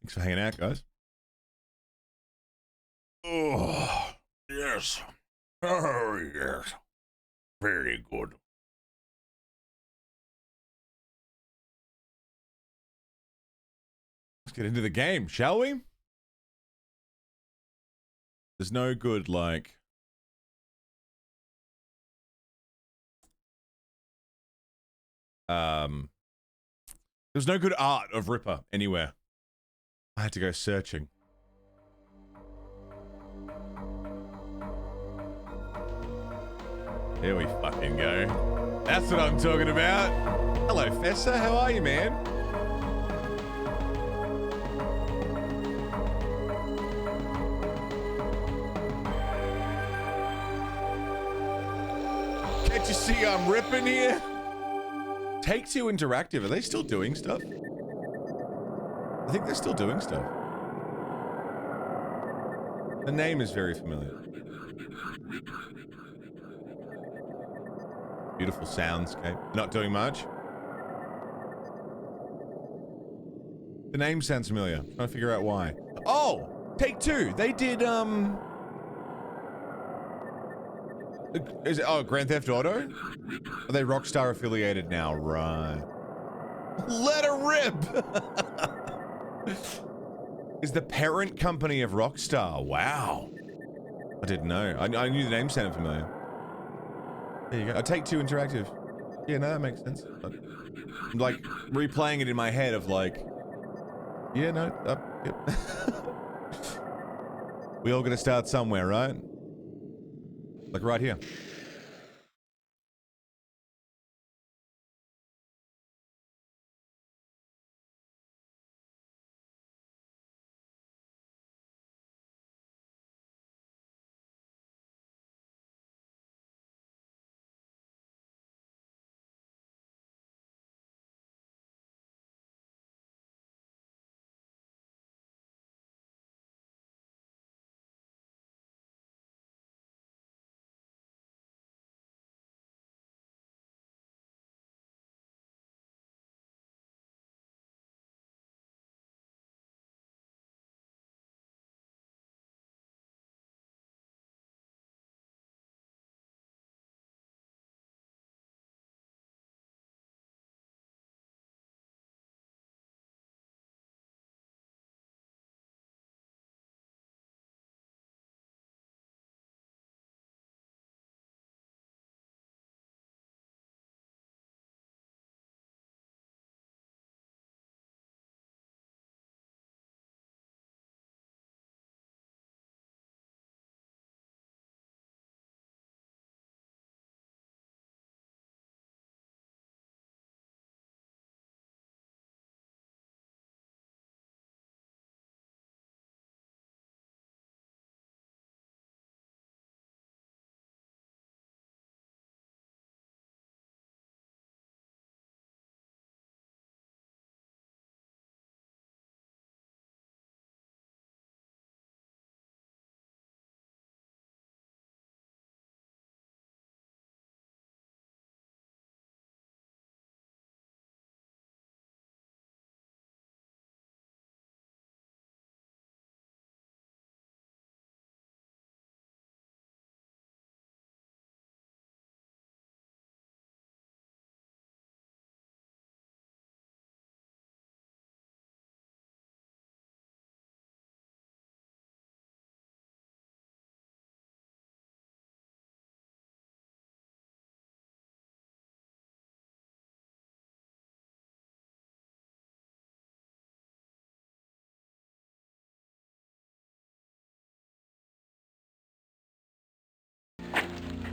Thanks for hanging out, guys. Oh, yes. Oh, yes. Very good. Let's get into the game, shall we? There's no good, like... There's no good art of Ripper anywhere. I had to go searching. Here we fucking go. That's what I'm talking about. Hello, Fessa. How are you, man? Can't you see I'm ripping here? Take-Two Interactive. Are they still doing stuff? I think they're still doing stuff. The name is very familiar. Beautiful soundscape. Not doing much. The name sounds familiar. I'm trying to figure out why. Oh! Take-Two. They did, Is it, oh, Grand Theft Auto? Are they Rockstar affiliated now? Right. Let her rip! Is the parent company of Rockstar. Wow. I didn't know. I knew the name sounded familiar. There you go. I Take-Two Interactive. Yeah, no, that makes sense. I'm like replaying it in my head of like, yeah, no, yep. We all gotta start somewhere, right? Like right here.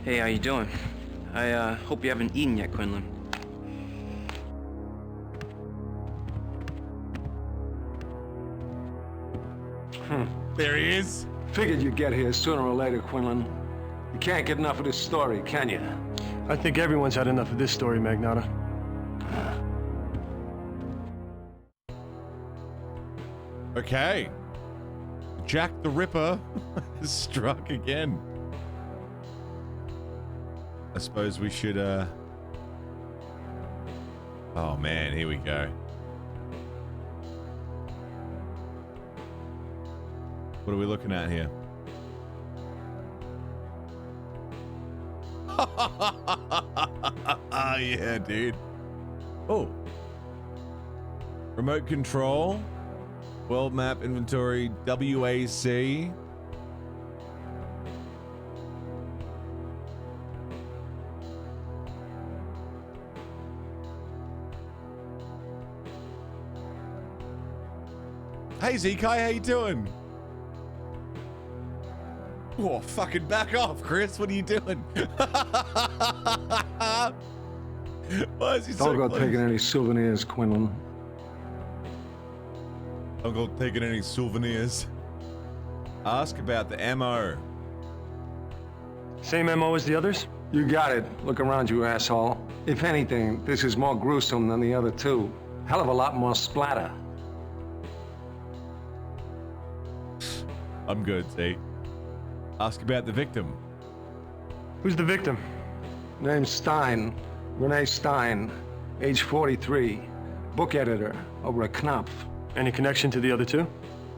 Hey, how you doing? I hope you haven't eaten yet, Quinlan. There he is. Figured you'd get here sooner or later, Quinlan. You can't get enough of this story, can you? I think everyone's had enough of this story, Magnata. Okay. Jack the Ripper has struck again. I suppose we should, Oh man, here we go. What are we looking at here? Yeah, dude. Oh. Remote control. World map inventory. WAC. Hey Zekai, how you doing? Oh, fucking back off, Chris. What are you doing? Why is he so Don't go close? taking any souvenirs, Quinlan. Don't go taking any souvenirs. Ask about the ammo. Same MO as the others? You got it. Look around you, asshole. If anything, this is more gruesome than the other two. Hell of a lot more splatter. I'm good, see. Ask about the victim. Who's the victim? Name's Stein. Renee Stein. Age 43. Book editor over at Knopf. Any connection to the other two?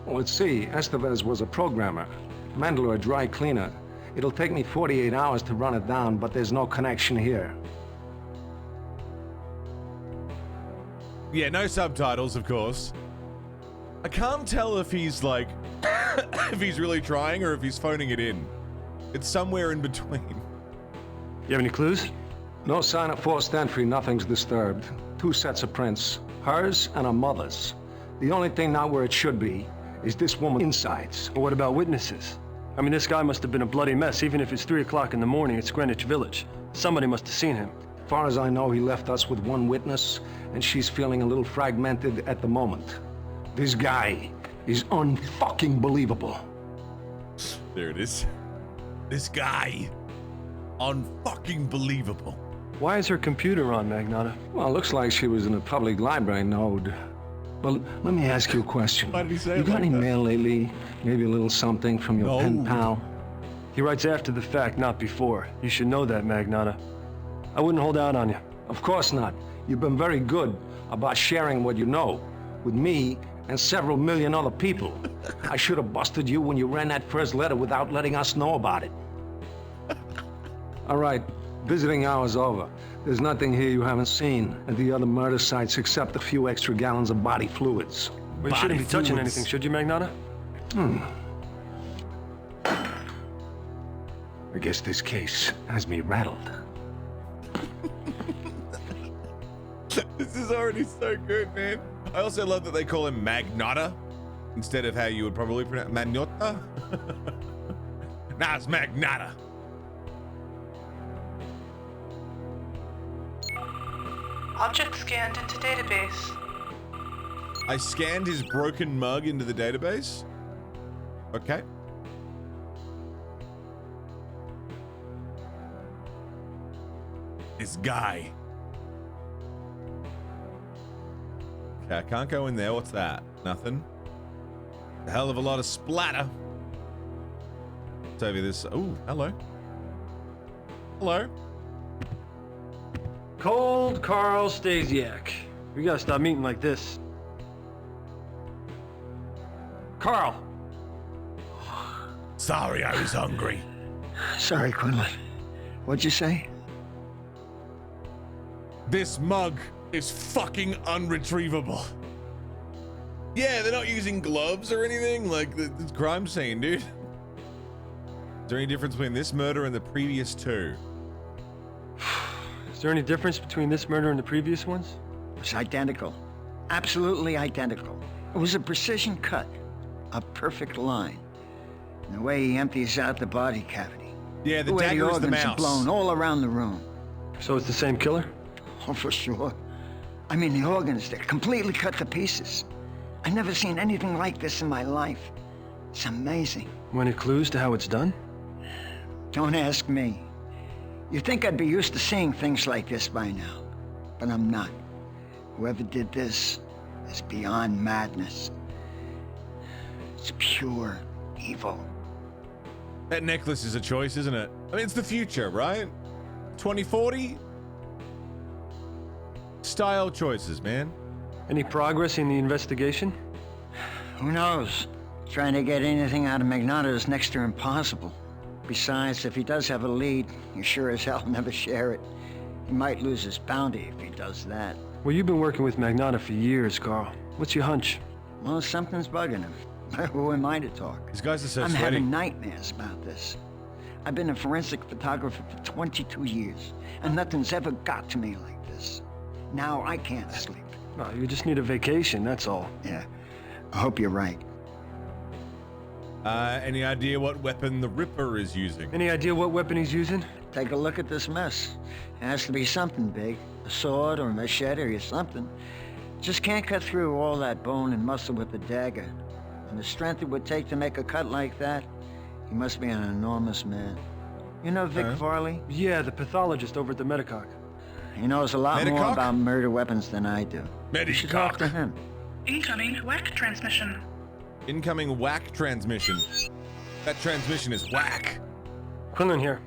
Well, let's see. Estevez was a programmer. Mendler a dry cleaner. It'll take me 48 hours to run it down, but there's no connection here. Yeah, no subtitles, of course. I can't tell if he's like, if he's really trying or if he's phoning it in. It's somewhere in between. You have any clues? No sign of forced entry, nothing's disturbed. 2 sets of prints. Hers and her mother's. The only thing not where it should be is this woman's insides. Or what about witnesses? I mean, this guy must have been a bloody mess, even if it's 3 o'clock in the morning at Greenwich Village. Somebody must have seen him. As far as I know, he left us with 1 witness, and she's feeling a little fragmented at the moment. This guy is unfucking believable. There it is. This guy. Unfucking believable. Why is her computer on, Magnata? Well, it looks like she was in a public library node. Well, let me ask you a question. Why did he say You it got like any that? mail lately? Maybe a little something from your No. pen pal? He writes after the fact, not before. You should know that, Magnata. I wouldn't hold out on you. Of course not. You've been very good about sharing what you know with me and several million other people. I should have busted you when you ran that first letter without letting us know about it. All right, visiting hour's over. There's nothing here you haven't seen at the other murder sites except a few extra gallons of body fluids. Well, you shouldn't be touching fluids. anything, should you, Magnata? I guess this case has me rattled. This is already so good, man. I also love that they call him Magnata instead of how you would probably pronounce Magnota. Nah, it's Magnata. Object scanned into database. I scanned his broken mug into the database. Okay. This guy. Okay, I can't go in there. What's that? Nothing. A hell of a lot of splatter. Let's over this. Oh, hello. Hello. Cold Carl Stasiak. We gotta stop meeting like this. Carl! Sorry, I was hungry. Sorry, Quinlan. What'd you say? This mug is fucking unretrievable. Yeah, they're not using gloves or anything. Like, it's crime scene, dude. Is there any difference between this murder and the previous 2? Is there any difference between this murder and the previous ones? It's identical. Absolutely identical. It was a precision cut. A perfect line. And the way he empties out the body cavity. Yeah, the way dagger is the organs are mouse. blown all around the room. So it's the same killer? Oh, for sure. I mean, the organs, they're completely cut to pieces. I've never seen anything like this in my life. It's amazing. Any clues to how it's done? Don't ask me. You'd think I'd be used to seeing things like this by now. But I'm not. Whoever did this is beyond madness. It's pure evil. That necklace is a choice, isn't it? I mean, it's the future, right? 2040? Style choices, man. Any progress in the investigation? Who knows? Trying to get anything out of Magnotta is next to impossible. Besides, if he does have a lead, he sure as hell never share it. He might lose his bounty if he does that. Well, you've been working with Magnotta for years, Carl. What's your hunch? Well, something's bugging him. Who am I to talk? These guys are so I'm sweaty. having nightmares about this. I've been a forensic photographer for 22 years, and nothing's ever got to me like this. Now I can't sleep. No, you just need a vacation, that's all. Yeah, I hope you're right. Any idea what weapon the Ripper is using? Any idea what weapon he's using? Take a look at this mess. It has to be something big. A sword or a machete or something. Just can't cut through all that bone and muscle with a dagger. And the strength it would take to make a cut like that, he must be an enormous man. You know Vic Farley? Yeah, the pathologist over at the Medicock. He knows a lot more Medicock? about murder weapons than I do. You should talk to him. Incoming whack transmission. Incoming whack transmission. That transmission is whack. Quinlan here.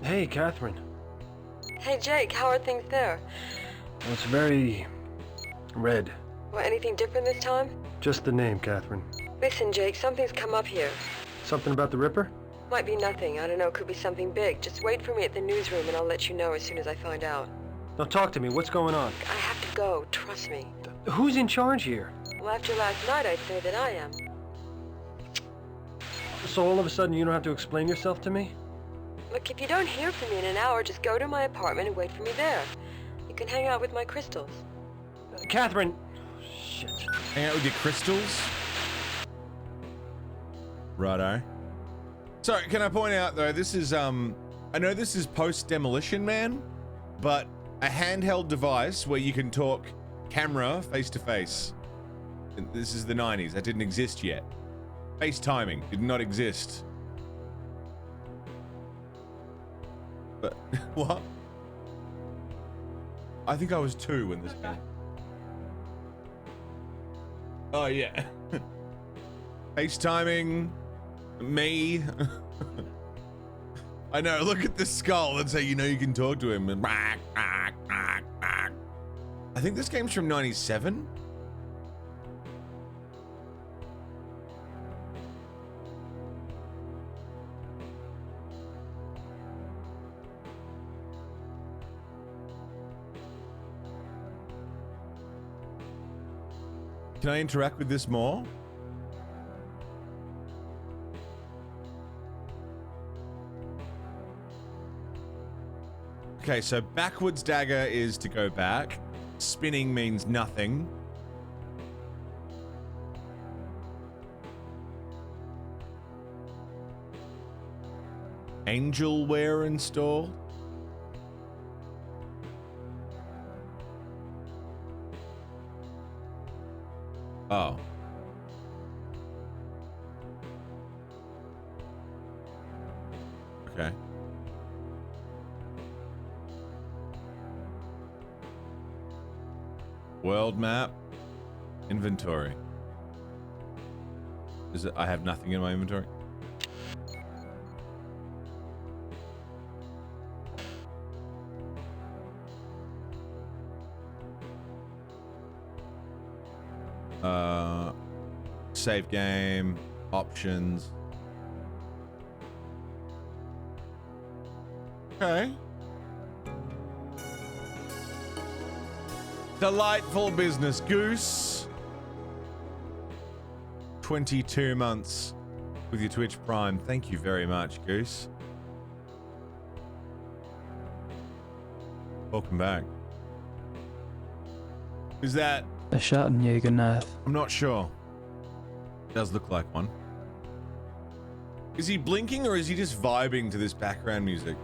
Hey, Catherine. Hey Jake, how are things there? Well, it's very... red. Well, anything different this time? Just the name, Catherine. Listen, Jake, something's come up here. Something about the Ripper? Might be nothing, I don't know, could be something big. Just wait for me at the newsroom and I'll let you know as soon as I find out. Now talk to me, what's going on? I have to go, trust me. Who's in charge here? Well, after last night, I'd say that I am. So all of a sudden you don't have to explain yourself to me? Look, if you don't hear from me in an hour, just go to my apartment and wait for me there. You can hang out with my crystals. Catherine! Shit. Hang out with your crystals. Righto. Sorry, can I point out though, this is, I know this is post-Demolition Man, but a handheld device where you can talk camera face-to-face. This is the 90s, that didn't exist yet. FaceTiming did not exist. But, what? I think I was 2 when this came. Oh yeah. FaceTiming me. I know, look at the skull. That's how you know you can talk to him. And I think this game's from 97. Can I interact with this more? Okay, so backwards dagger is to go back. Spinning means nothing. Angelware installed. Oh. Okay. World map. Inventory. Is it? I have nothing in my inventory. Save game, options. Okay. Delightful business, Goose. 22 months with your Twitch Prime. Thank you very much, Goose. Welcome back. Is that... A Schattenjäger. I'm not sure. It does look like one. Is he blinking or is he just vibing to this background music?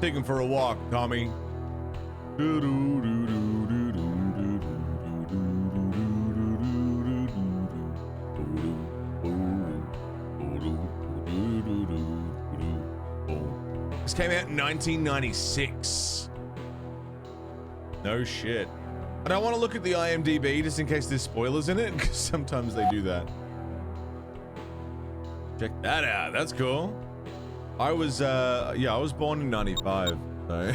Take him for a walk, Tommy. This came out in 1996. No shit. I don't want to look at the IMDb just in case there's spoilers in it, because sometimes they do that. Check that out. That's cool. I was, yeah, I was born in 95, so.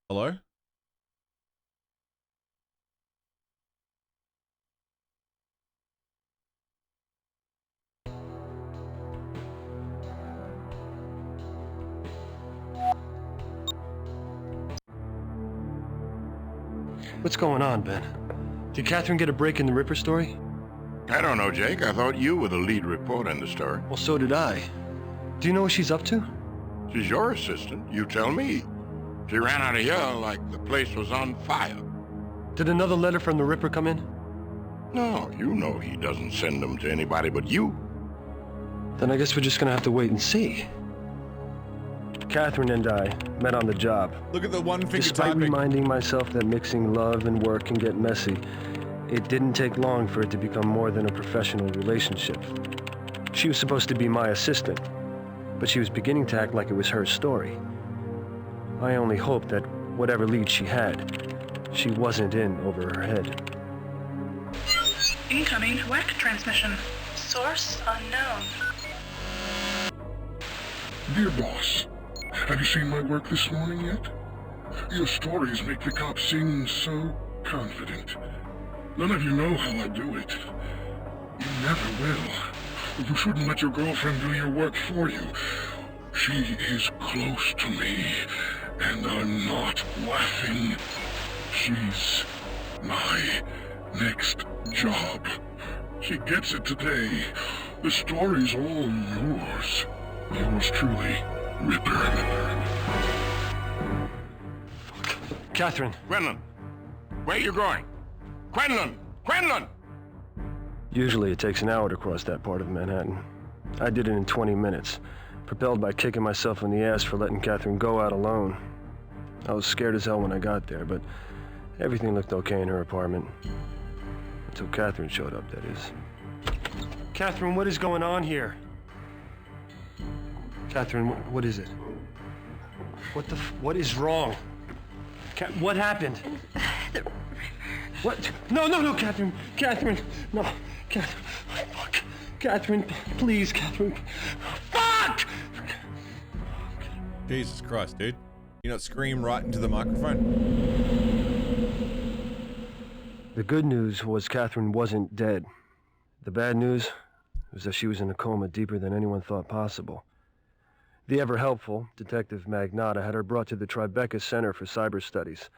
Hello? What's going on, Ben? Did Catherine get a break in the Ripper story? I don't know, Jake. I thought you were the lead reporter in the story. Well, so did I. Do you know what she's up to? She's your assistant. You tell me. She ran out of here like the place was on fire. Did another letter from the Ripper come in? No, you know he doesn't send them to anybody but you. Then I guess we're just gonna have to wait and see. Catherine and I met on the job. Look at the one finger Despite typing. reminding myself that mixing love and work can get messy, it didn't take long for it to become more than a professional relationship. She was supposed to be my assistant, but she was beginning to act like it was her story. I only hoped that whatever lead she had, she wasn't in over her head. Incoming WAC transmission. Source unknown. Dear boss, have you seen my work this morning yet? Your stories make the cops seem so confident. None of you know how I do it. You never will. You shouldn't let your girlfriend do your work for you. She is close to me, and I'm not laughing. She's my next job. She gets it today. The story's all yours. Yours truly, Ripper. Catherine! Quinlan! Where are you going? Quinlan! Quinlan! Usually it takes an hour to cross that part of Manhattan. I did it in 20 minutes, propelled by kicking myself in the ass for letting Catherine go out alone. I was scared as hell when I got there, but everything looked okay in her apartment. Until Catherine showed up, that is. Catherine, what is going on here? Catherine, what is it? What is wrong? What happened? What? No, Catherine! Catherine! No! Catherine! Fuck! Catherine, please, Catherine! Fuck! Jesus Christ, dude. You not scream right into the microphone? The good news was Catherine wasn't dead. The bad news was that she was in a coma deeper than anyone thought possible. The ever-helpful Detective Magnata had her brought to the Tribeca Center for Cyber Studies,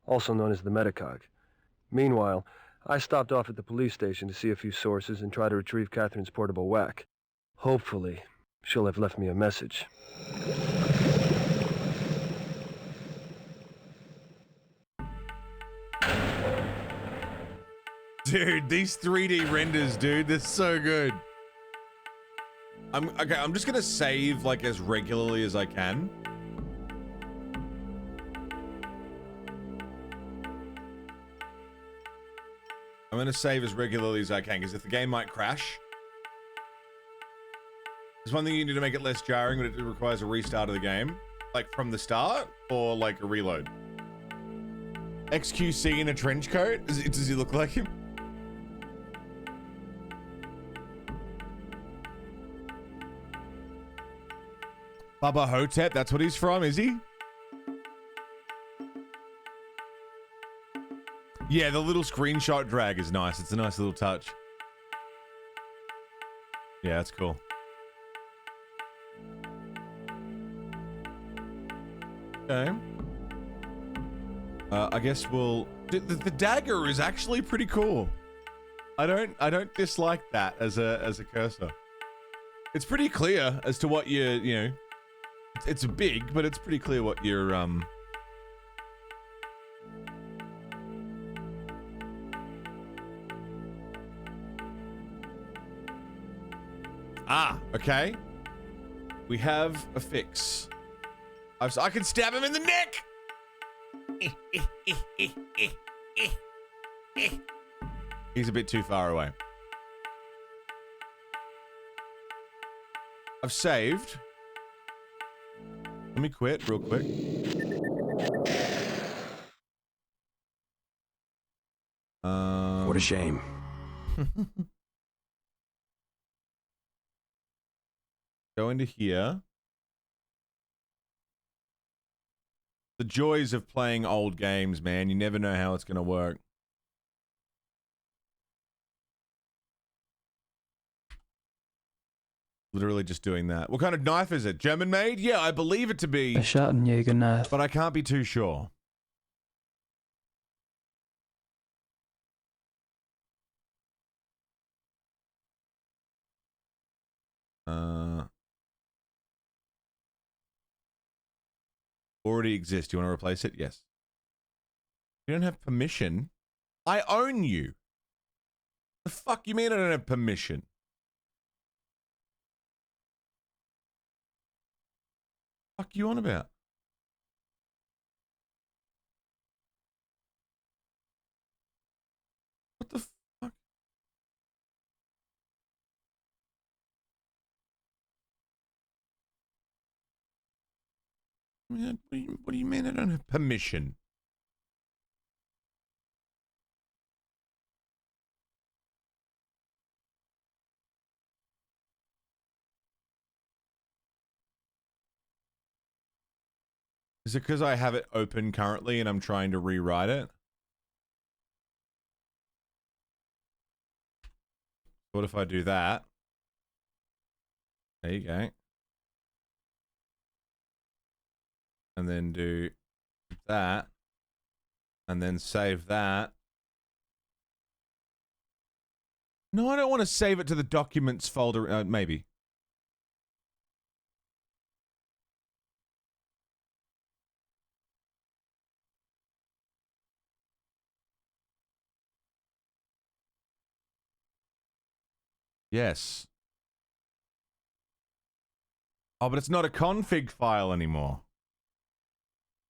also known as the Metacog. Meanwhile, I stopped off at the police station to see a few sources and try to retrieve Catherine's portable whack. Hopefully, she'll have left me a message. Dude, these 3D renders, dude, they're so good. I'm just gonna save like as regularly as I can. I'm gonna save as regularly as I can, because if the game might crash. There's one thing you need to make it less jarring, but it requires a restart of the game. Like from the start, or like a reload. XQC in a trench coat? Does he look like him? Baba Hotep, that's what he's from, is he? Yeah, the little screenshot drag is nice. It's a nice little touch. Yeah, that's cool. Okay. I guess we'll... The dagger is actually pretty cool. I don't dislike that as a cursor. It's pretty clear as to what you know... It's big, but it's pretty clear what you're, okay. We have a fix. I can stab him in the neck! He's a bit too far away. I've saved. Let me quit real quick. What a shame. Go into here. The joys of playing old games, man. You never know how it's going to work. Literally just doing that. What kind of knife is it? German made? Yeah, I believe it to be. A Schattenjäger knife. But I can't be too sure. Already exists. Do you want to replace it? Yes. You don't have permission? I own you. The fuck you mean I don't have permission? Fuck you on about? What the fuck? What do you mean I don't have permission? Is it because I have it open currently and I'm trying to rewrite it? What if I do that? There you go. And then do that. And then save that. No, I don't want to save it to the documents folder. Maybe. Yes. Oh, but it's not a config file anymore.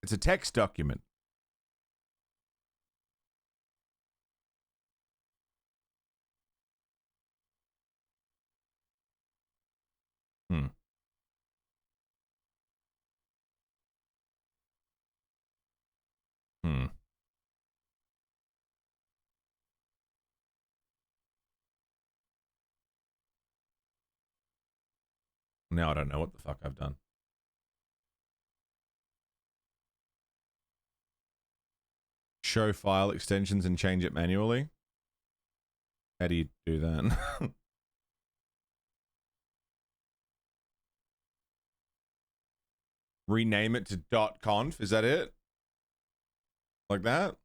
It's a text document. Hmm. Hmm. Now I don't know what the fuck I've done. Show file extensions and change it manually. How do you do that? Rename it to .conf. Is that it? Like that?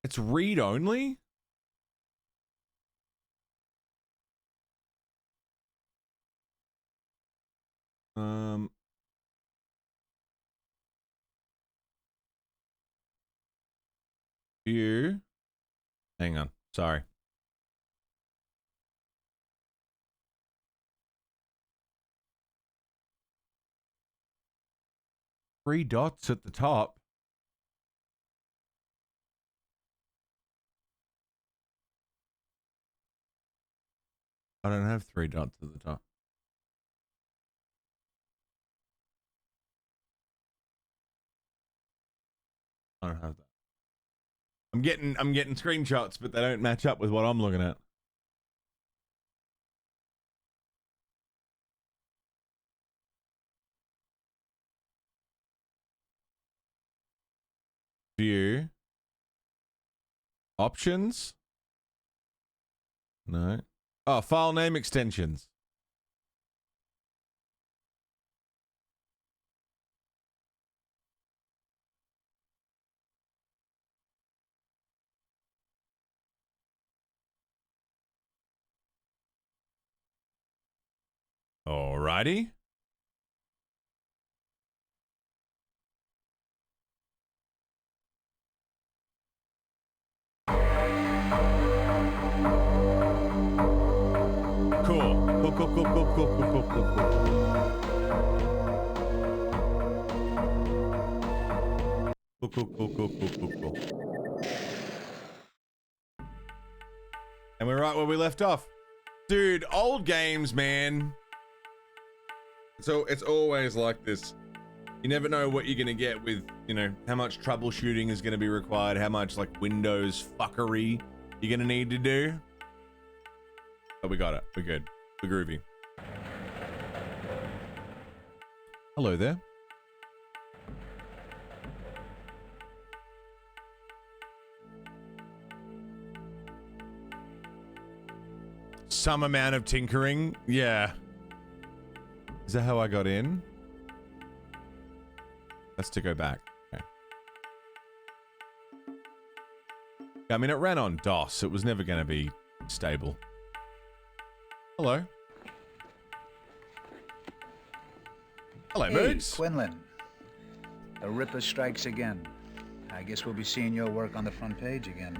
It's read only? View. Hang on. Sorry. Three dots at the top. I don't have three dots at the top. I don't have that. I'm getting screenshots, but they don't match up with what I'm looking at. View. Options. No. Oh, file name extensions. Alrighty. Cool. Cool. And we're right where we left off. Dude, old games, man. So it's always like this. You never know what you're gonna get with, you know, how much troubleshooting is gonna be required, how much like Windows fuckery you're gonna need to do. But we got it. We're good. We're groovy. Hello there. Some amount of tinkering. Yeah. Is that how I got in? That's to go back. Okay. I mean, it ran on DOS. It was never going to be stable. Hello. Hello, Hey, Moods. Quinlan. The Ripper strikes again. I guess we'll be seeing your work on the front page again.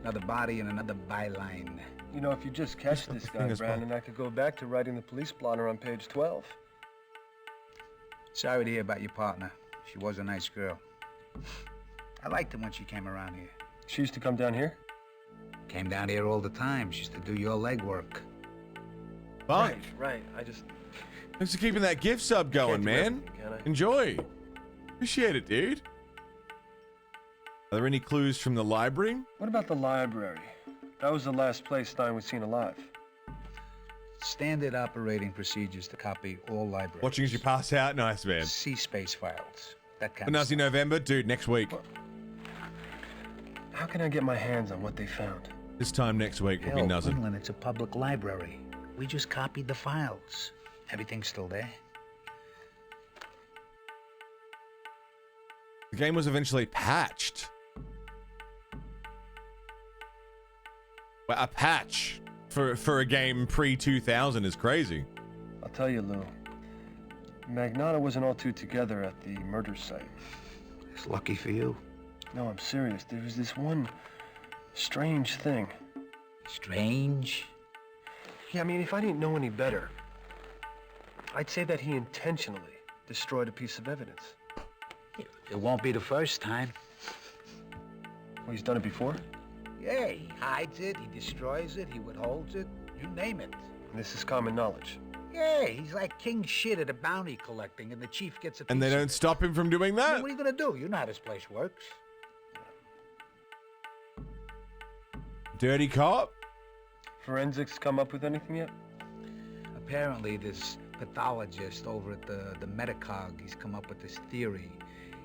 Another body and another byline. You know, if you just catch this guy, Brandon, I could go back to writing the police blotter on page 12. Sorry to hear about your partner. She was a nice girl. I liked her when she came around here. She used to come down here? Came down here all the time. She used to do your legwork. Fuck. Right. I just... Thanks for keeping that gift sub going, man. Enjoy. Appreciate it, dude. Are there any clues from the library? What about the library? That was the last place Stein was seen alive. Standard operating procedures to copy all libraries. Watching as you pass out? Nice, man. See space files. That kind But of Nazi stuff. November? Dude, next week. How can I get my hands on what they found? This time next week will be Hell, nothing. Quinlan, it's a public library. We just copied the files. Everything's still there. The game was eventually patched. Well, a patch for a game pre-2000 is crazy. I'll tell you, Lou. Magnotta wasn't all too together at the murder site. It's lucky for you. No, I'm serious. There was this one strange thing. Strange? Yeah, I mean, if I didn't know any better, I'd say that he intentionally destroyed a piece of evidence. It won't be the first time. Well, he's done it before? Yeah, he hides it, he destroys it, he withholds it, you name it. And this is common knowledge. Yeah, he's like king shit at a bounty collecting, and the chief gets a piece And they of don't it. stop him from doing that? What are you gonna do? You know how this place works. Dirty cop? Forensics come up with anything yet? Apparently, this pathologist over at the Metacog, he's come up with this theory.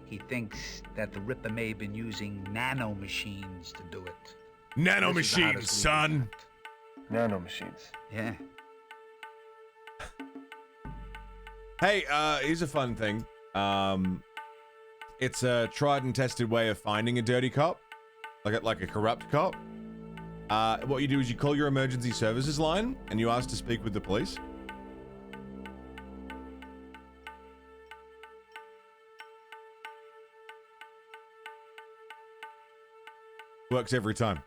He thinks that the Ripper may have been using nanomachines to do it. Nanomachines, son. Nanomachines. Yeah. Hey, here's a fun thing. It's a tried and tested way of finding a dirty cop, like a corrupt cop. What you do is you call your emergency services line and you ask to speak with the police. Works every time.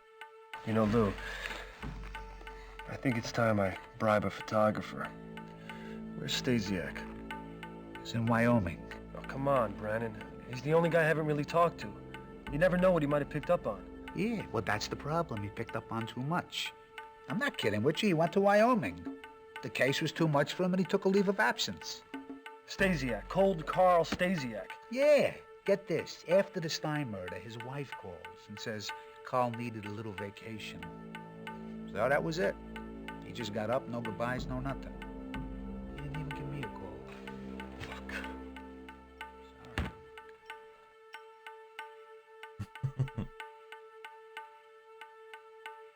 You know, Lou, I think it's time I bribe a photographer. Where's Stasiak? He's in Wyoming. Oh, come on, Brandon. He's the only guy I haven't really talked to. You never know what he might have picked up on. Yeah, well, that's the problem. He picked up on too much. I'm not kidding with you. He went to Wyoming. The case was too much for him, and he took a leave of absence. Stasiak. Cold Carl Stasiak. Yeah. Get this. After the Stein murder, his wife calls and says Carl needed a little vacation. So that was it. He just got up, no goodbyes, no nothing. He didn't even give me a call. Fuck. Sorry.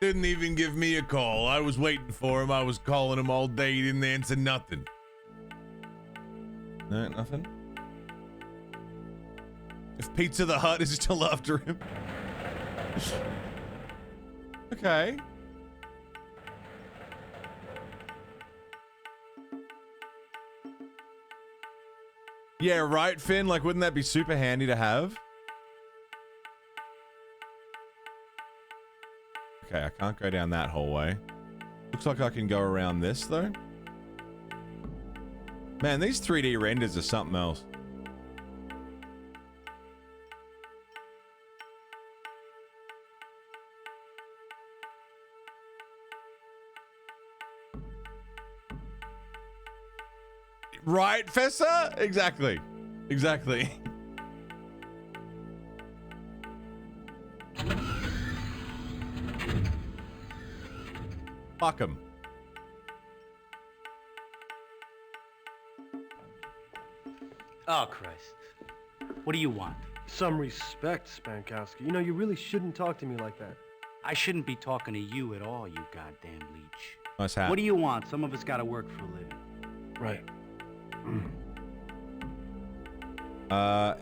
Didn't even give me a call. I was waiting for him. I was calling him all day. He didn't answer nothing. No, nothing? If Pizza the Hut is still after him. Okay. Yeah, right, Finn? Like, wouldn't that be super handy to have? Okay, I can't go down that hallway. Looks like I can go around this, though. Man, these 3D renders are something else. Right, Fessa? Exactly. Exactly. Fuck him. Oh, Christ. What do you want? Some respect, Spankowski. You know, you really shouldn't talk to me like that. I shouldn't be talking to you at all, you goddamn leech. Nice hat. What do you want? Some of us gotta work for a living. Right.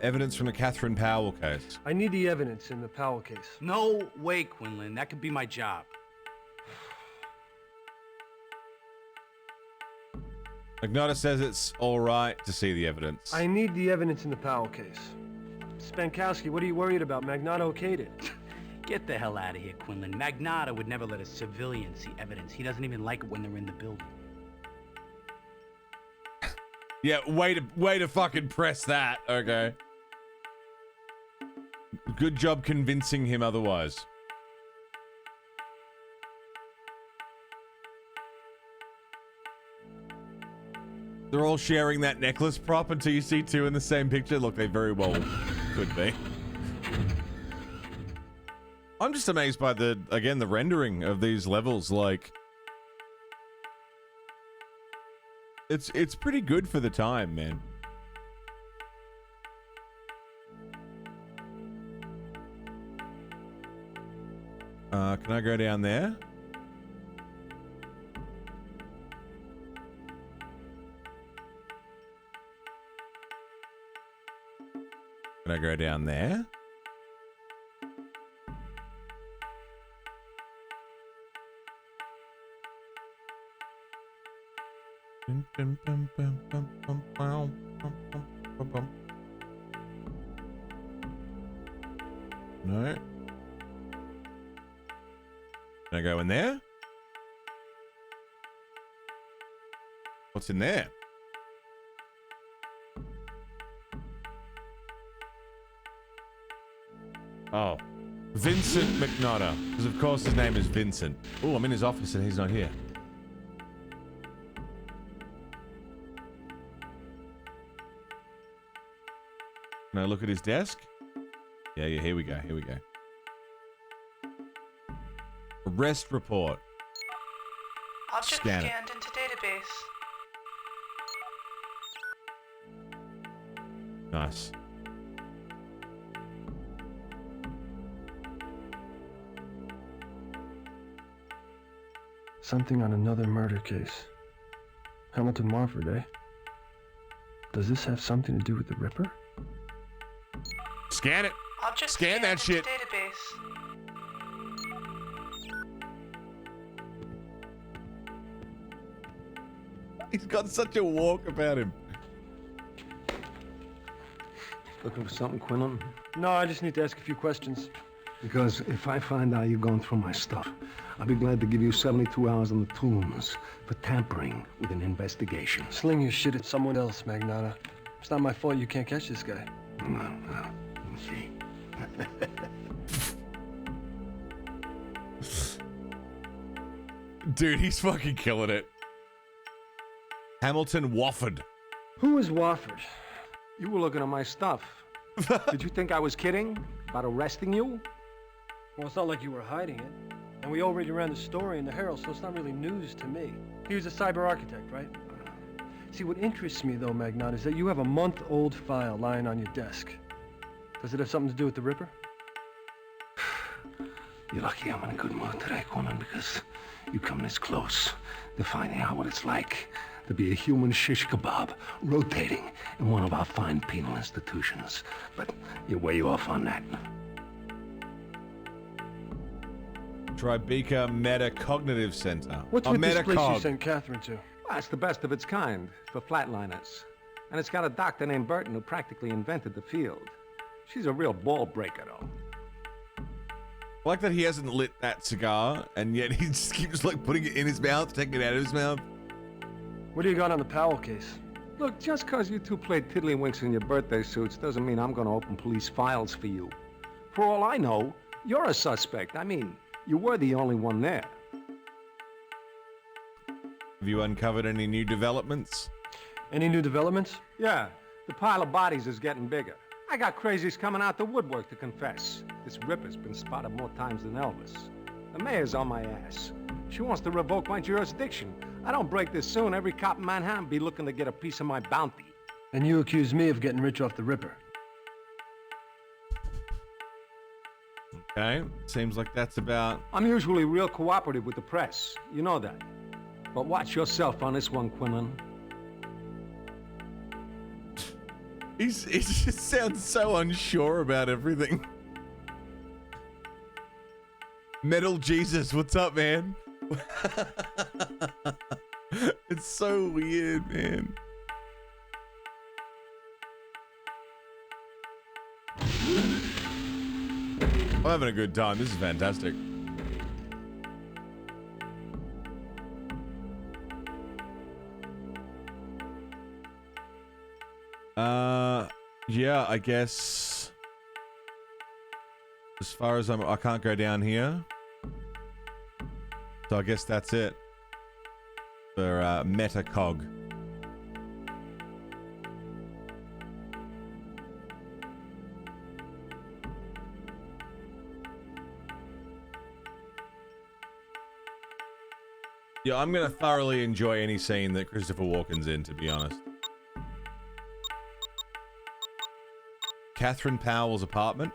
Evidence from the Catherine Powell case. I need the evidence in the Powell case. No way, Quinlan. That could be my job. Magnotta says it's alright to see the evidence. I need the evidence in the Powell case. Spankowski, what are you worried about? Magnotta okayed it. Get the hell out of here, Quinlan. Magnotta would never let a civilian see evidence. He doesn't even like it when they're in the building. Yeah, way to fucking press that, okay. Good job convincing him otherwise. They're all sharing that necklace prop until you see two in the same picture. Look, they very well could be. I'm just amazed by the rendering of these levels. Like, it's pretty good for the time, man. Can I go down there? Can I go down there? No. Can I go in there? What's in there? Oh. Vincent McNotta. Because of course his name is Vincent. Oh, I'm in his office and he's not here. Can I look at his desk? Yeah, here we go, here we go. Arrest report. Object Scan it. scanned into database. Nice. Something on another murder case. Hamilton Morford, eh? Does this have something to do with the Ripper? Scan it. Object Scan that scanned shit. into database. He's got such a walk about him. Looking for something, Quinlan? No, I just need to ask a few questions. Because if I find out you're going through my stuff, I'll be glad to give you 72 hours on the tombs for tampering with an investigation. Sling your shit at someone else, Magnotta. It's not my fault you can't catch this guy. No, see. Dude, he's fucking killing it. Hamilton Wofford. Who is Wofford? You were looking at my stuff. Did you think I was kidding about arresting you? Well, it's not like you were hiding it. And we already ran the story in the Herald, so it's not really news to me. He was a cyber architect, right? See, what interests me, though, Magnotta, is that you have a month-old file lying on your desk. Does it have something to do with the Ripper? You're lucky I'm in a good mood today, Conan, because you come this close to finding out what it's like to be a human shish kebab rotating in one of our fine penal institutions. But you're way off on that. Tribeca Metacognitive Center. What's with this place you sent Catherine to? Well, it's the best of its kind for flatliners. And it's got a doctor named Burton who practically invented the field. She's a real ball breaker, though. I like that he hasn't lit that cigar, and yet he just keeps like putting it in his mouth, taking it out of his mouth. What do you got on the Powell case? Look, just because you two played tiddlywinks in your birthday suits doesn't mean I'm going to open police files for you. For all I know, you're a suspect. I mean, you were the only one there. Have you uncovered any new developments? Any new developments? Yeah, the pile of bodies is getting bigger. I got crazies coming out the woodwork to confess. This Ripper's been spotted more times than Elvis. The mayor's on my ass. She wants to revoke my jurisdiction. I don't break this soon, every cop in Manhattan be looking to get a piece of my bounty. And you accuse me of getting rich off the Ripper. Okay, seems like that's about... I'm usually real cooperative with the press. You know that. But watch yourself on this one, Quinlan. He just sounds so unsure about everything. Metal Jesus, what's up, man? It's so weird, man. I'm having a good time. This is fantastic. Yeah, I guess as far as I can't go down here. So I guess that's it for Metacog. Yeah, I'm gonna thoroughly enjoy any scene that Christopher Walken's in, to be honest. Catherine Powell's apartment.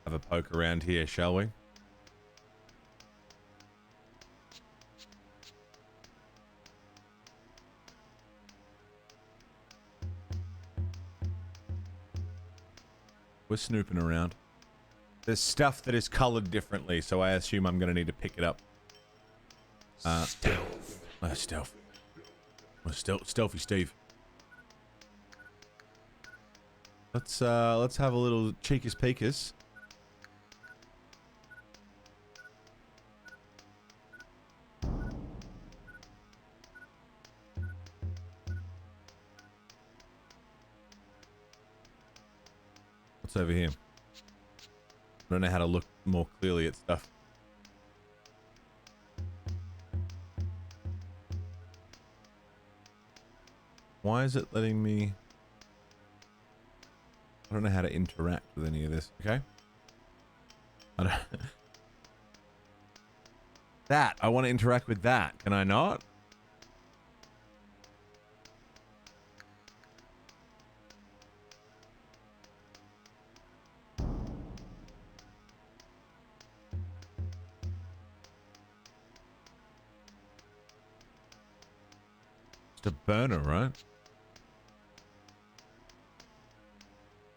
Have a poke around here, shall we? We're snooping around. There's stuff that is colored differently, so I assume I'm gonna need to pick it up. Stealth. Stealth. Stealthy Steve. Let's have a little cheekus peekus. What's over here? I don't know how to look more clearly at stuff. Why is it letting me... I don't know how to interact with any of this, okay? I don't... That! I want to interact with that. Can I not? Just a burner, right?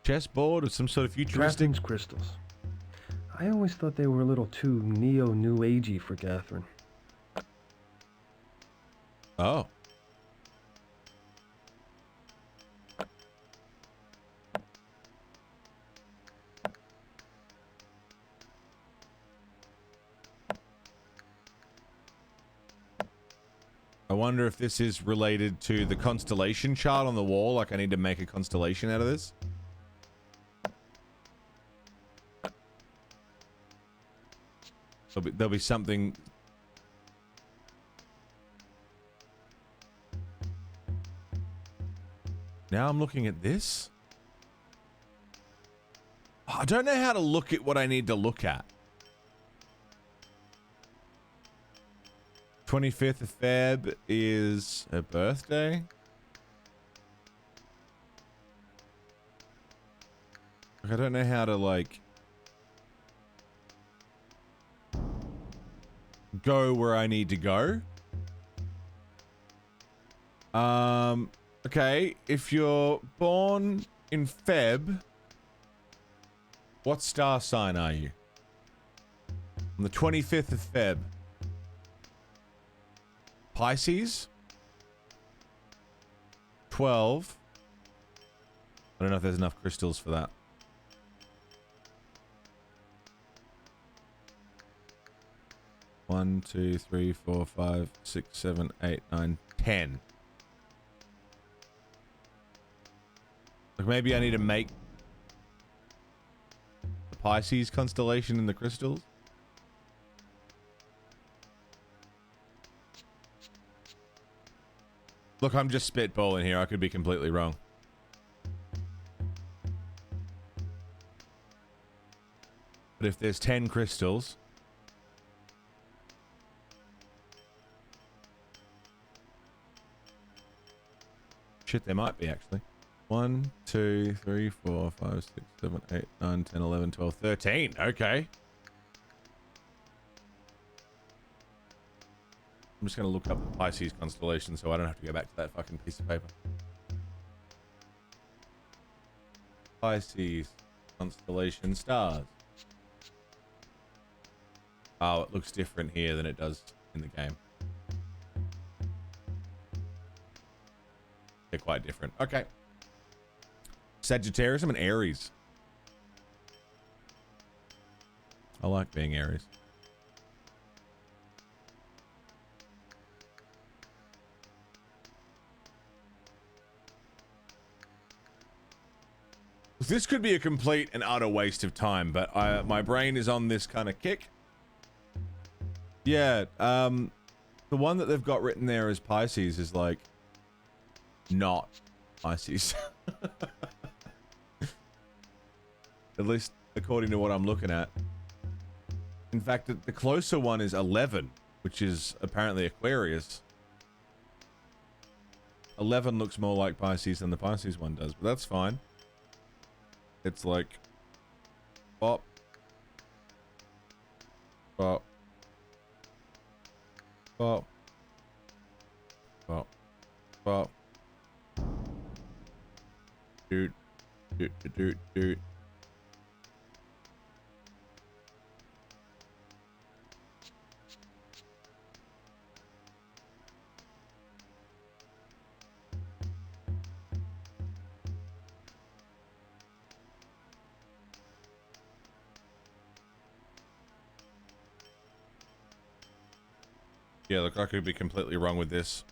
Chessboard or some sort of futuristic... Catherine's crystals. I always thought they were a little too neo-new agey for Catherine. Oh. I wonder if this is related to the constellation chart on the wall, like I need to make a constellation out of this. There'll be something... Now I'm looking at this. I don't know how to look at what I need to look at. 25th of Feb is her birthday. Like, I don't know how to, like... go where I need to go. Okay, if you're born in Feb, what star sign are you? On the 25th of Feb. Pisces. 12. I don't know if there's enough crystals for that. One, 2, 3, 4, 5, 6, 7, 8, 9, 10. Like maybe I need to make the Pisces constellation in the crystals. Look, I'm just spitballing here. I could be completely wrong. But if there's 10 crystals... Shit, there might be, actually. 1, 2, 3, 4, 5, 6, 7, 8, 9, 10, 11, 12, 13. Okay. I'm just going to look up the Pisces constellation so I don't have to go back to that fucking piece of paper. Pisces constellation stars. Oh, it looks different here than it does in the game. They're quite different. Okay. Sagittarius, I'm an Aries. I like being Aries. This could be a complete and utter waste of time, but my brain is on this kind of kick. Yeah, the one that they've got written there as Pisces is like not Pisces. At least according to what I'm looking at. In fact, the closer one is 11, which is apparently Aquarius. 11 looks more like Pisces than the Pisces one does, but that's fine. It's like pop, pop, pop, pop, pop, doot, doot, doot, doot, doot. Yeah, look, I could be completely wrong with this.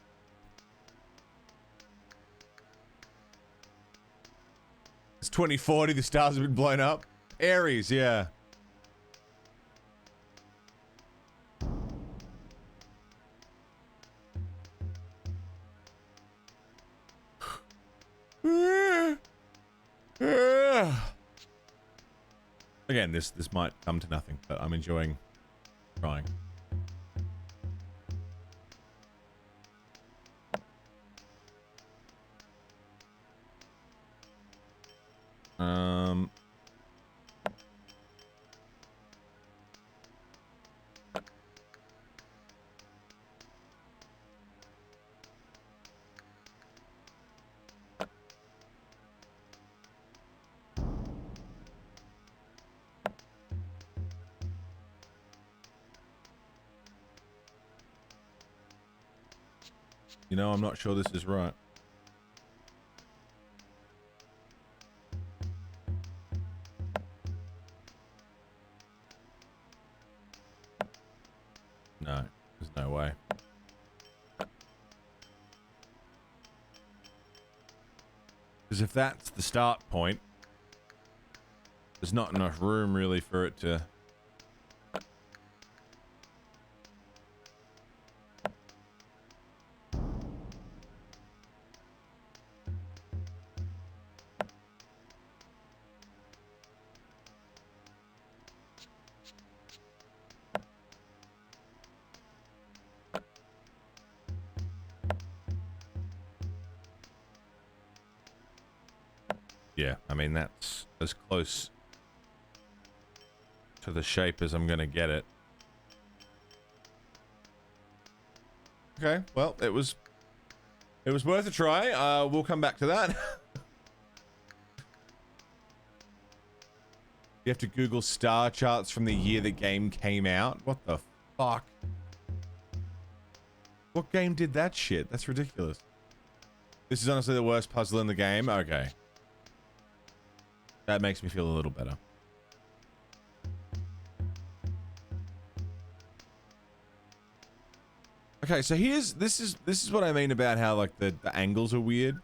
It's 2040, the stars have been blown up. Aries, yeah. Again, this might come to nothing, but I'm enjoying trying. You know, I'm not sure this is right. No, there's no way. Because if that's the start point, there's not enough room really for it to... Yeah, I mean, that's as close to the shape as I'm gonna get it. Okay, well, it was worth a try. We'll come back to that. You have to Google star charts from the year the game came out. What the fuck? What game did that shit? That's ridiculous. This is honestly the worst puzzle in the game? Okay. That makes me feel a little better. Okay, so this is what I mean about how like the angles are weird.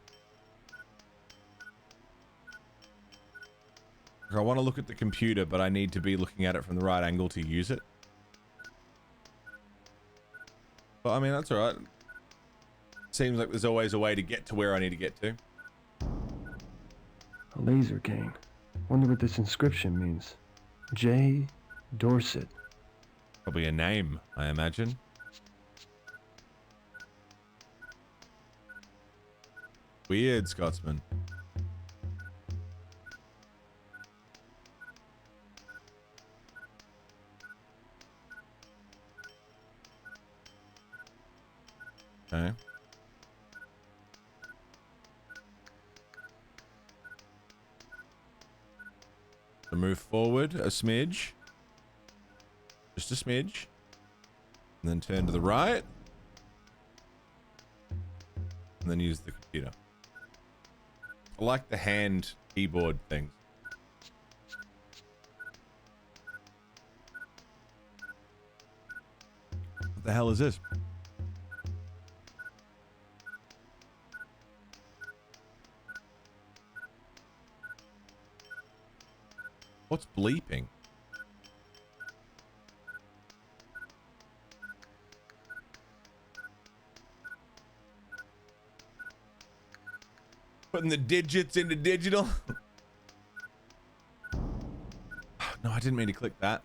I want to look at the computer, but I need to be looking at it from the right angle to use it. But I mean, that's alright. Seems like there's always a way to get to where I need to get to. A laser cane. Wonder what this inscription means. J. Dorset. Probably a name, I imagine. Weird, Scotsman. Okay. So move forward a smidge. Just a smidge. And then turn to the right. And then use the computer. I like the hand keyboard things. What the hell is this? What's bleeping? Putting the digits into digital? No, I didn't mean to click that.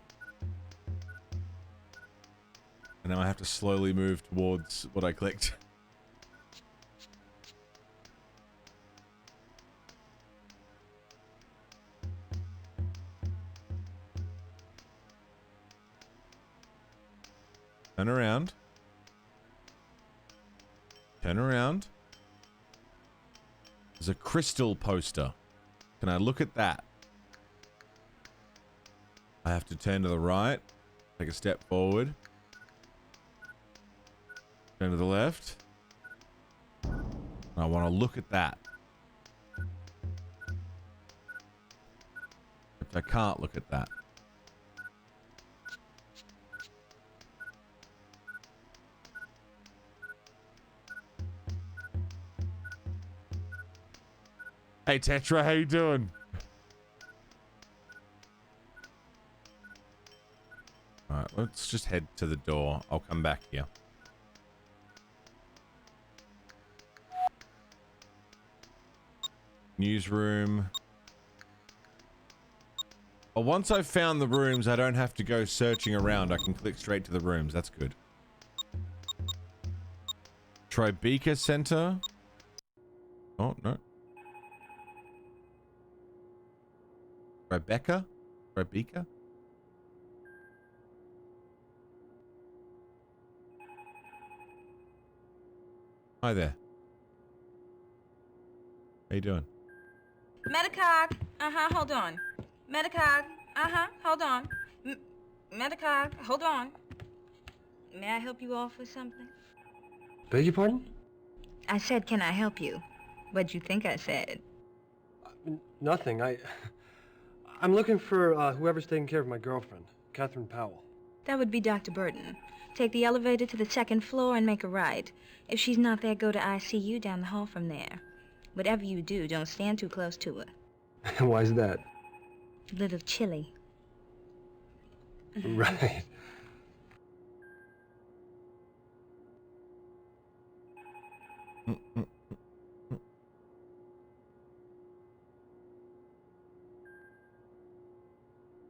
And now I have to slowly move towards what I clicked. Turn around. Turn around. There's a crystal poster. Can I look at that? I have to turn to the right. Take a step forward. Turn to the left. I want to look at that. Except I can't look at that. Hey Tetra, how you doing? Alright, let's just head to the door. I'll come back here. Newsroom. Well, once I've found the rooms, I don't have to go searching around. I can click straight to the rooms. That's good. Tribeca Center. Oh, no. Rebecca? Rebecca? Hi there. How you doing? Metacog. Hold on. Metacog. Hold on. Metacog, hold on. May I help you off with something? Beg your pardon? I said, can I help you? What'd you think I said? Nothing. I'm looking for whoever's taking care of my girlfriend, Catherine Powell. That would be Dr. Burton. Take the elevator to the second floor and make a right. If she's not there, go to ICU down the hall from there. Whatever you do, don't stand too close to her. Why's that? A little chilly. Right.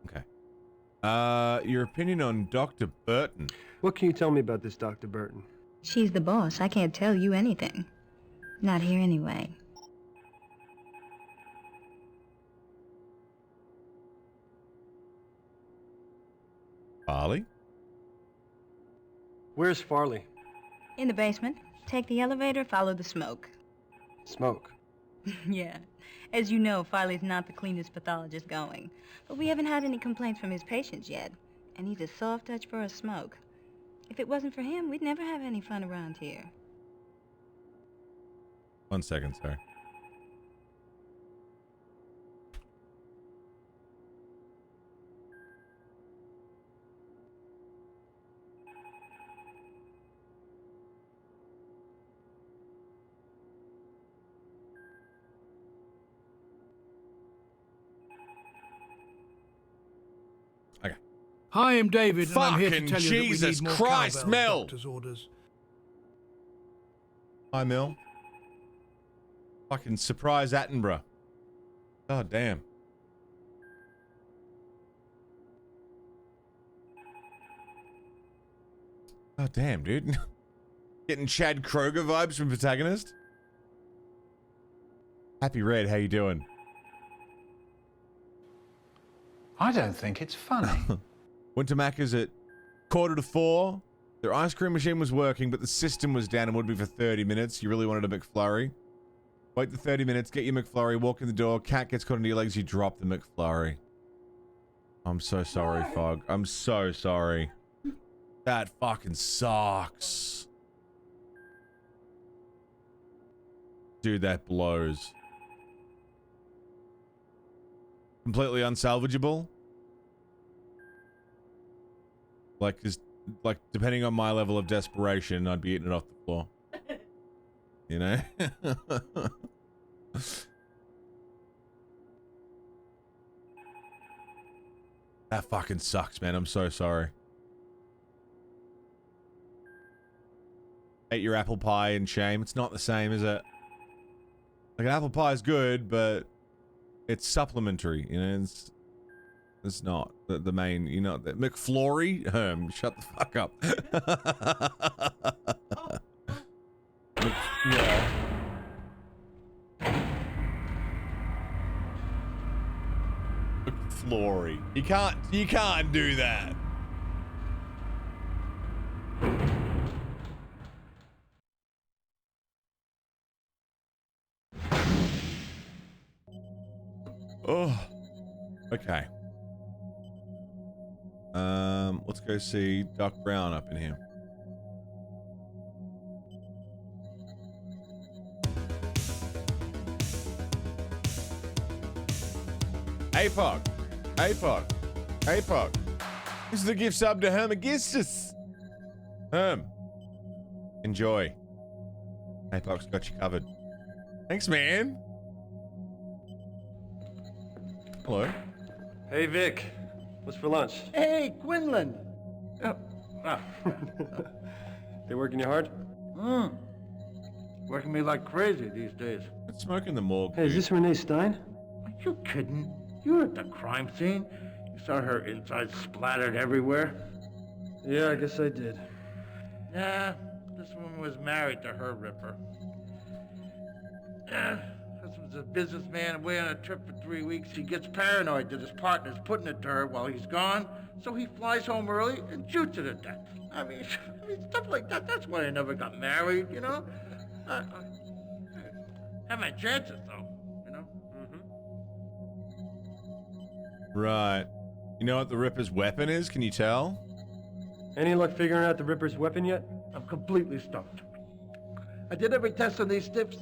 Okay. Your opinion on Dr. Burton? What can you tell me about this Dr. Burton? She's the boss. I can't tell you anything. Not here anyway. Farley? Where's Farley? In the basement. Take the elevator, follow the smoke. Smoke. Yeah. As you know, Farley's not the cleanest pathologist going. But we haven't had any complaints from his patients yet. And he's a soft touch for a smoke. If it wasn't for him, we'd never have any fun around here. 1 second, sorry. Okay. Hi, I'm David, and I'm here to Fucking tell you that we Jesus need more Christ, cowbells, Mel! doctor's orders. Hi, Mel. Fucking surprise Attenborough. God damn. God damn, dude. Getting Chad Kroger vibes from Protagonist. Happy Red, how you doing? I don't think it's funny. Went to Macca's at 3:45. Their ice cream machine was working, but the system was down and would be for 30 minutes. You really wanted a McFlurry. Wait the 30 minutes, get your McFlurry, walk in the door, cat gets caught into your legs, you drop the McFlurry. I'm so sorry, Fog. I'm so sorry. That fucking sucks. Dude, that blows. Completely unsalvageable. Like, depending on my level of desperation, I'd be eating it off the floor. You know? That fucking sucks, man. I'm so sorry. Ate your apple pie in shame. It's not the same, is it? Like, an apple pie is good, but it's supplementary, you know? It's not the main, you know, the McFlurry? Shut the fuck up. Yeah. McFlurry. You can't do that. Oh. Okay. Let's go see Doc Brown up in here. APOC. APOC. APOC. This is the gift sub to Herm Augustus. Enjoy. APOC's got you covered. Thanks, man. Hello. Hey, Vic. What's for lunch? Hey, Quinlan. They working you hard? Working me like crazy these days. It's smoking the morgue. Hey, is this Renee Stein? Are you kidding? You were at the crime scene. You saw her insides splattered everywhere. Yeah, I guess I did. Yeah, this woman was married to her ripper. Husband's a businessman away on a trip for 3 weeks. He gets paranoid that his partner's putting it to her while he's gone, so he flies home early and shoots her to death. I mean, stuff like that. That's why I never got married, you know? I have my chances, though, you know? Right. You know what the Ripper's weapon is? Can you tell? Any luck figuring out the Ripper's weapon yet? I'm completely stumped. I did every test on these stiffs.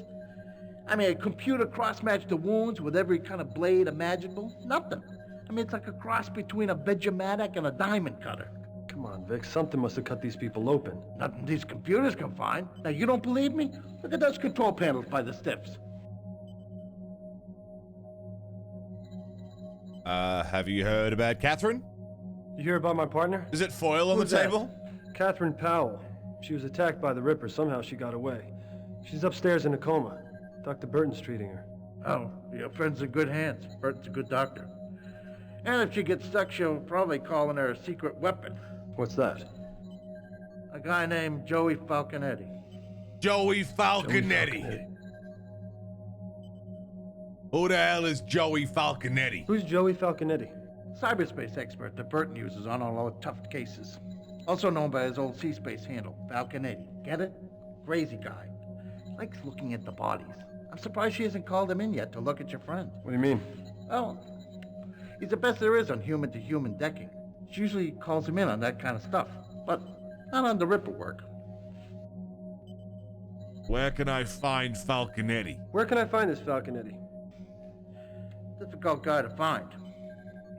I mean, a computer cross-matched the wounds with every kind of blade imaginable. Nothing. I mean, it's like a cross between a Vegematic and a diamond cutter. Come on, Vic. Something must have cut these people open. Nothing these computers can find. Now, you don't believe me? Look at those control panels by the stiffs. Have you heard about Catherine? You hear about my partner? Is it foil on Who's the that? table? Catherine Powell. She was attacked by the Ripper. Somehow she got away. She's upstairs in a coma. Dr. Burton's treating her. Oh, your friend's in good hands. Burton's a good doctor. And if she gets stuck, she'll probably call in her secret weapon. What's that? A guy named Joey Falconetti. Joey Falconetti. Who the hell is Joey Falconetti? Who's Joey Falconetti? Cyberspace expert that Burton uses on all the tough cases. Also known by his old C-Space handle, Falconetti. Get it? Crazy guy. Likes looking at the bodies. I'm surprised she hasn't called him in yet to look at your friend. What do you mean? Well, he's the best there is on human-to-human decking. She usually calls him in on that kind of stuff. But Not on the Ripper work. Where can I find Falconetti? Where can I find this Falconetti? Difficult guy to find.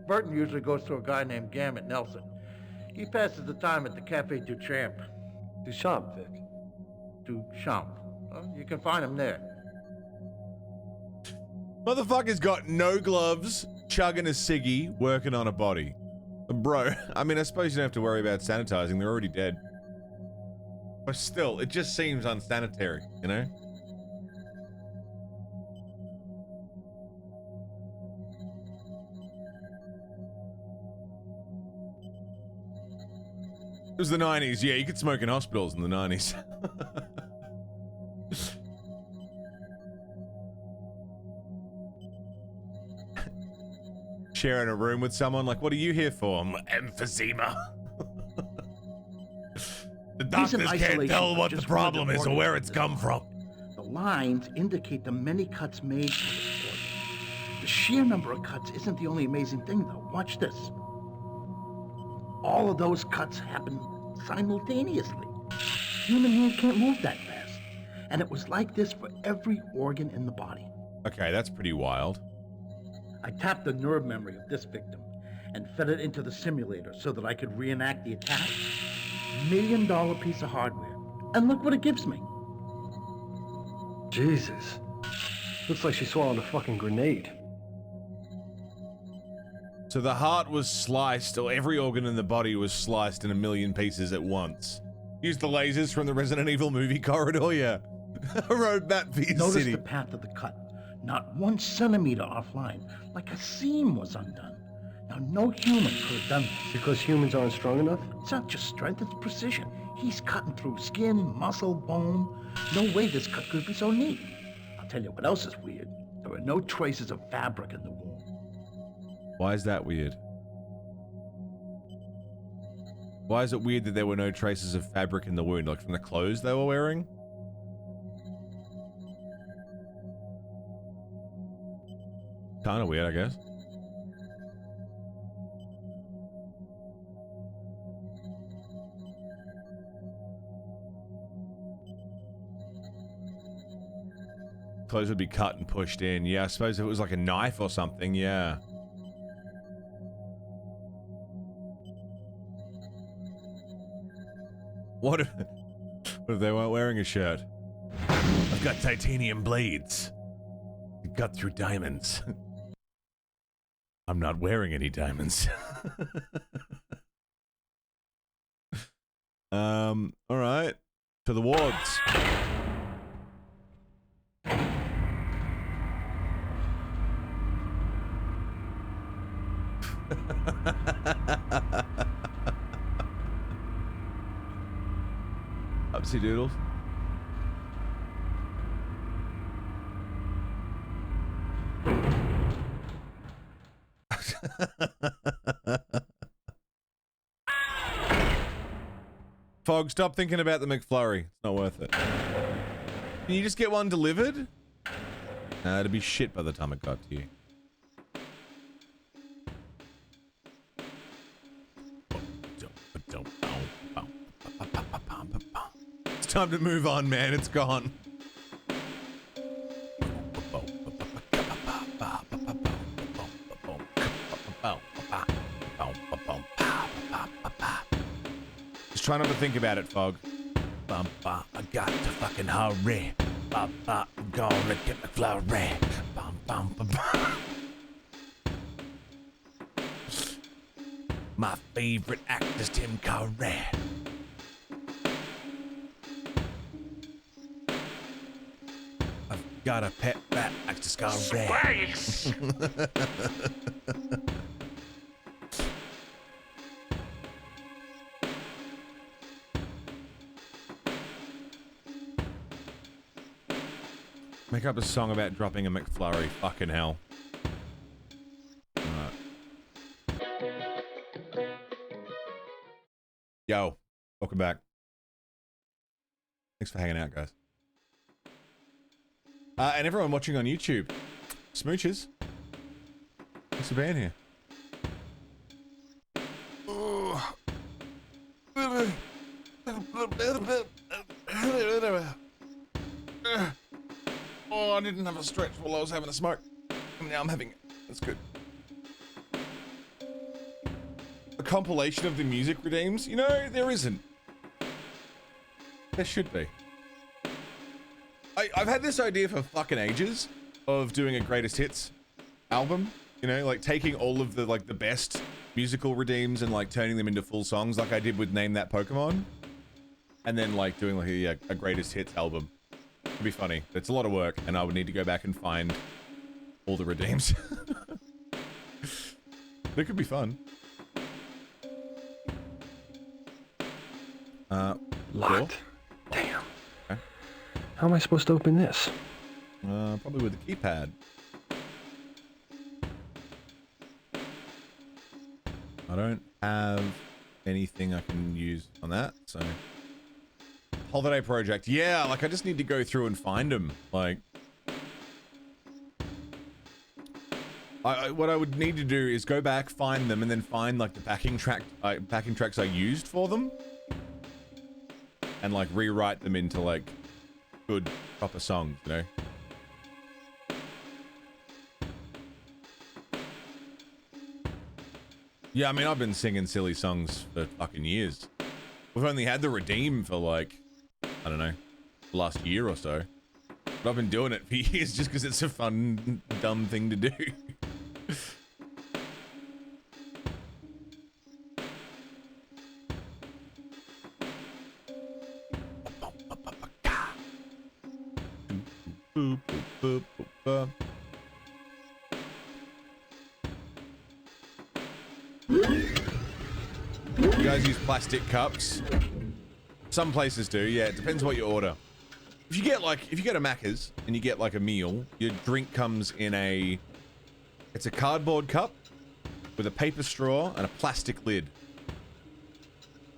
Burton usually goes to a guy named Gamut Nelson. He passes the time at the Cafe Duchamp. Duchamp, Vic. Duchamp. Well, you can find him there. Motherfucker's got no gloves, chugging a ciggy, working on a body. Bro, I mean, I suppose you don't have to worry about sanitizing. They're already dead. But still, it just seems unsanitary, you know? It was the 90s. Yeah, you could smoke in hospitals in the 90s. Sharing a room with someone, like, what are you here for? Emphysema. The doctors can't tell what the problem is or where it's come from. The lines indicate the many cuts made for this organ. The sheer number of cuts isn't the only amazing thing, though. Watch this. All of those cuts happen simultaneously. Human hand can't move that fast. And it was like this for every organ in the body. Okay, that's pretty wild. I tapped the nerve memory of this victim and fed it into the simulator so that I could reenact the attack. $1 million piece of hardware. And look what it gives me. Jesus. Looks like she swallowed a fucking grenade. So the heart was sliced, or every organ in the body was sliced in 1 million pieces at once. Use the lasers from the Resident Evil movie corridor, yeah. Roadmap for your Notice city. the path of the cut. Not 1 centimeter offline, like a seam was undone. Now, no human could have done this. Because humans aren't strong enough? It's not just strength, it's precision. He's cutting through skin, muscle, bone. No way this cut could be so neat. I'll tell you what else is weird. There are no traces of fabric in the wound. Why is that weird? Why is it weird that there were no traces of fabric in the wound, like from the clothes they were wearing? Kind of weird, I guess. Clothes would be cut and pushed in. Yeah, I suppose if it was like a knife or something, yeah. What if they weren't wearing a shirt? I've got titanium blades. You cut through diamonds. I'm not wearing any diamonds. All right. To the wards. Upsy doodles. Fog, stop thinking about the McFlurry. It's not worth it. Can you just get one delivered? Nah, it'd be shit by the time it got to you. It's time to move on, man. It's gone. Just try not to think about it, Fog. I got to fucking hurry. I'm gonna get McFlurry. My favorite actor's Tim Curry. I've got a pet rat like to Scurry. Space! Make up a song about dropping a McFlurry. Fucking hell. Alright. Yo. Welcome back. Thanks for hanging out, guys. And everyone watching on YouTube. Smooches. Thanks for being here. Oh, I didn't have a stretch while I was having a smoke. And now I'm having it. That's good. A compilation of the music redeems? You know, there isn't. There should be. I've had this idea for fucking ages of doing a greatest hits album. You know, like taking all of the the best musical redeems and like turning them into full songs, like I did with Name That Pokemon, and then like doing like a greatest hits album. It'd be funny. It's a lot of work, and I would need to go back and find all the redeems. It could be fun. Locked. Damn. Okay. How am I supposed to open this? Probably with the keypad. I don't have anything I can use on that, so... Holiday project. Yeah, like I just need to go through and find them. Like... what I would need to do is go back, find them, and then find like the backing tracks I used for them. And like rewrite them into like good, proper songs, you know? Yeah, I mean, I've been singing silly songs for fucking years. We've only had the Redeem for like, I don't know, the last year or so. But I've been doing it for years just because it's a fun, dumb thing to do. You guys use plastic cups? Some places do, yeah, it depends what you order. If you get a Macca's and you get like a meal, your drink comes in it's a cardboard cup with a paper straw and a plastic lid.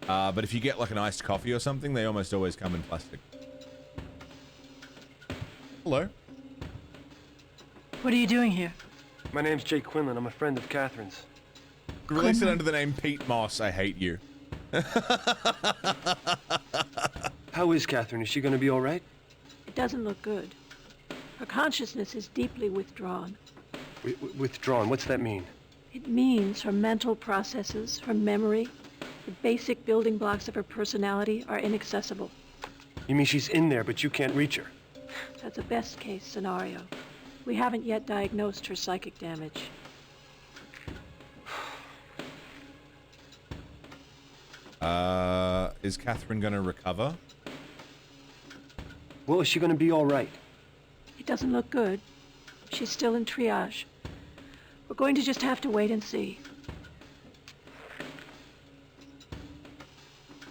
But if you get like an iced coffee or something, they almost always come in plastic. Hello. What are you doing here? My name's Jake Quinlan. I'm a friend of Catherine's. Release it under the name Pete Moss. I hate you. How is Catherine? Is she going to be all right? It doesn't look good. Her consciousness is deeply withdrawn. Withdrawn? What's that mean? It means her mental processes, her memory, the basic building blocks of her personality are inaccessible. You mean she's in there, but you can't reach her? That's a best-case scenario. We haven't yet diagnosed her psychic damage. Is Catherine gonna recover? Well, is she gonna be all right? It doesn't look good. She's still in triage. We're going to just have to wait and see.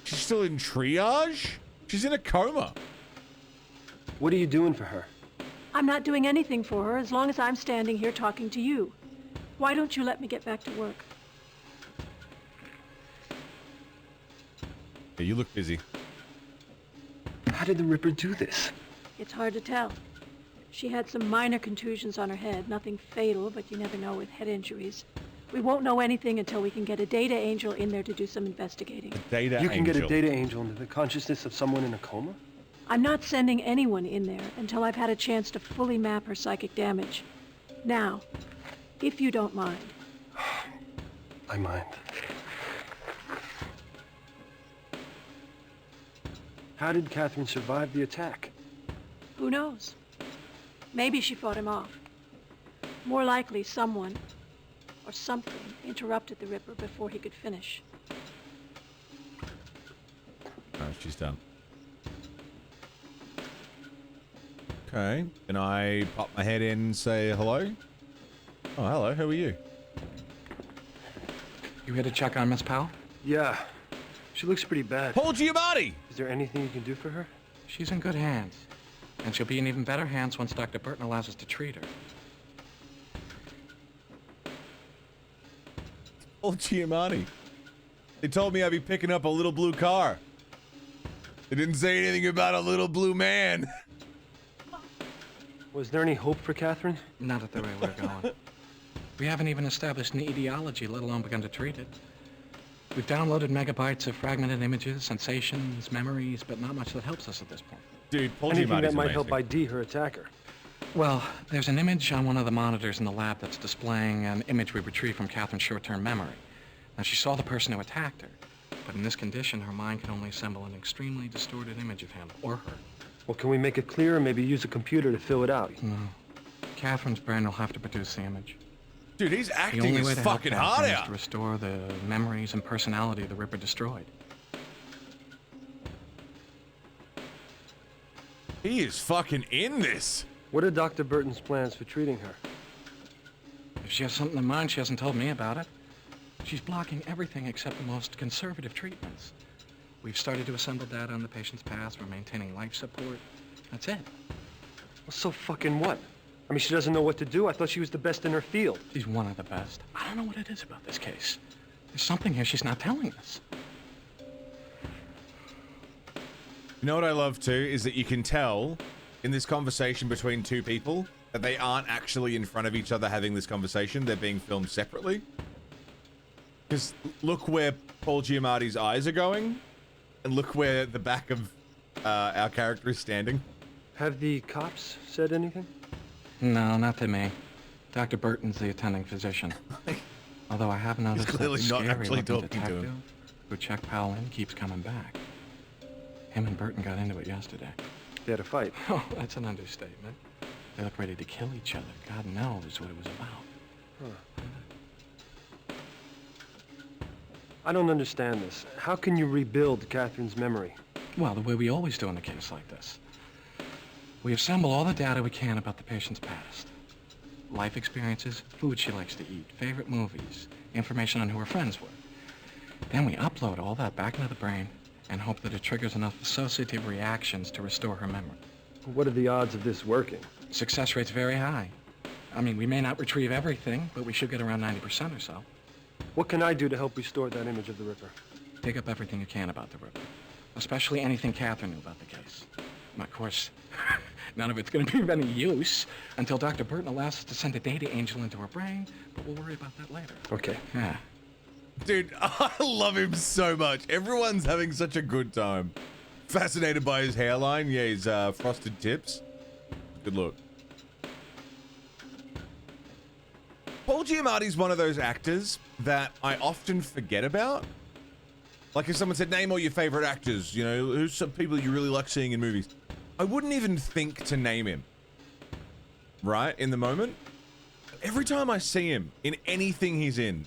She's still in triage? She's in a coma. What are you doing for her? I'm not doing anything for her as long as I'm standing here talking to you. Why don't you let me get back to work? Yeah, you look busy. How did the Ripper do this? It's hard to tell. She had some minor contusions on her head, nothing fatal, but you never know with head injuries. We won't know anything until we can get a data angel in there to do some investigating. You can get a data angel into the consciousness of someone in a coma? I'm not sending anyone in there until I've had a chance to fully map her psychic damage. Now, if you don't mind. I mind. How did Catherine survive the attack? Who knows? Maybe she fought him off. More likely, someone or something interrupted the Ripper before he could finish. Alright, she's done. Okay, can I pop my head in and say hello? Oh, hello, who are you? You here to check on Miss Powell? Yeah. She looks pretty bad. Paul Giamatti! Is there anything you can do for her? She's in good hands. And she'll be in even better hands once Dr. Burton allows us to treat her. Paul Giamatti. They told me I'd be picking up a little blue car. They didn't say anything about a little blue man. Was there any hope for Catherine? Not at the rate we're going. We haven't even established an etiology, let alone begun to treat it. We've downloaded megabytes of fragmented images, sensations, memories, but not much that helps us at this point. Dude, Paul Anything Giamatti's that might help amazing. ID her attacker. Well, there's an image on one of the monitors in the lab that's displaying an image we retrieved from Catherine's short-term memory. Now, she saw the person who attacked her, but in this condition, her mind can only assemble an extremely distorted image of him or her. Well, can we make it clear and maybe use a computer to fill it out? No. Catherine's brain will have to produce the image. Dude, he's The acting only way his to help fucking Catherine heart is out. to restore the memories and personality the Ripper destroyed. He is fucking in this. What are Dr. Burton's plans for treating her? If she has something in mind, she hasn't told me about it. She's blocking everything except the most conservative treatments. We've started to assemble data on the patient's past. We're maintaining life support. That's it. Well, so fucking what? I mean, she doesn't know what to do. I thought she was the best in her field. She's one of the best. I don't know what it is about this case. There's something here she's not telling us. You know what I love too is that you can tell in this conversation between two people that they aren't actually in front of each other having this conversation. They're being filmed separately. Because look where Paul Giamatti's eyes are going, and look where the back of our character is standing. Have the cops said anything? No, not to me. Dr. Burton's the attending physician. Although I have noticed that clearly the not actually scary-looking talking to him. detective who checked Powell in keeps coming back. Him and Burton got into it yesterday. They had a fight. Oh, that's an understatement. They look ready to kill each other. God knows what it was about. Huh. I don't understand this. How can you rebuild Catherine's memory? Well, the way we always do in a case like this. We assemble all the data we can about the patient's past. Life experiences, food she likes to eat, favorite movies, information on who her friends were. Then we upload all that back into the brain and hope that it triggers enough associative reactions to restore her memory. What are the odds of this working? Success rate's very high. I mean, we may not retrieve everything, but we should get around 90% or so. What can I do to help restore that image of the Ripper? Dig up everything you can about the Ripper, especially anything Catherine knew about the case. And of course, none of it's going to be of any use until Dr. Burton allows us to send a data angel into her brain, but we'll worry about that later. Okay. Yeah. Dude, I love him so much. Everyone's having such a good time. Fascinated by his hairline. Yeah, his frosted tips. Good look. Paul Giamatti's one of those actors that I often forget about. Like if someone said, name all your favorite actors, you know, who's some people you really like seeing in movies? I wouldn't even think to name him. Right? In the moment. Every time I see him in anything he's in,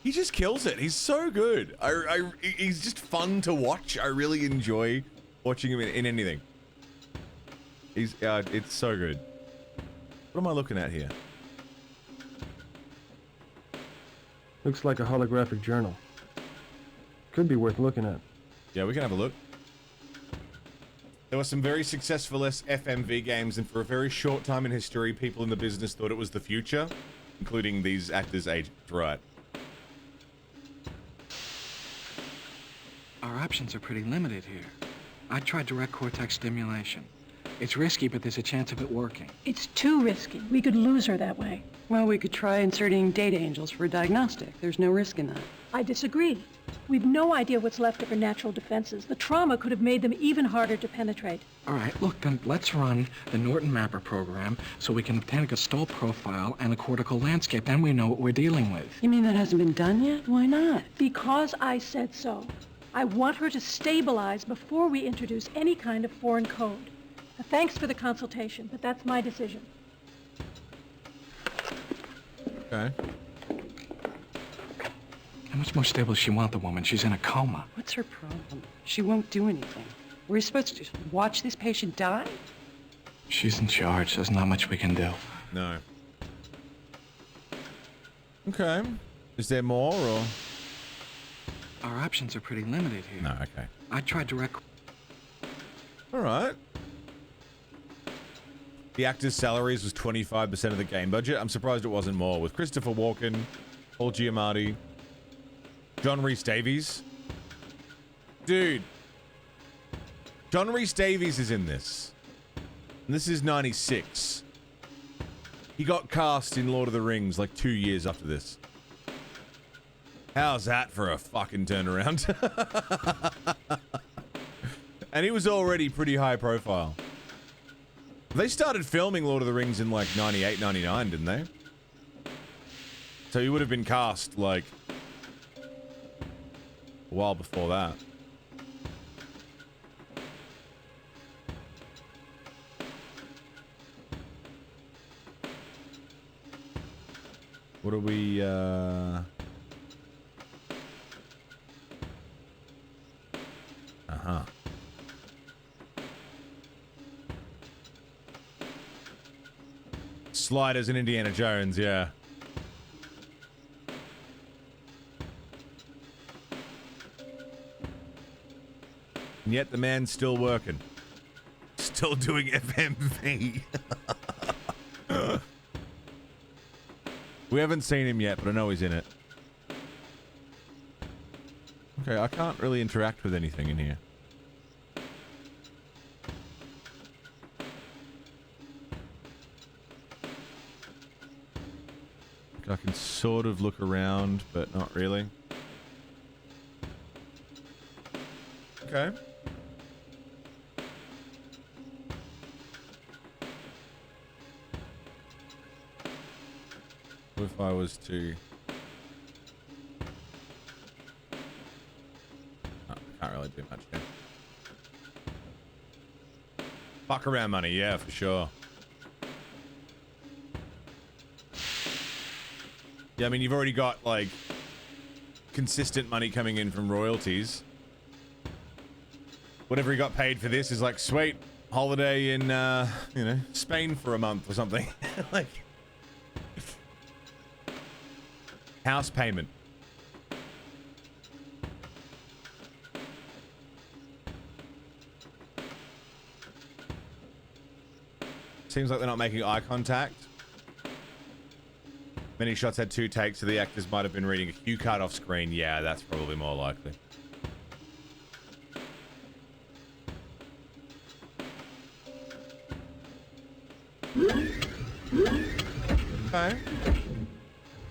he just kills it. He's so good. He's just fun to watch. I really enjoy watching him in anything. He's, it's so good. What am I looking at here? Looks like a holographic journal. Could be worth looking at. Yeah, we can have a look. There were some very successful FMV games, and for a very short time in history, people in the business thought it was the future, including these actors' agents, right? Our options are pretty limited here. I tried direct cortex stimulation. It's risky, but there's a chance of it working. It's too risky. We could lose her that way. Well, we could try inserting data angels for a diagnostic. There's no risk in that. I disagree. We've no idea what's left of her natural defenses. The trauma could have made them even harder to penetrate. All right, look, then let's run the Norton Mapper program so we can obtain a Gestalt profile and a cortical landscape. Then we know what we're dealing with. You mean that hasn't been done yet? Why not? Because I said so. I want her to stabilize before we introduce any kind of foreign code. Now, thanks for the consultation, but that's my decision. Okay. How much more stable does she want the woman? She's in a coma. What's her problem? She won't do anything. We're supposed to just watch this patient die? She's in charge. There's not much we can do. No. Okay. Is there more, or...? Our options are pretty limited here. No, okay. I tried direct... All right. The actors' salaries was 25% of the game budget. I'm surprised it wasn't more. With Christopher Walken, Paul Giamatti, John Rhys Davies. Dude. John Rhys Davies is in this. And this is 96. He got cast in Lord of the Rings like 2 years after this. How's that for a fucking turnaround? And he was already pretty high profile. They started filming Lord of the Rings in like 98, 99, didn't they? So he would have been cast like a while before that. What are we, Uh-huh. Sliders in Indiana Jones, yeah. And yet the man's still working. Still doing FMV. We haven't seen him yet, but I know he's in it. Okay, I can't really interact with anything in here. I can sort of look around, but not really. Okay. What if I was to... Oh, I can't really do much here. Fuck around money, yeah, for sure. Yeah, I mean, you've already got, like, consistent money coming in from royalties. Whatever he got paid for this is like, sweet, holiday in, you know, Spain for a month or something. Like... House payment. Seems like they're not making eye contact. Many shots had 2 takes, so the actors might have been reading a cue card off screen. Yeah, that's probably more likely. Okay.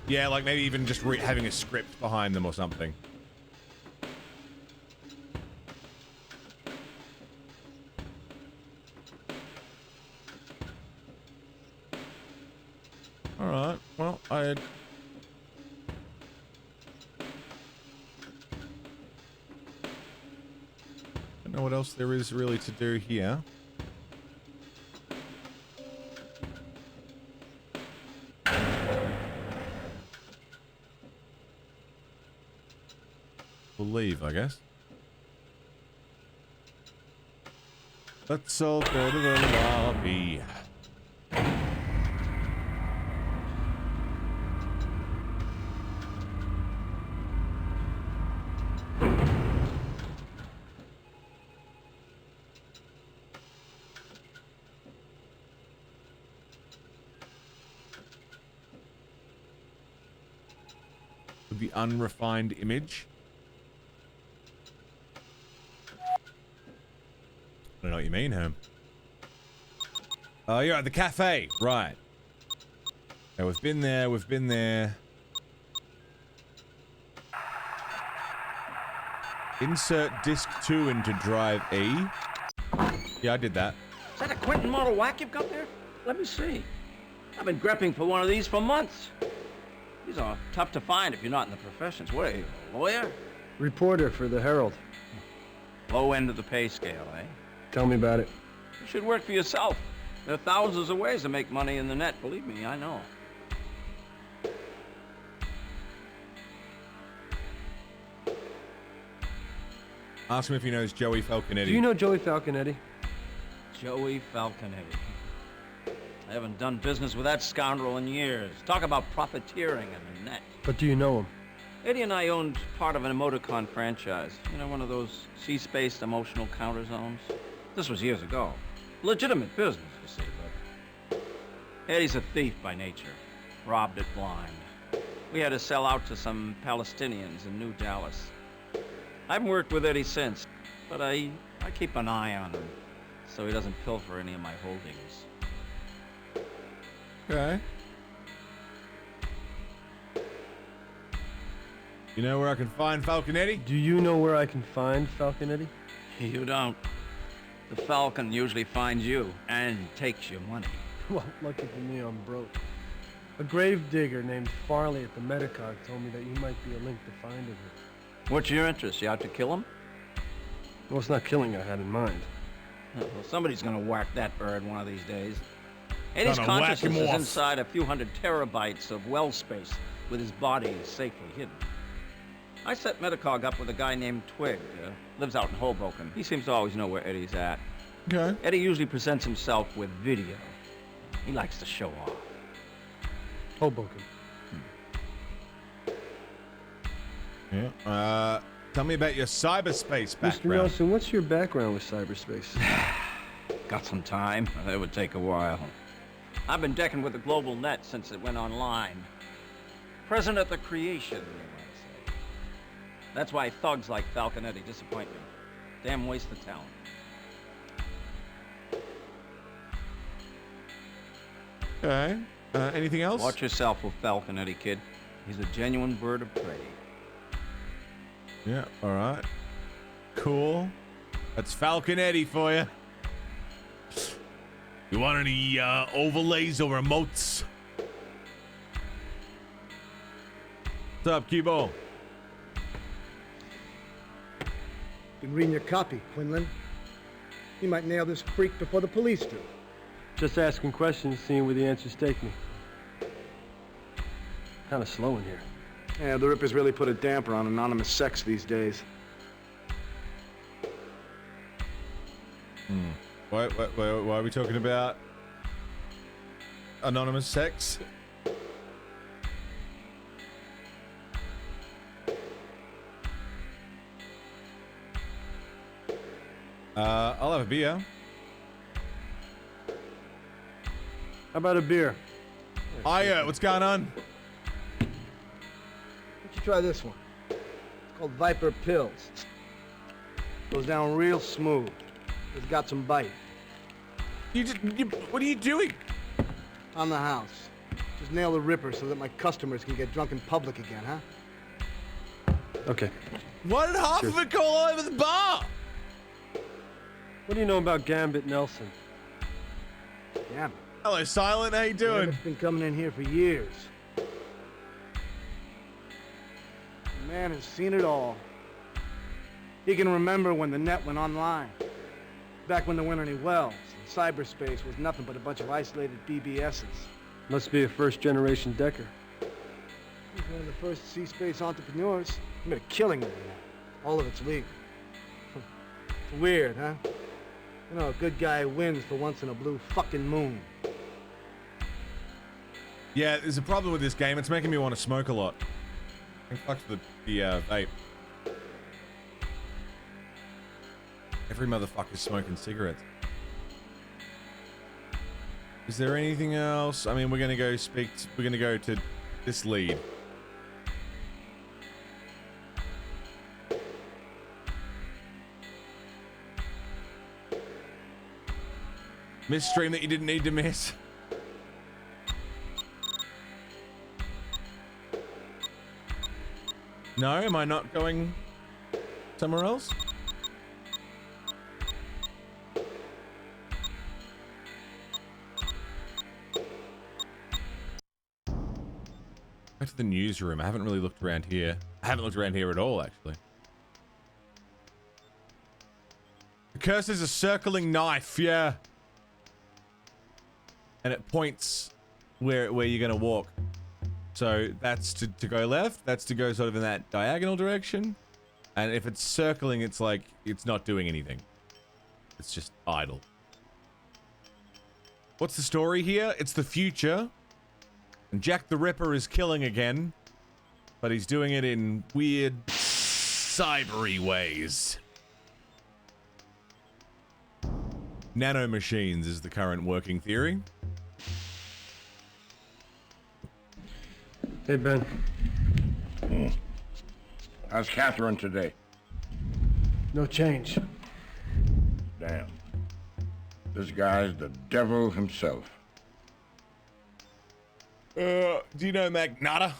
Yeah, like maybe even just having a script behind them or something. Alright, well, I don't know what else there is really to do here. We'll leave, I guess. Let's all go to the lobby. The unrefined image. I don't know what you mean, Herm. Oh, you're at the cafe, right? Okay, we've been there. We've been there. Insert disc 2 into drive E. Yeah, I did that. Is that a Quentin model whack you've got there? Let me see. I've been grepping for one of these for months. These are tough to find if you're not in the professions. What are you, a lawyer? Reporter for the Herald. Low end of the pay scale, eh? Tell me about it. You should work for yourself. There are thousands of ways to make money in the net. Believe me, I know. Ask him if he knows Joey Falconetti. Do you know Joey Falconetti? Joey Falconetti. I haven't done business with that scoundrel in years. Talk about profiteering in the net. But do you know him? Eddie and I owned part of an emoticon franchise. You know, one of those sea-spaced emotional counter zones? This was years ago. Legitimate business, you see, but... Eddie's a thief by nature. Robbed it blind. We had to sell out to some Palestinians in New Dallas. I haven't worked with Eddie since, but I keep an eye on him, so he doesn't pilfer any of my holdings. Okay. You know where I can find Falconetti? Do you know where I can find Falconetti? You don't. The Falcon usually finds you and takes your money. Well, lucky for me, I'm broke. A grave digger named Farley at the Medicog told me that you might be a link to finding him. What's your interest? You out to kill him? Well, it's not killing I had in mind. Well, somebody's gonna whack that bird one of these days. Eddie's Gonna whack consciousness him is off. inside a few hundred terabytes of well space, with his body safely hidden. I set Metacog up with a guy named Twig. Lives out in Hoboken. He seems to always know where Eddie's at. Okay. Eddie usually presents himself with video. He likes to show off. Hoboken. Yeah. Tell me about your cyberspace Mr. background. Nelson, what's your background with cyberspace? Got some time? It would take a while. I've been decking with the global net since it went online. Present at the creation, you might say. That's why thugs like Falconetti disappoint me. Damn waste of talent. Okay. Anything else? Watch yourself with Falconetti, kid. He's a genuine bird of prey. Yeah, alright. Cool. That's Falconetti for you. You want any overlays or remotes? What's up, Kibo? Been reading your copy, Quinlan. You might nail this freak before the police do. Just asking questions, seeing where the answers take me. Kind of slow in here. Yeah, the Rippers really put a damper on anonymous sex these days. Why are we talking about anonymous sex? I'll have a beer. How about a beer? Hiya, what's going on? Why don't you try this one? It's called Viper Pills. Goes down real smooth. It's got some bite. What are you doing? On the house. Just nail the Ripper so that my customers can get drunk in public again, huh? Okay. Why did half of it go all over the bar? What do you know about Gambit Nelson? Gambit? Hello, Silent. How you doing? Gambit's been coming in here for years. The man has seen it all. He can remember when the net went online. Back when there weren't any wells. And cyberspace was nothing but a bunch of isolated BBSs. Must be a first-generation Decker. He's one of the first sea-space entrepreneurs. He made a killing with that. All of it's legal. It's weird, huh? You know, a good guy wins for once in a blue fucking moon. Yeah, there's a problem with this game. It's making me want to smoke a lot. Fuck the vape. Every motherfucker's smoking cigarettes. Is there anything else? I mean, we're gonna go we're gonna go to this lead. Miss stream that you didn't need to miss. No, am I not going somewhere else? Back to the newsroom. I haven't really looked around here. I haven't looked around here at all, actually. The cursor's a circling knife, yeah. And it points where you're gonna walk. So that's to go left, that's to go sort of in that diagonal direction. And if it's circling, it's like, it's not doing anything. It's just idle. What's the story here? It's the future. And Jack the Ripper is killing again. But he's doing it in weird, cybery ways. Nanomachines is the current working theory. Hey, Ben. How's Catherine today? No change. Damn. This guy's the devil himself. Do you know Magnata?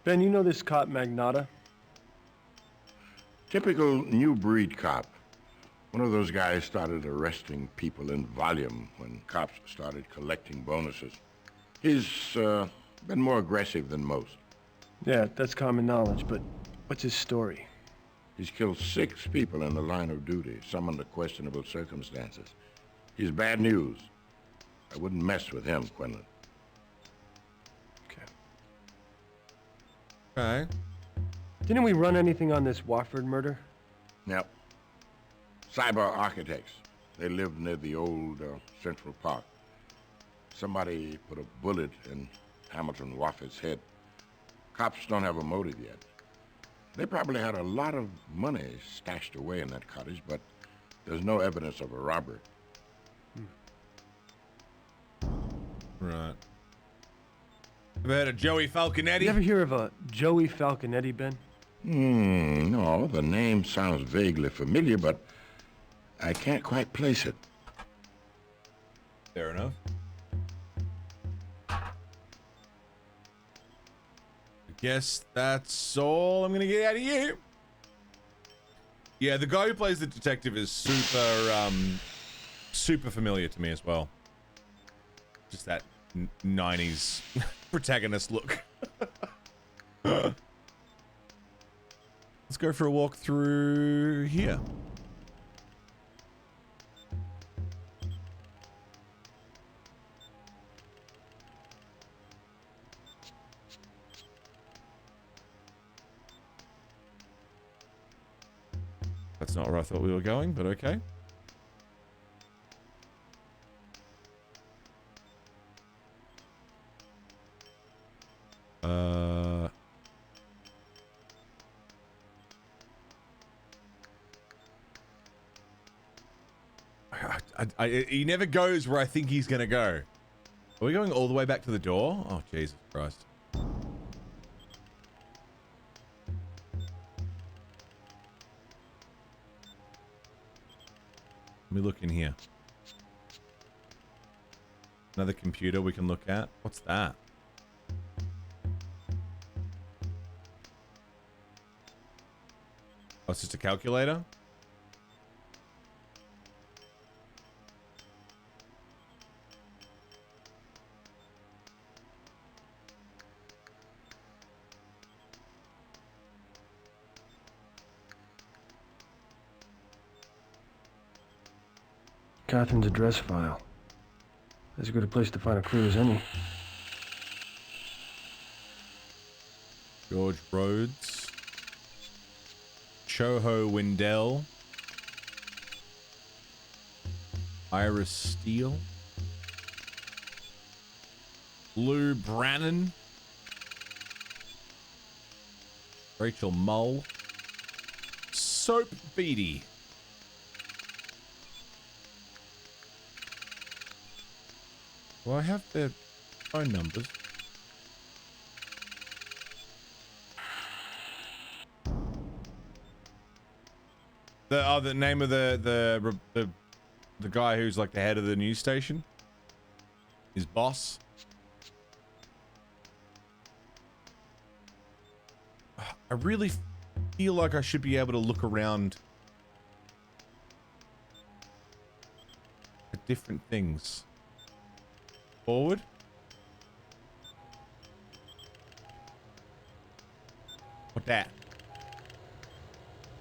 Ben, you know this cop Magnata? Typical new breed cop. One of those guys started arresting people in volume when cops started collecting bonuses. He's been more aggressive than most. Yeah, that's common knowledge, but what's his story? He's killed 6 people in the line of duty, some under questionable circumstances. He's bad news. I wouldn't mess with him, Quinlan. Okay. Didn't we run anything on this Wofford murder? Yep. Cyber architects. They lived near the old Central Park. Somebody put a bullet in Hamilton Wofford's head. Cops don't have a motive yet. They probably had a lot of money stashed away in that cottage, but there's no evidence of a robbery. Right. Ever heard of Joey Falconetti? You ever hear of a Joey Falconetti, Ben? No, the name sounds vaguely familiar, but I can't quite place it. Fair enough. I guess that's all I'm gonna get out of you. Yeah, the guy who plays the detective is super familiar to me as well. Just that 90s protagonist look. Let's go for a walk through here. That's not where I thought we were going, but okay. He never goes where I think he's gonna go. Are we going all the way back to the door? Oh, Jesus Christ. Let me look in here. Another computer we can look at. What's that? Oh, it's just a calculator? Catherine's address file. As good a place to find a clue as any. George Rhodes. Choho Windell. Iris Steele. Lou Brannon. Rachel Mull. Soap Beatty. Do I have their phone numbers? The name of the guy who's like the head of the news station? His boss? I really feel like I should be able to look around at different things. Forward. What that?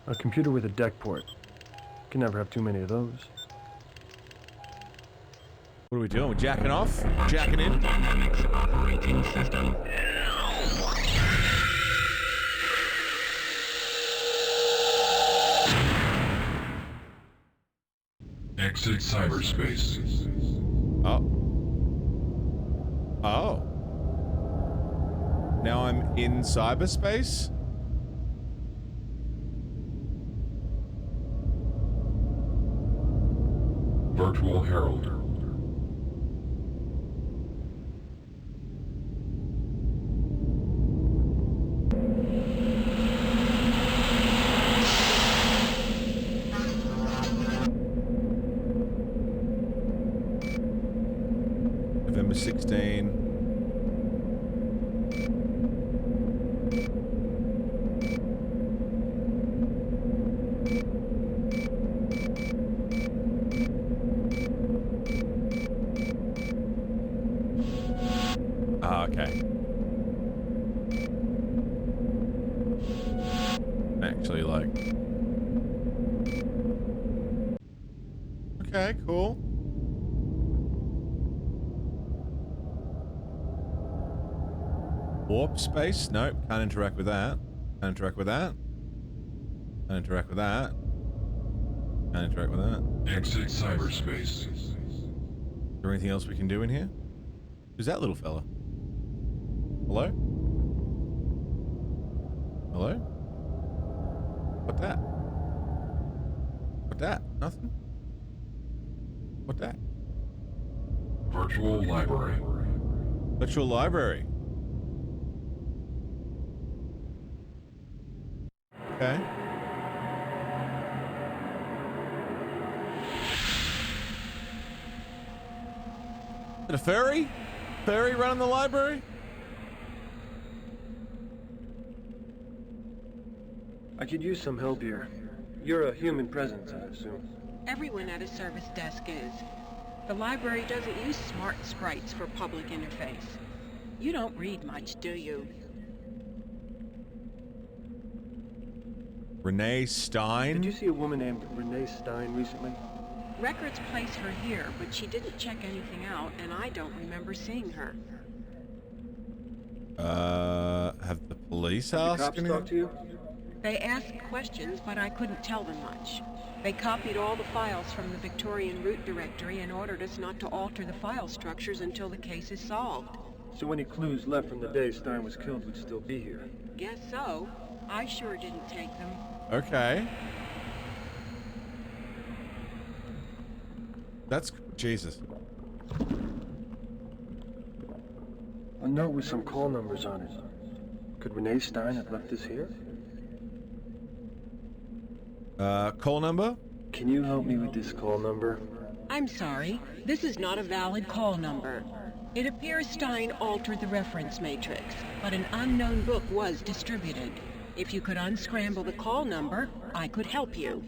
A computer with a deck port. Can never have too many of those. What are we doing? We're jacking off? Jacking in? Operating system. Exit cyberspace. Oh. Oh. Now I'm in cyberspace? Virtual Herald. November 16. Okay. Actually, like... Okay, cool. Warp space? Nope, can't interact with that. Can't interact with that. Can't interact with that. Can't interact with that. Exit cyberspace. Is there anything else we can do in here? Who's that little fella? Hello? Hello? What that? What that? Nothing? What that? Virtual library. Virtual library. Okay. Is it a furry? Furry running the library? I could use some help here. You're a human presence, I assume. Everyone at a service desk is. The library doesn't use smart sprites for public interface. You don't read much, do you? Renee Stein? Did you see a woman named Renee Stein recently? Records place her here, but she didn't check anything out, and I don't remember seeing her. Have the police Did the asked cops anything? talk to you? They asked questions, but I couldn't tell them much. They copied all the files from the Victorian root directory and ordered us not to alter the file structures until the case is solved. So any clues left from the day Stein was killed would still be here? Guess so. I sure didn't take them. Okay. That's... Jesus. A note with some call numbers on it. Could Renee Stein have left this here? Call number? Can you help me with this call number? I'm sorry. This is not a valid call number. It appears Stein altered the reference matrix, but an unknown book was distributed. If you could unscramble the call number, I could help you.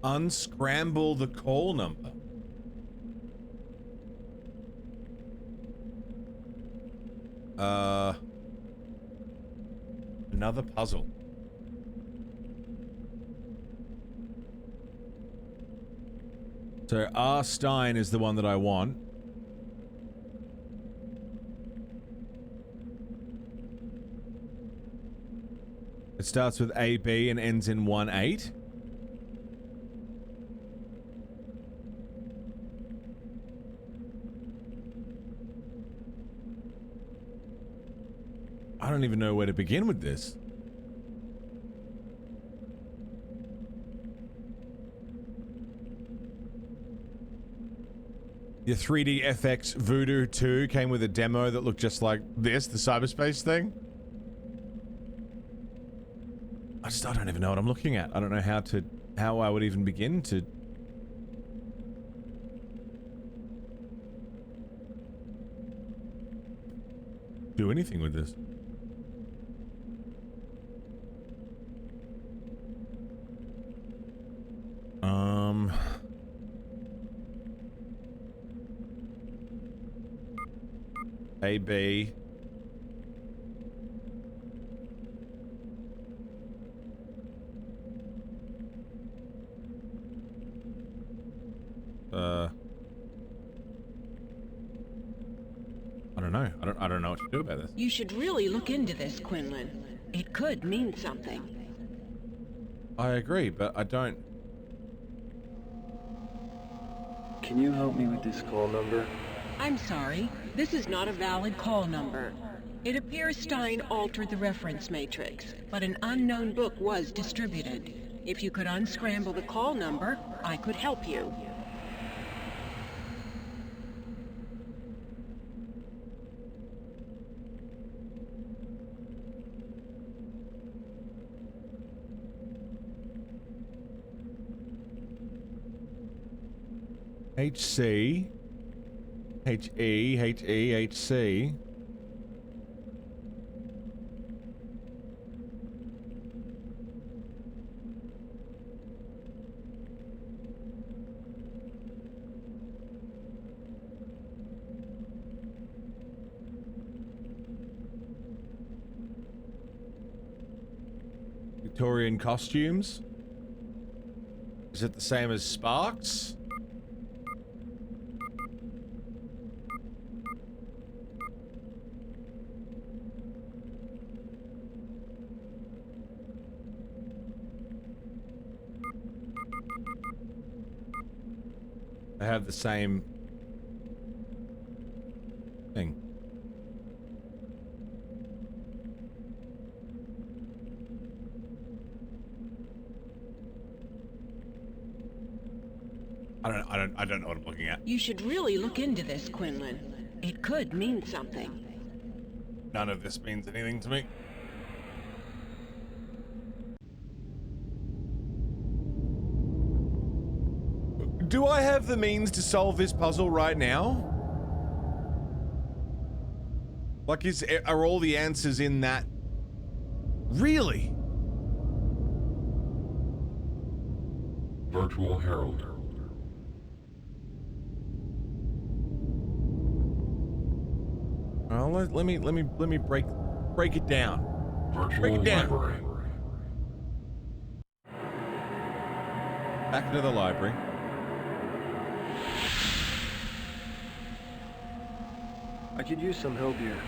Unscramble the call number. Another puzzle. So R. Stein is the one that I want. It starts with AB and ends in 18. I don't even know where to begin with this. The 3D FX Voodoo 2 came with a demo that looked just like this, the cyberspace thing. I don't even know what I'm looking at. I don't know how I would even begin to do anything with this. AB. I don't know. I don't know what to do about this. You should really look into this, Quinlan. It could mean something. I agree, but I don't... Can you help me with this call number? I'm sorry. This is not a valid call number. It appears Stein altered the reference matrix, but an unknown book was distributed. If you could unscramble the call number, I could help you. HC, HE, HE, HC. Victorian costumes? Is it the same as Sparks? They have the same thing. I don't know what I'm looking at. You should really look into this, Quinlan. It could mean something. None of this means anything to me. Do I have the means to solve this puzzle right now? Like, are all the answers in that? Really? Virtual Herald. Oh, let me break it down. Virtual break it down. library. Back into the library. I could use some help here.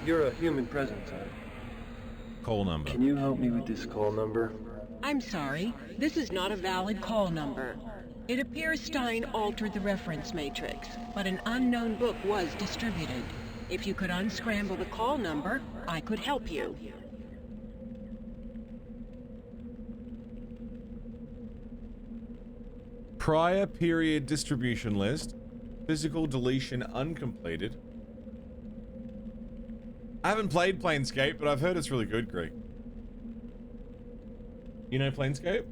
You're a human presence, huh? Call number. Can you help me with this call number? I'm sorry, this is not a valid call number. It appears Stein altered the reference matrix, but an unknown book was distributed. If you could unscramble the call number, I could help you. Prior period distribution list. Physical deletion uncompleted. I haven't played Planescape, but I've heard it's really good, Greg. You know Planescape?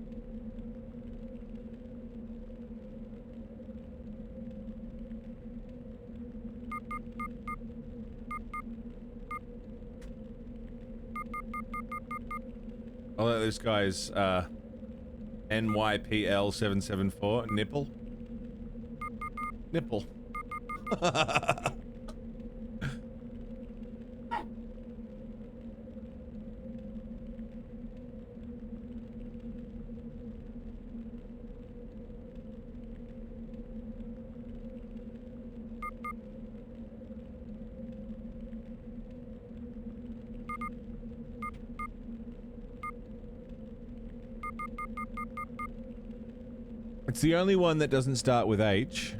Oh, this guy's NYPL774 nipple. Nipple. It's the only one that doesn't start with H.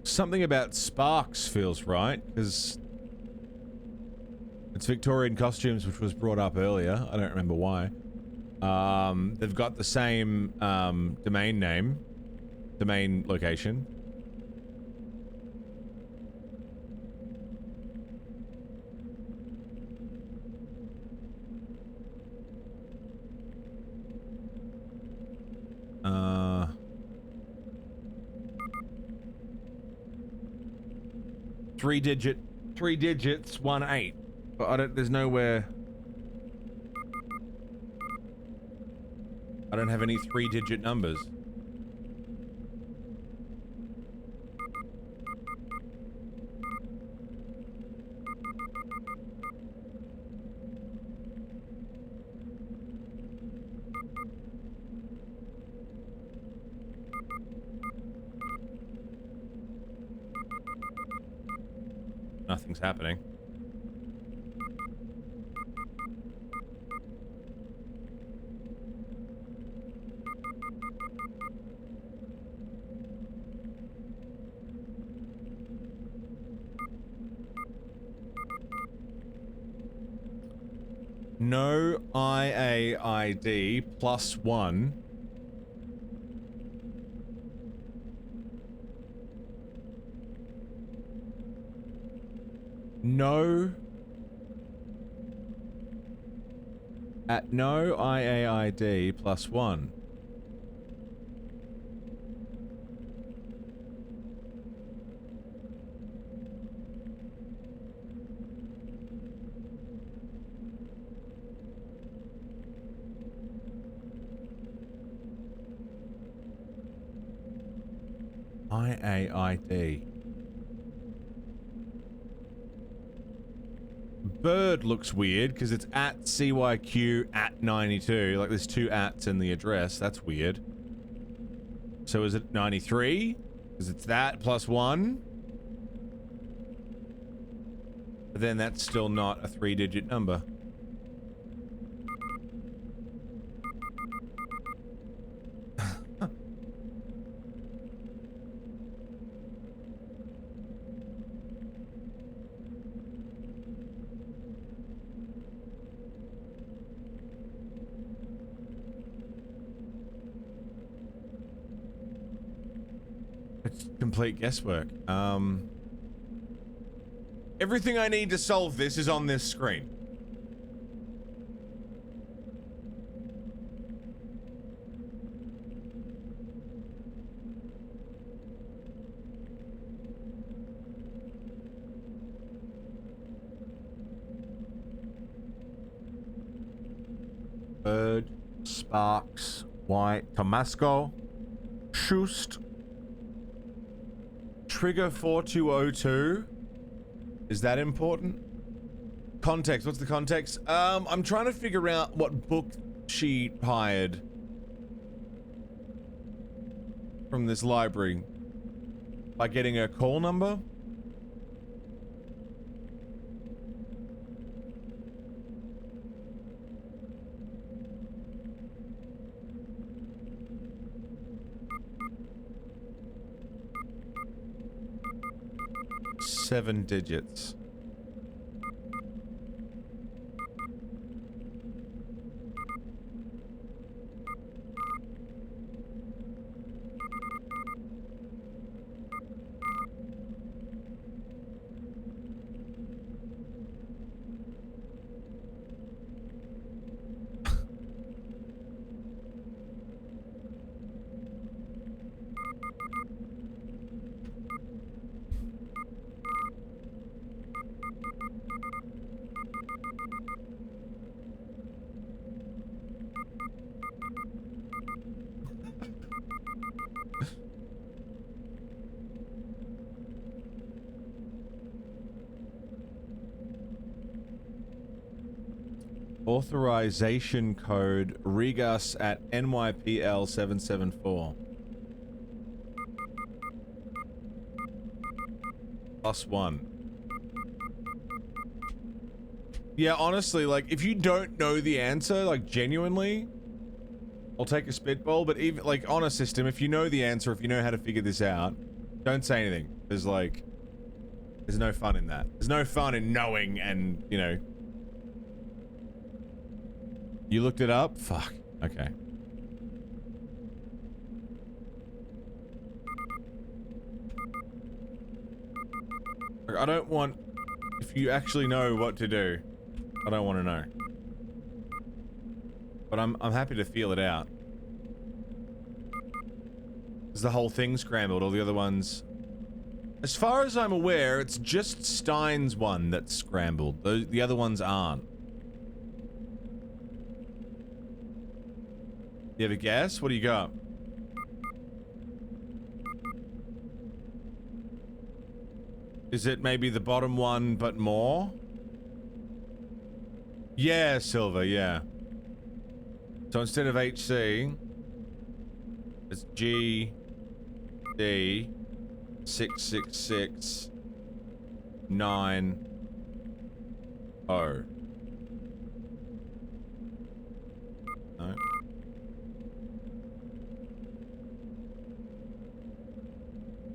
Something about Sparks feels right, because it's Victorian costumes, which was brought up earlier. I don't remember why. They've got the same domain name, domain location. Three digits, 18. But there's nowhere. I don't have any 3-digit numbers. Nothing's happening. No IAID +1. No. At no IAID +1. IAID. Bird looks weird because it's at CYQ at 92. Like there's two ats in the address. That's weird. So is it 93? Because it's that plus 1. But then that's still not a 3-digit number. It's complete guesswork. Everything I need to solve this is on this screen. Bird, Sparks, White, Tomasco, Schust, Trigger 4202. Is that important? Context, what's the context? I'm trying to figure out what book she hired from this library by getting her call number. Seven digits. Authorization code Regus at NYPL 774. +1. Yeah, honestly, like, if you don't know the answer, like, genuinely, I'll take a spitball, but even, like, on a system, if you know the answer, if you know how to figure this out, don't say anything. There's, like, there's no fun in that. There's no fun in knowing and, you know. You looked it up? Fuck. Okay. I don't want... If you actually know what to do, I don't want to know. But I'm happy to feel it out. Is the whole thing scrambled? All the other ones... As far as I'm aware, it's just Stein's one that's scrambled. The other ones aren't. You have a guess? What do you got? Is it maybe the bottom one, but more? Yeah, Silver, yeah. So instead of HC, it's G, D, 666, 9, O. No.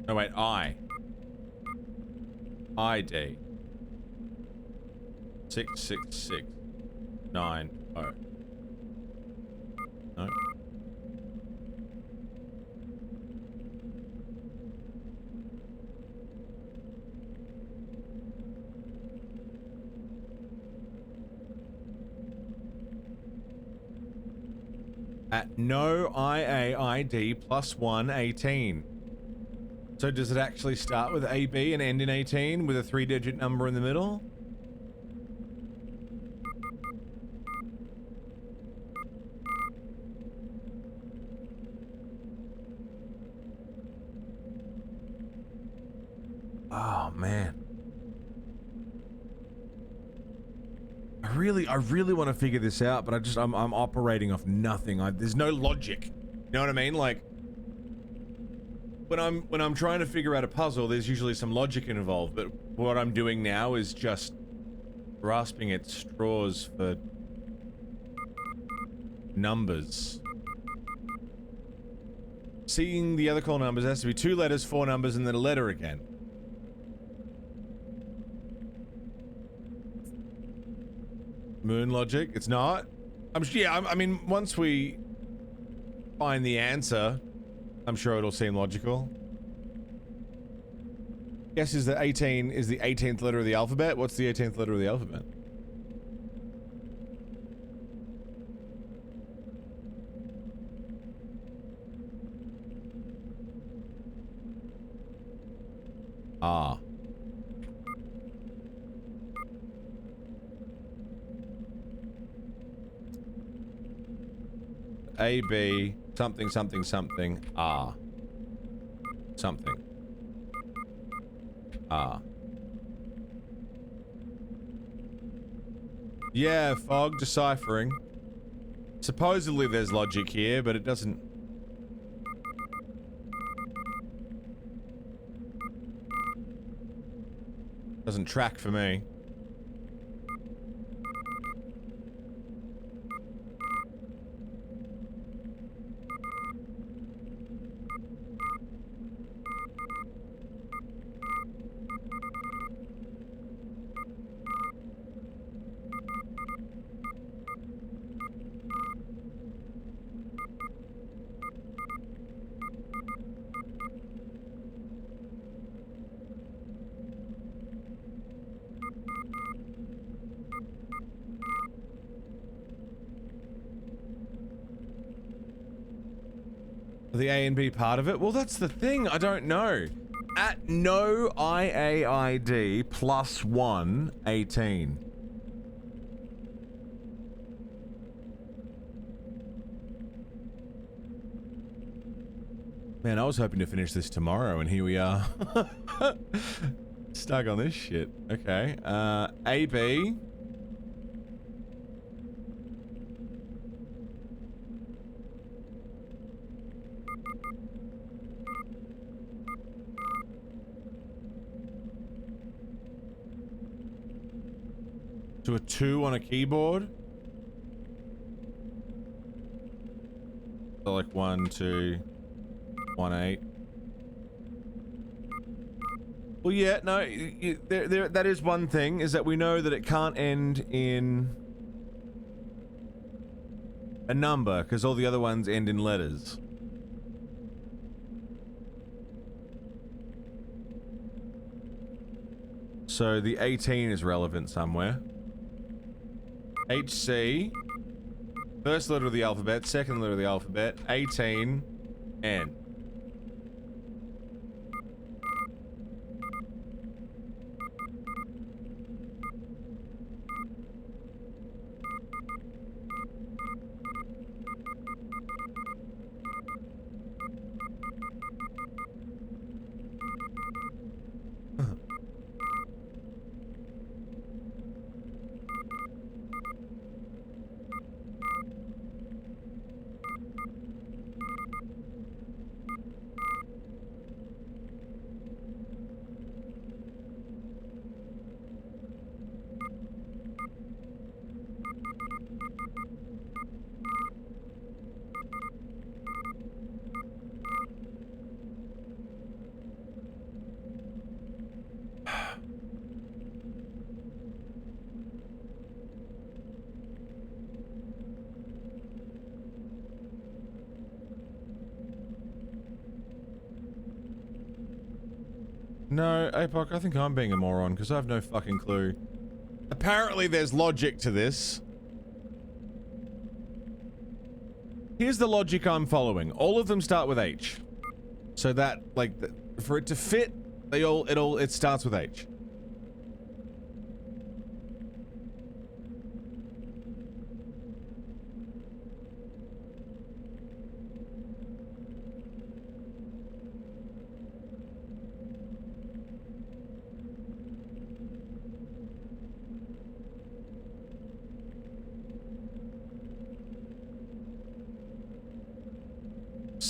No, wait, I. ID. 666 90. No. At no IAID +1 18. So does it actually start with AB and end in 18 with a 3-digit number in the middle? Oh, man. I really want to figure this out, but I'm operating off nothing. There's no logic. You know what I mean? Like, when I'm trying to figure out a puzzle, there's usually some logic involved, but what I'm doing now is just grasping at straws for numbers. Seeing the other call numbers has to be 2 letters, 4 numbers, and then a letter again. Moon logic? It's not? I mean, once we find the answer, I'm sure it'll seem logical. Guess is that 18 is the 18th letter of the alphabet? What's the 18th letter of the alphabet? Ah. A, B, something, something, something, R. Something. R. Yeah, fog, deciphering. Supposedly there's logic here, but it doesn't... Doesn't track for me. The A and B part of it? Well, that's the thing. I don't know. At no IAID plus 1, 18. Man, I was hoping to finish this tomorrow, and here we are. Stuck on this shit. Okay. AB. To a 2 on a keyboard. So like 1, 2, 1, 8. Well, yeah, no, that is one thing, is that we know that it can't end in a number, because all the other ones end in letters. So the 18 is relevant somewhere. HC, first letter of the alphabet, second letter of the alphabet, 18, N. No, APOC, I think I'm being a moron, because I have no fucking clue. Apparently there's logic to this. Here's the logic I'm following. All of them start with H. So that, like, for it to fit, it starts with H.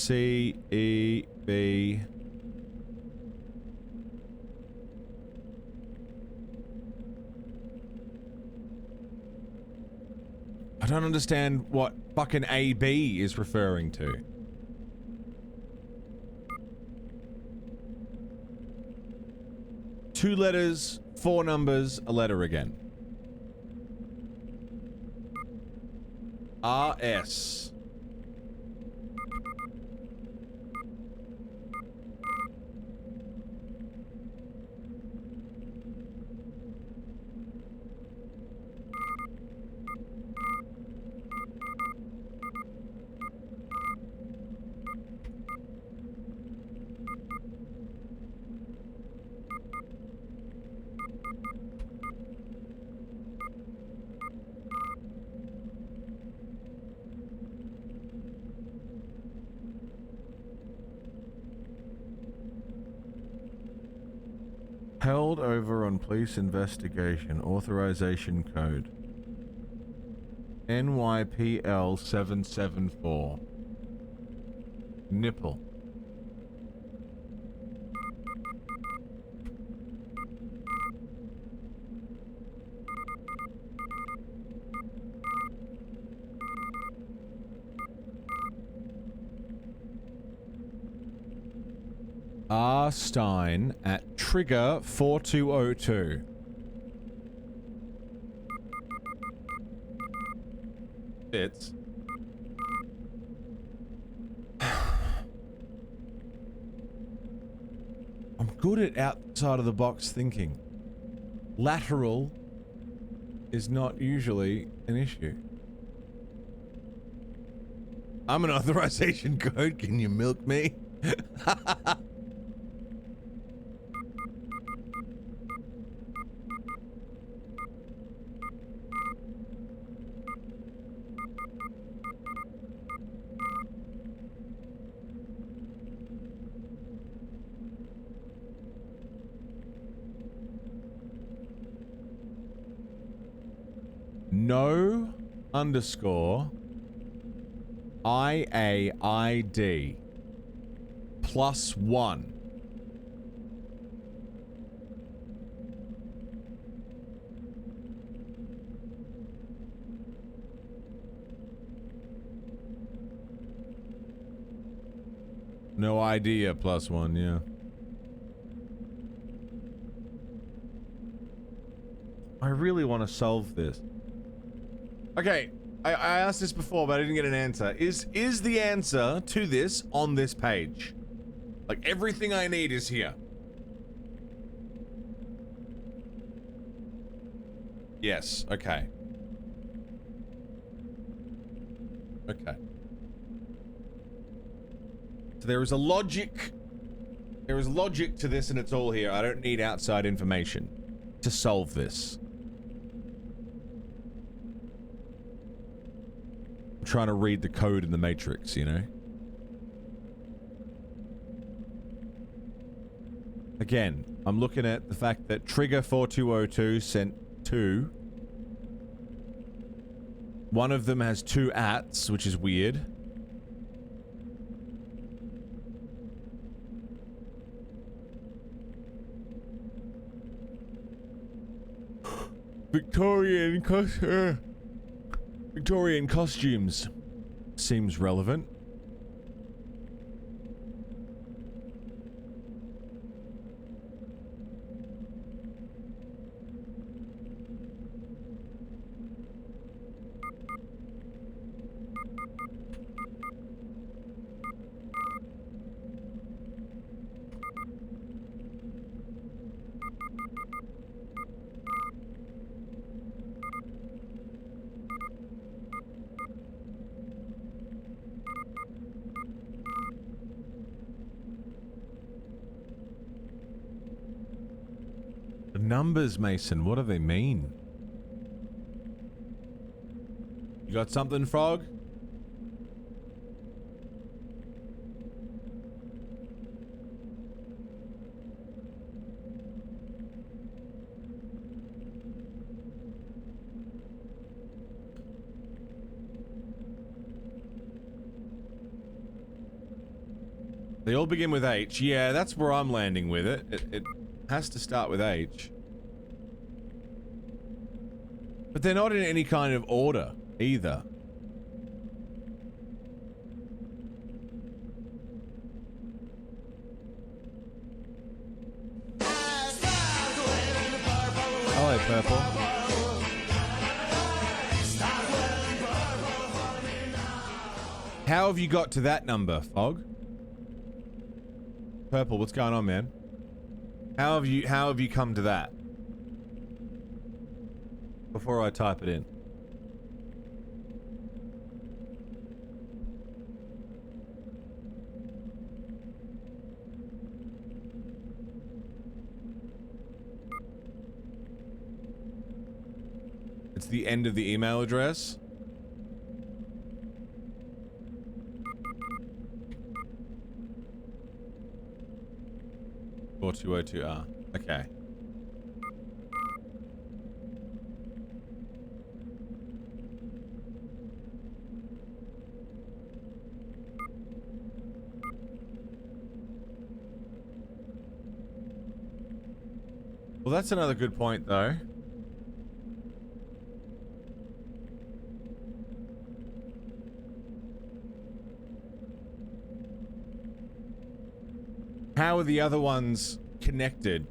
C, E, B. I don't understand what fucking AB is referring to. Two letters, four numbers, a letter again. RS. Held over on police investigation. Authorization code. NYPL 774. Nipple. R. Stein at trigger 4202. It's I'm good at outside of the box thinking. Lateral is not usually an issue. I'm an authorization code. Can you milk me? No underscore IAID +1. No idea +1, yeah. I really want to solve this. Okay, I asked this before, but I didn't get an answer. Is the answer to this on this page? Like, everything I need is here. Yes, okay. Okay. So there is a logic. There is logic to this, and it's all here. I don't need outside information to solve this. I'm trying to read the code in the Matrix, you know? Again, I'm looking at the fact that trigger 4202 sent 2. One of them has 2 ats, which is weird. Victorian costumes seems relevant. Numbers, Mason, what do they mean? You got something, Frog? They all begin with H. Yeah, that's where I'm landing with it. It has to start with H. But they're not in any kind of order, either. Hello, Purple. How have you got to that number, Fog? Purple, what's going on, man? How have you come to that? Before I type it in. It's the end of the email address. Or 202R. Okay. Well, that's another good point, though. How are the other ones connected?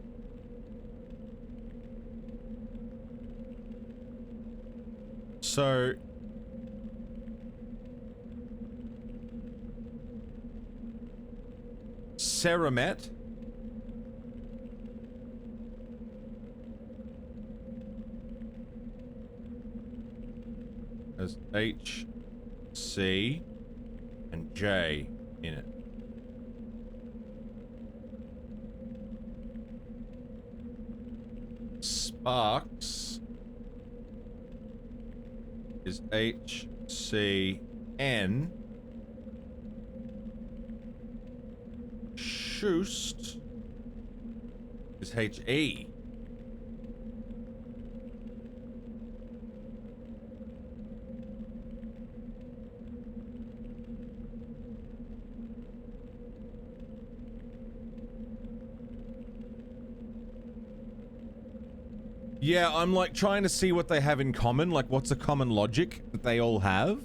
So... Ceramet? Has H, C, and J in it. Sparks is H, C, N. Schust is H, E. Yeah, I'm like trying to see what they have in common, like what's a common logic that they all have.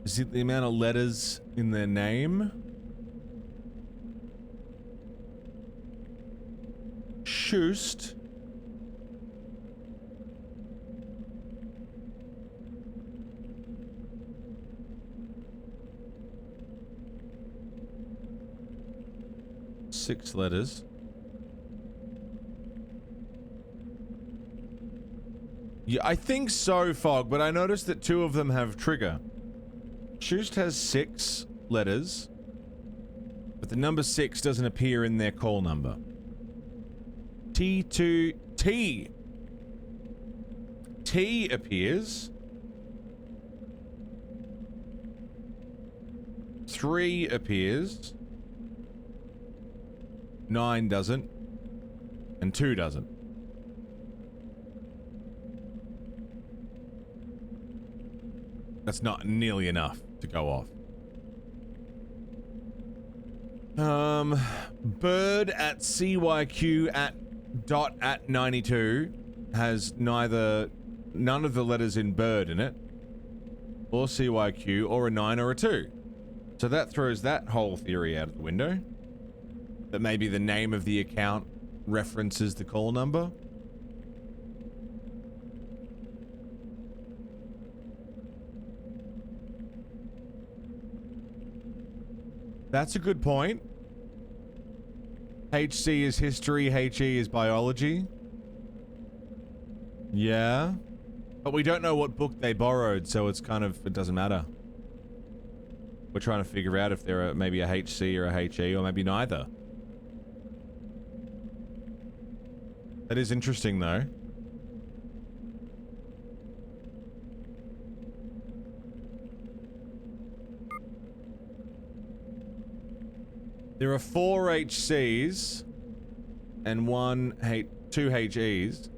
Is it the amount of letters in their name? Schust. Six letters. Yeah, I think so, Fog, but I noticed that two of them have trigger. Schust has 6 letters, but the number 6 doesn't appear in their call number. T2T. T appears. 3 appears. 9 doesn't. And 2 doesn't. That's not nearly enough to go off. Bird at CYQ at dot at 92 has none of the letters in bird in it, or CYQ, or a 9 or a 2. So that throws that whole theory out of the window. That maybe the name of the account references the call number. That's a good point. HC is history, HE is biology. Yeah. But we don't know what book they borrowed, so it's kind of, it doesn't matter. We're trying to figure out if they're maybe a HC or a HE, or maybe neither. That is interesting, though. There are 4 HCs and 2 HEs.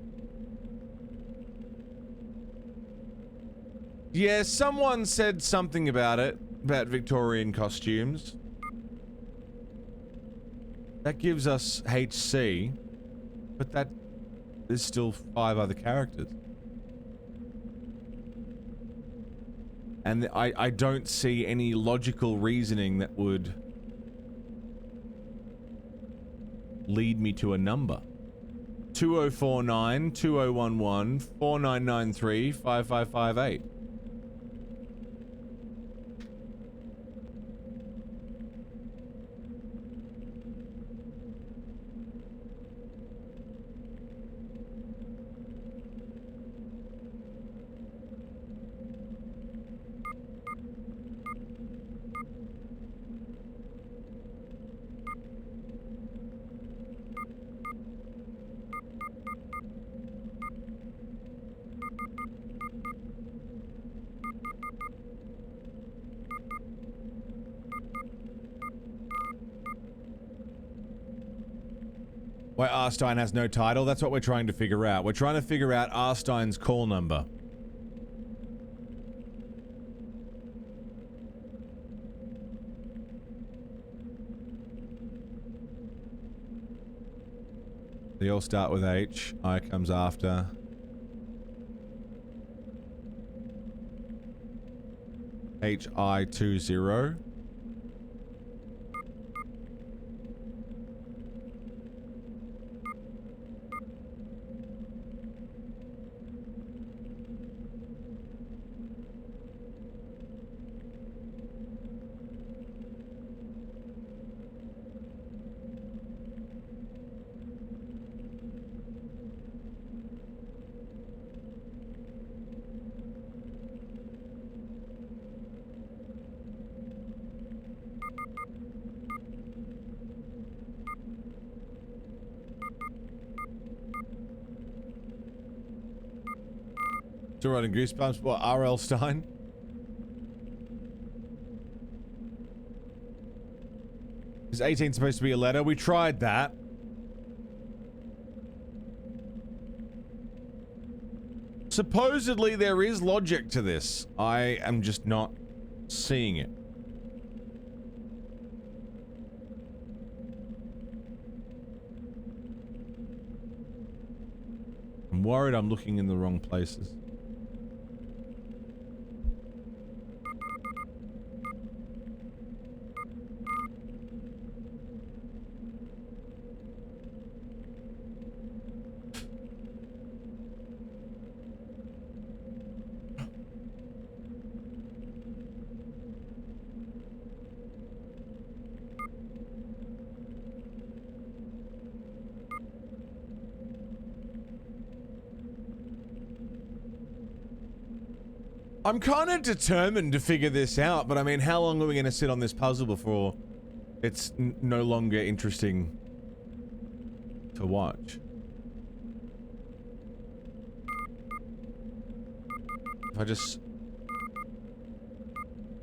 Yeah, someone said something about it, about Victorian costumes. That gives us HC, but that there's still 5 other characters. And I don't see any logical reasoning that would lead me to a number. 2049, 2011, 4993, 5558. Why Arstein has no title? That's what we're trying to figure out. We're trying to figure out Arstein's call number. They all start with H. I comes after. HI20. Still writing Goosebumps? What, R.L. Stein? Is 18 supposed to be a letter? We tried that. Supposedly there is logic to this. I am just not seeing it. I'm worried I'm looking in the wrong places. I'm kind of determined to figure this out, but I mean, how long are we going to sit on this puzzle before it's no longer interesting to watch? If I just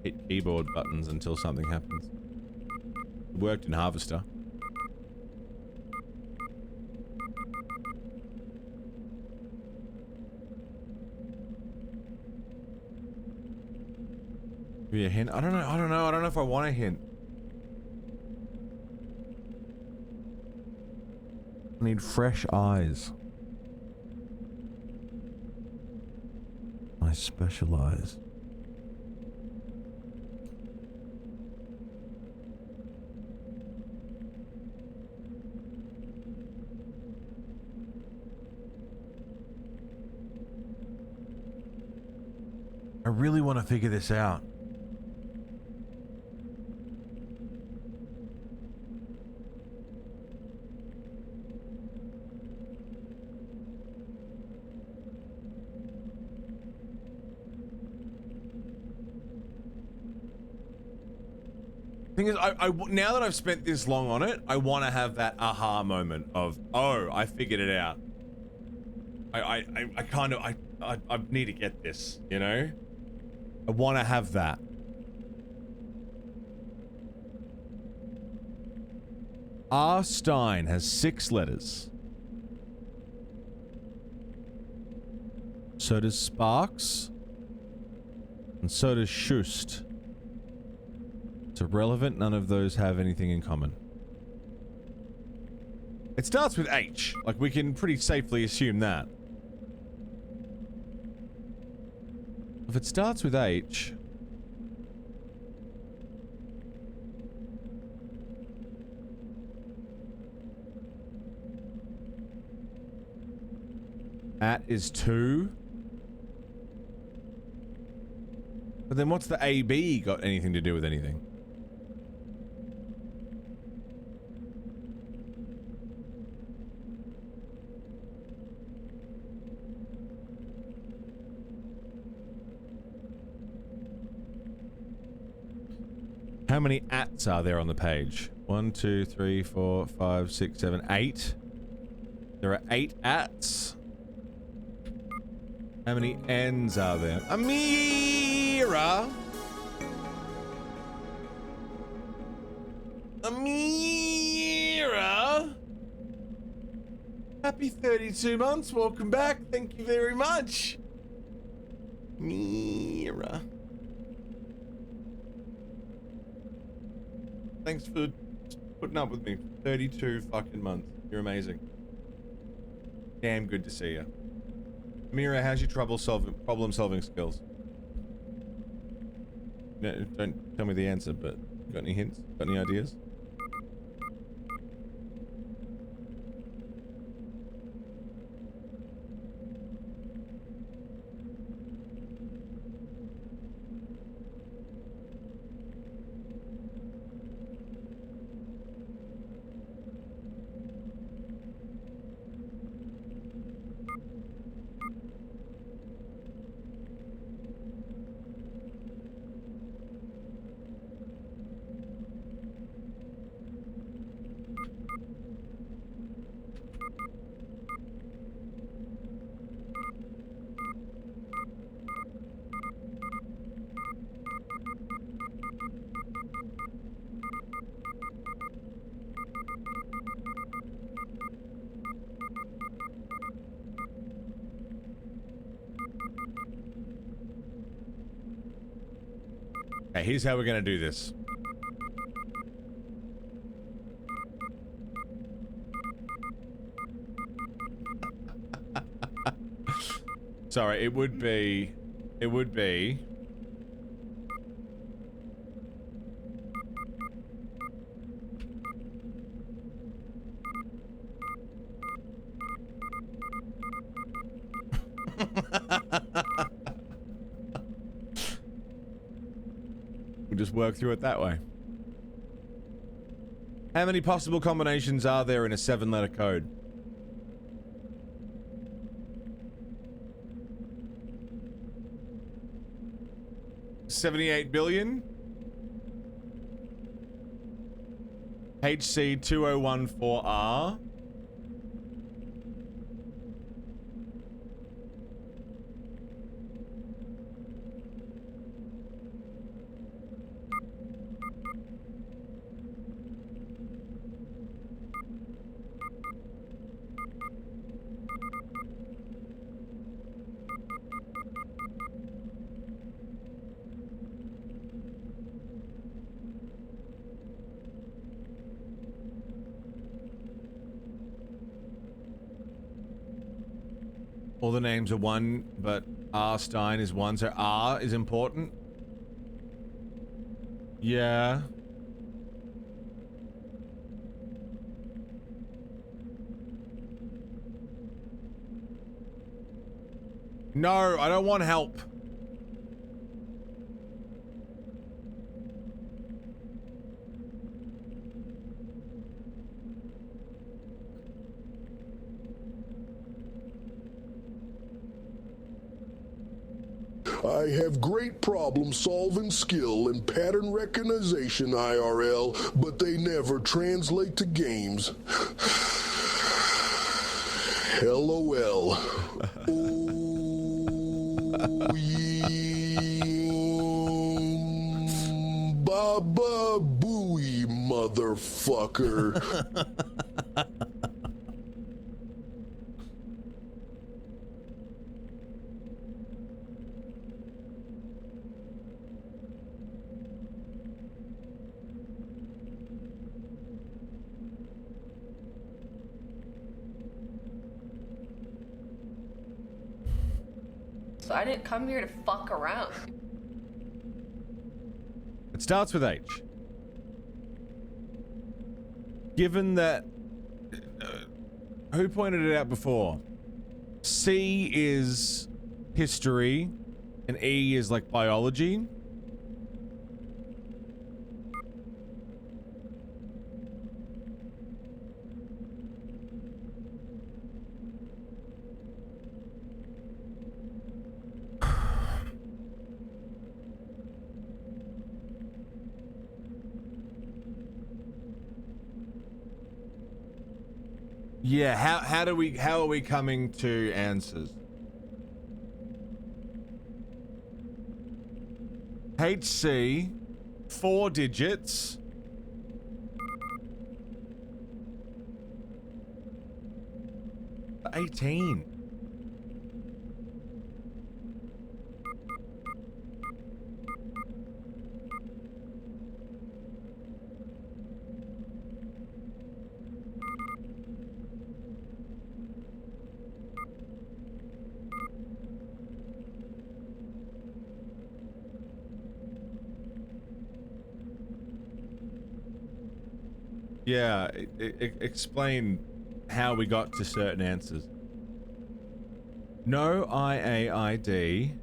hit keyboard buttons until something happens. It worked in Harvester. Give me a hint? I don't know if I want a hint. I need fresh eyes. I specialize. I really want to figure this out. Thing is, I now that I've spent this long on it, I want to have that aha moment of, oh, I figured it out. I need to get this, you know? I want to have that. R. Stein has 6 letters. So does Sparks. And so does Schust. It's irrelevant. None of those have anything in common. It starts with H. Like, we can pretty safely assume that. If it starts with H... At is 2. But then what's the AB got anything to do with anything? How many ats are there on the page? 1, 2, 3, 4, 5, 6, 7, 8. There are 8 ats. How many N's are there? Amira! Amira! Happy 32 months. Welcome back. Thank you very much. Mira. Thanks for putting up with me. 32 fucking months. You're amazing. Damn good to see you. Mira, how's your problem solving skills? No, don't tell me the answer, but got any hints? Got any ideas? Okay, here's how we're gonna do this. Sorry, it would be... We'll just work through it that way. How many possible combinations are there in a 7-letter code? $78 billion? HC 2014R? All the names are 1, but R. Stein is 1, so R is important. Yeah. No, I don't want help. I have great problem-solving skill and pattern recognition, IRL, but they never translate to games. LOL. Baba Booey, motherfucker. So I didn't come here to fuck around. It starts with H. Given that... who pointed it out before? C is history, and E is like biology. Yeah, how are we coming to answers? HC, 4 digits. 18. Yeah, explain how we got to certain answers. No IAID.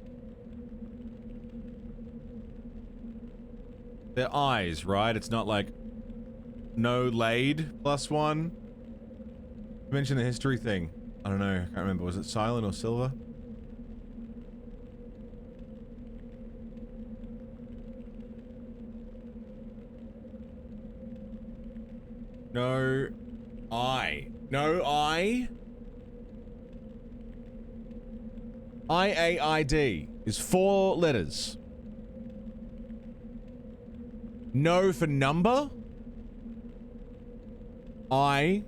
They're I's, right? It's not like no laid +1. You mentioned the history thing. I don't know. I can't remember. Was it silent or silver? No I. No I. IAID is 4 letters. No for number. IAID.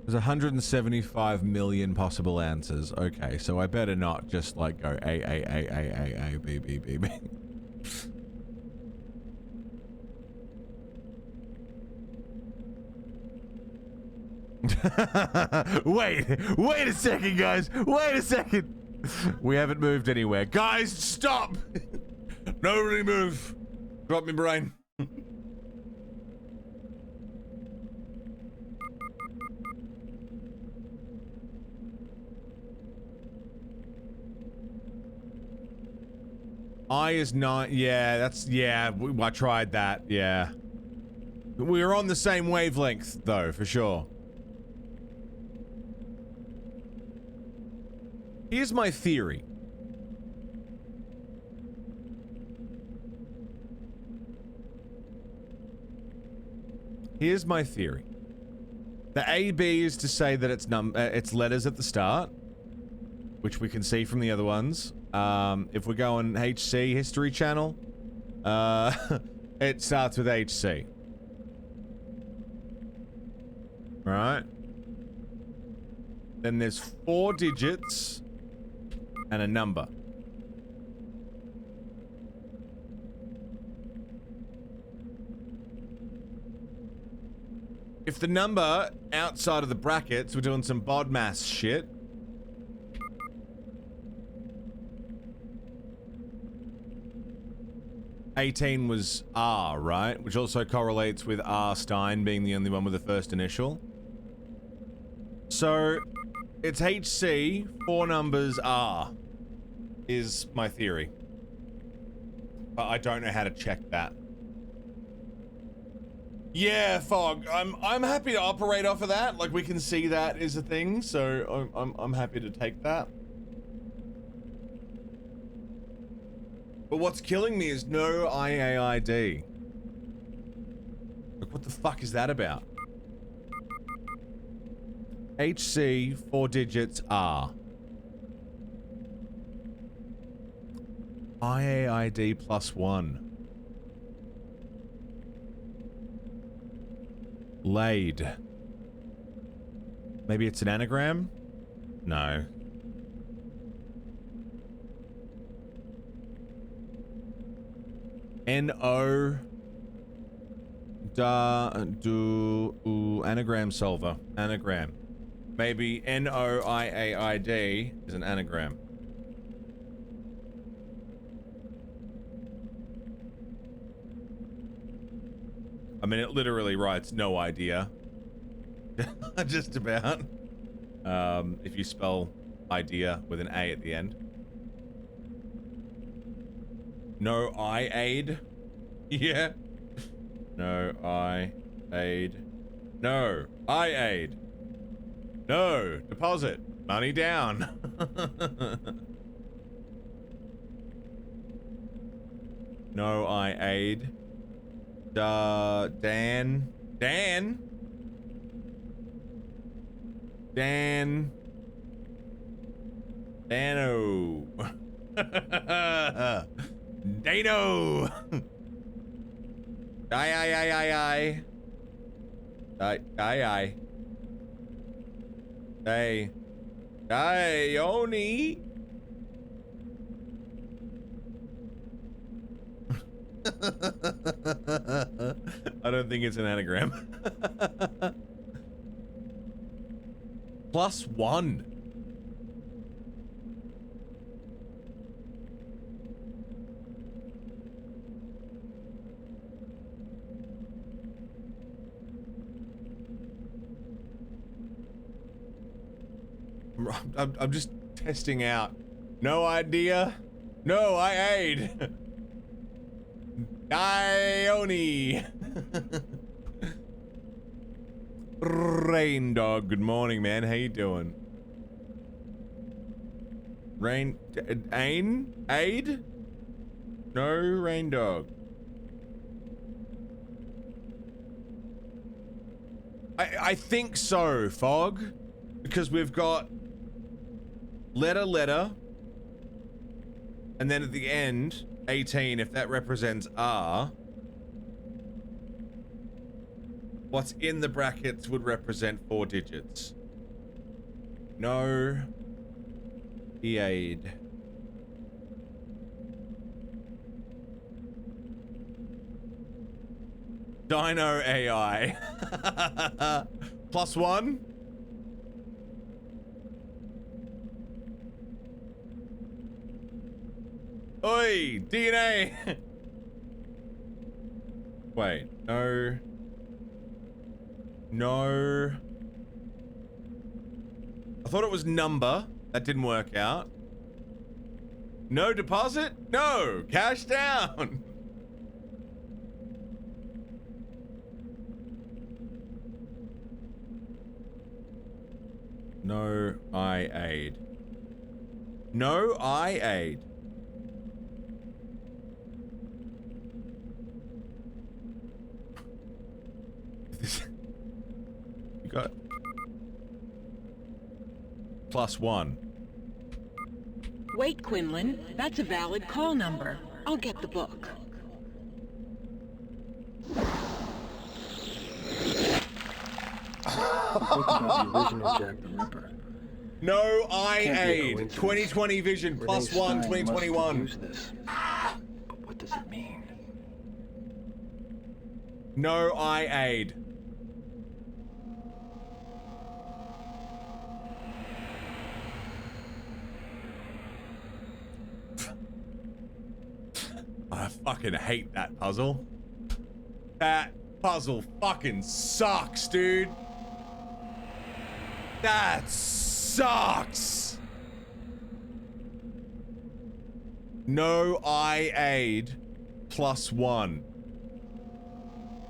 There's 175 million possible answers. Okay, so I better not just like go A, B, B, B, B. Wait a second, guys. Wait a second. We haven't moved anywhere. Guys, stop. Nobody move. Drop me brain. I is not, yeah, that's, yeah, I tried that, yeah. We were on the same wavelength, though, for sure. Here's my theory. Here's my theory. The AB is to say that it's letters at the start, which we can see from the other ones. If we go on HC History Channel, it starts with HC. Right? Then there's 4 digits and a number. If the number outside of the brackets, we're doing some BODMAS shit. '18 was R, right? Which also correlates with R. Stein being the only one with the first initial. So, it's HC, 4 numbers R, is my theory. But I don't know how to check that. Yeah, Fog. I'm happy to operate off of that. Like, we can see that is a thing, so I'm happy to take that. But what's killing me is no IAID. Like, what the fuck is that about? HC, 4 digits, R. IAID +1. Laid. Maybe it's an anagram? No. N-O... anagram solver. Anagram. Maybe N-O-I-A-I-D is an anagram. I mean, it literally writes no idea. Just about. If you spell idea with an A at the end. No I-aid. Yeah. No I-aid. No I-aid. No deposit. Money down. No I-aid. Dan. Dano. Dano. I. Dione. I don't think it's an anagram. +1. I'm just testing out. No idea. No, I aid. Dione. Rain dog. Good morning, man. How you doing? Rain. Aid? No, rain dog. I think so, Fog. Because we've got letter, and then at the end, 18, if that represents R, what's in the brackets would represent 4 digits. No. E-aid. Dino AI. +1. Oi, DNA. Wait, no. No. I thought it was number. That didn't work out. No deposit? No. Cash down. No I-aid. No I-aid. You got +1. Wait, Quinlan. That's a valid call number. I'll get the book. No I-aid. 2020 vision +1 2021. Use this. But what does it mean? No I-aid. I fucking hate that puzzle. That puzzle fucking sucks, dude. That sucks. No I-aid +1.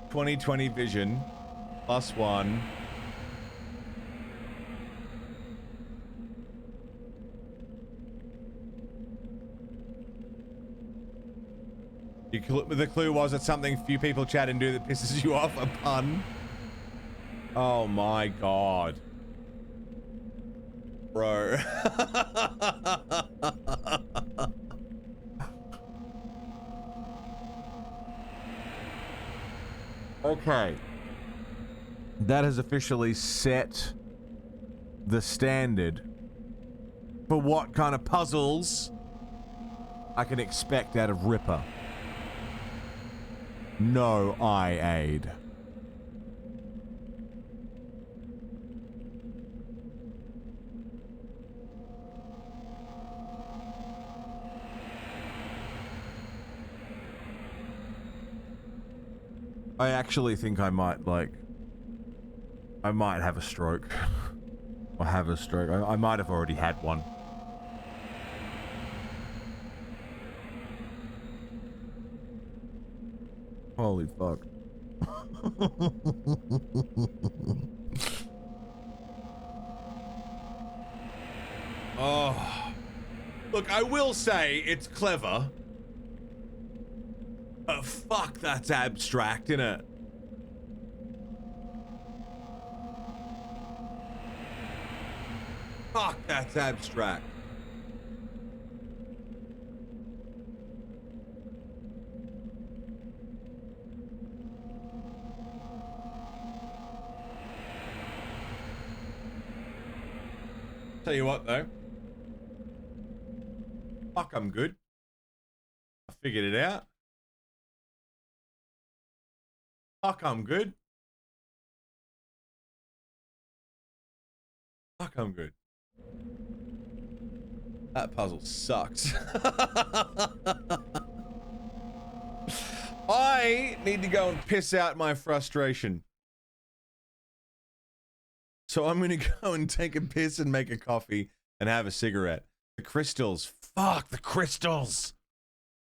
2020 vision +1. The clue was that something few people chat and do that pisses you off. A pun. Oh my god. Bro. Okay. That has officially set the standard for what kind of puzzles I can expect out of Ripper. No eye aid. I actually think I might, like, I might have a stroke. Or have a stroke. I might have already had one. Holy fuck. Oh. Look, I will say it's clever. But fuck, that's abstract, innit? Fuck, that's abstract. Tell you what, though. Fuck, I'm good. I figured it out. Fuck, I'm good. Fuck, I'm good. That puzzle sucks. I need to go and piss out my frustration. So I'm gonna go and take a piss and make a coffee and have a cigarette. The crystals. Fuck, the crystals.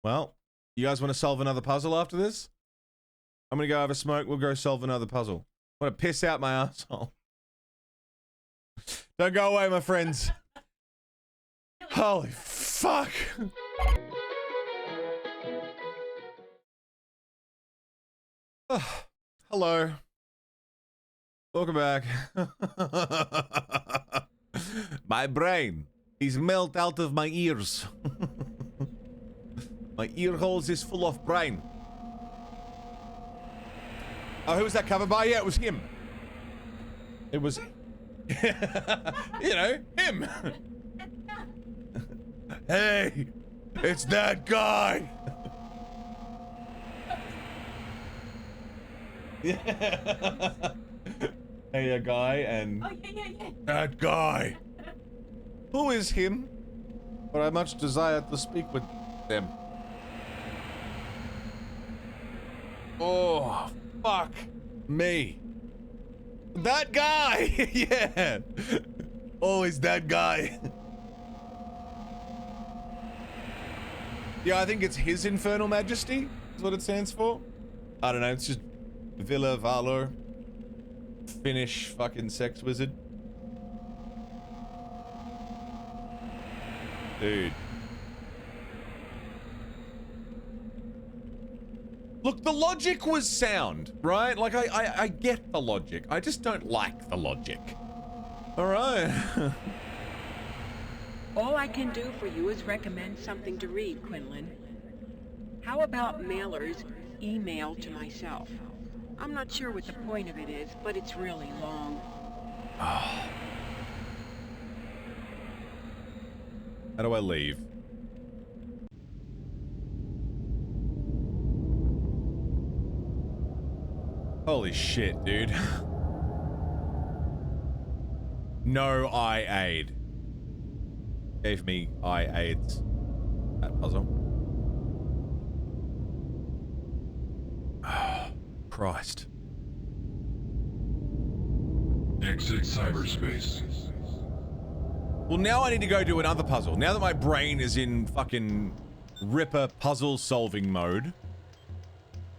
Well, you guys want to solve another puzzle after this? I'm gonna go have a smoke. We'll go solve another puzzle. I want to piss out my asshole. Don't go away, my friends. Holy fuck. Oh, hello. Welcome back. My brain is melt out of my ears. My ear holes is full of brain. Oh, who was that covered by? Yeah, it was him. It was, you know, him. Hey, it's that guy. Yeah. Hey, a guy and that guy. Who is him? For I much desire to speak with them. Oh, fuck me. That guy! Yeah! Always that guy. Yeah, I think it's His Infernal Majesty, is what it stands for. I don't know, it's just Villa Valor. Finnish fucking sex wizard. Dude. Look, the logic was sound, right? Like, I get the logic. I just don't like the logic. Alright. All I can do for you is recommend something to read, Quinlan. How about Mailer's email to myself? I'm not sure what the point of it is, but it's really long. How do I leave? Holy shit, dude. No eye aid. Gave me eye aids. That puzzle. Oh, Christ. Exit cyberspace. Well, now I need to go do another puzzle. Now that my brain is in fucking Ripper puzzle solving mode.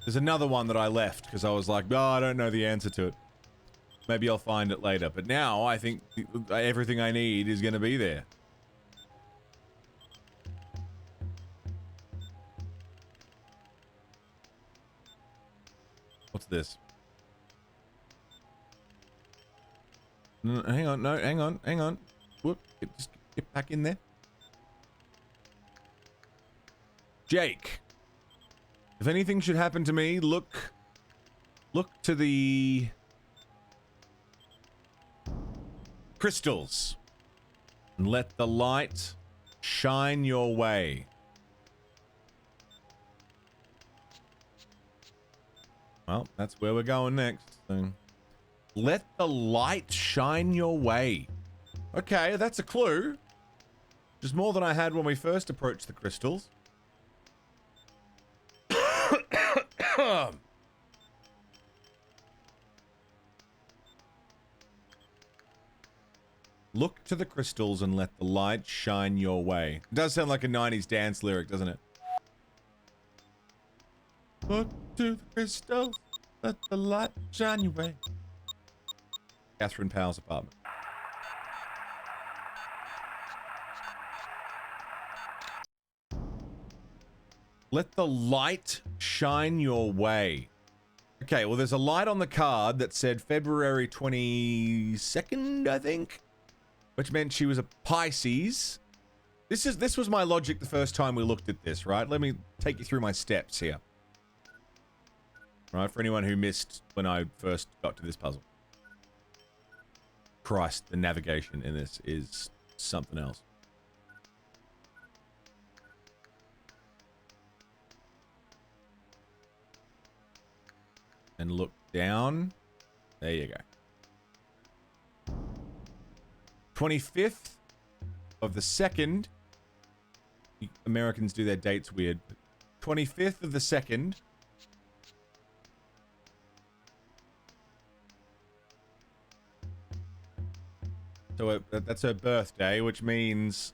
There's another one that I left because I was like, oh, I don't know the answer to it. Maybe I'll find it later. But now I think everything I need is going to be there. What's this? No, hang on, no, hang on, hang on. Whoop, just get back in there. Jake, if anything should happen to me, look to the crystals and let the light shine your way. Well, that's where we're going next. So, let the light shine your way. Okay, that's a clue. Which is more than I had when we first approached the crystals. Look to the crystals and let the light shine your way. It does sound like a 90s dance lyric, doesn't it? Look to the crystals, let the light shine your way. Catherine Powell's apartment. Let the light shine your way. Okay, well, there's a light on the card that said February 22nd, I think, which meant she was a Pisces. This was my logic the first time we looked at this, right? Let me take you through my steps here. Right, for anyone who missed when I first got to this puzzle. Christ, the navigation in this is something else. And look down. There you go. 25th of the 2nd. Americans do their dates weird. 25th of the 2nd. So that's her birthday, which means...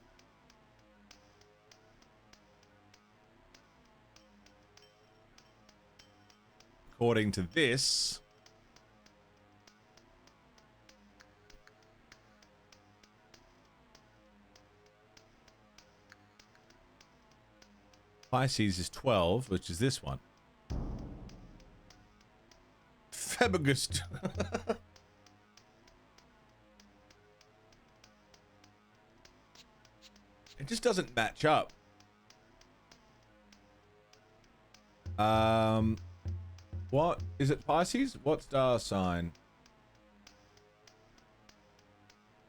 according to this... Pisces is 12, which is this one. Febagust. It just doesn't match up. What? Is it Pisces? What star sign?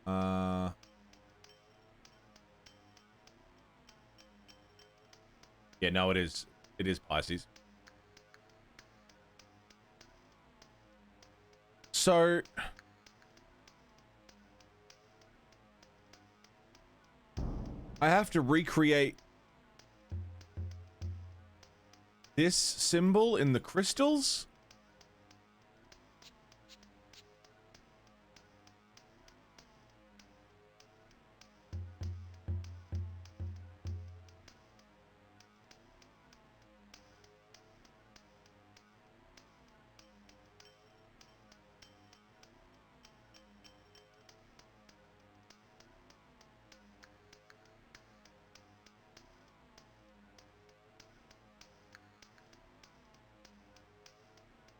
Yeah, no, it is. It is Pisces. So... I have to recreate this symbol in the crystals?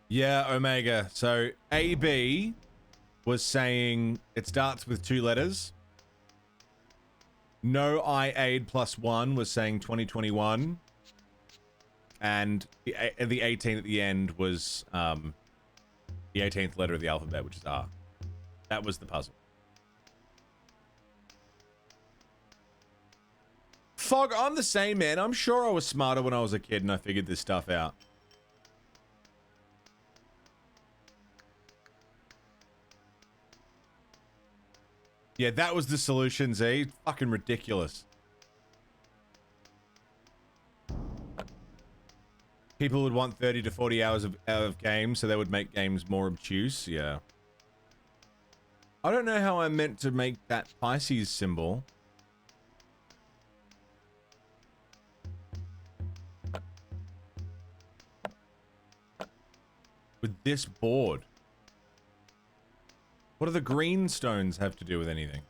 Yeah, Omega. So, AB was saying it starts with 2 letters. No I aid +1 was saying 2021. And the 18 at the end was the 18th letter of the alphabet, which is R. That was the puzzle. Fog, I'm the same, man. I'm sure I was smarter when I was a kid and I figured this stuff out. Yeah, that was the solution, Z. Fucking ridiculous. People would want 30 to 40 hours of games, so they would make games more obtuse. Yeah. I don't know how I meant to make that Pisces symbol. With this board. What do the green stones have to do with anything?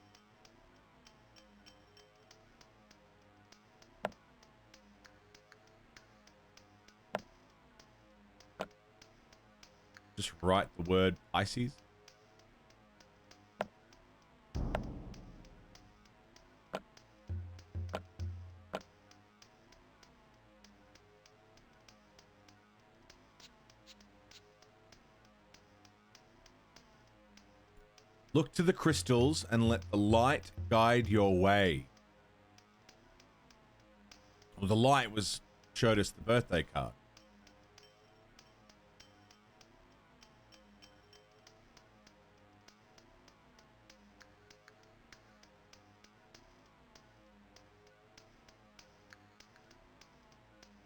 Just write the word Pisces. Look to the crystals and let the light guide your way. Well, the light showed us the birthday card.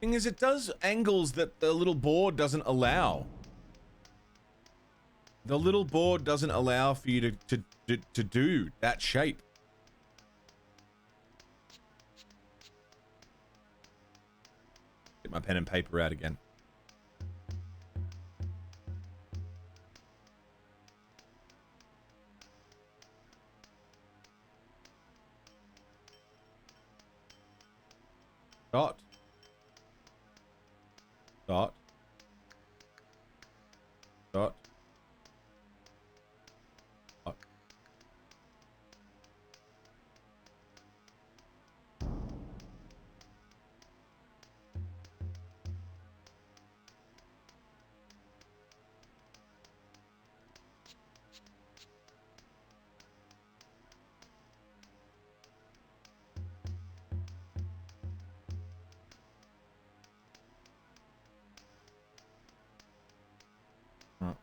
Thing is, it does angles that the little board doesn't allow. The little board doesn't allow for you to do that shape. Get my pen and paper out again. Dot. Dot. Dot. Dot.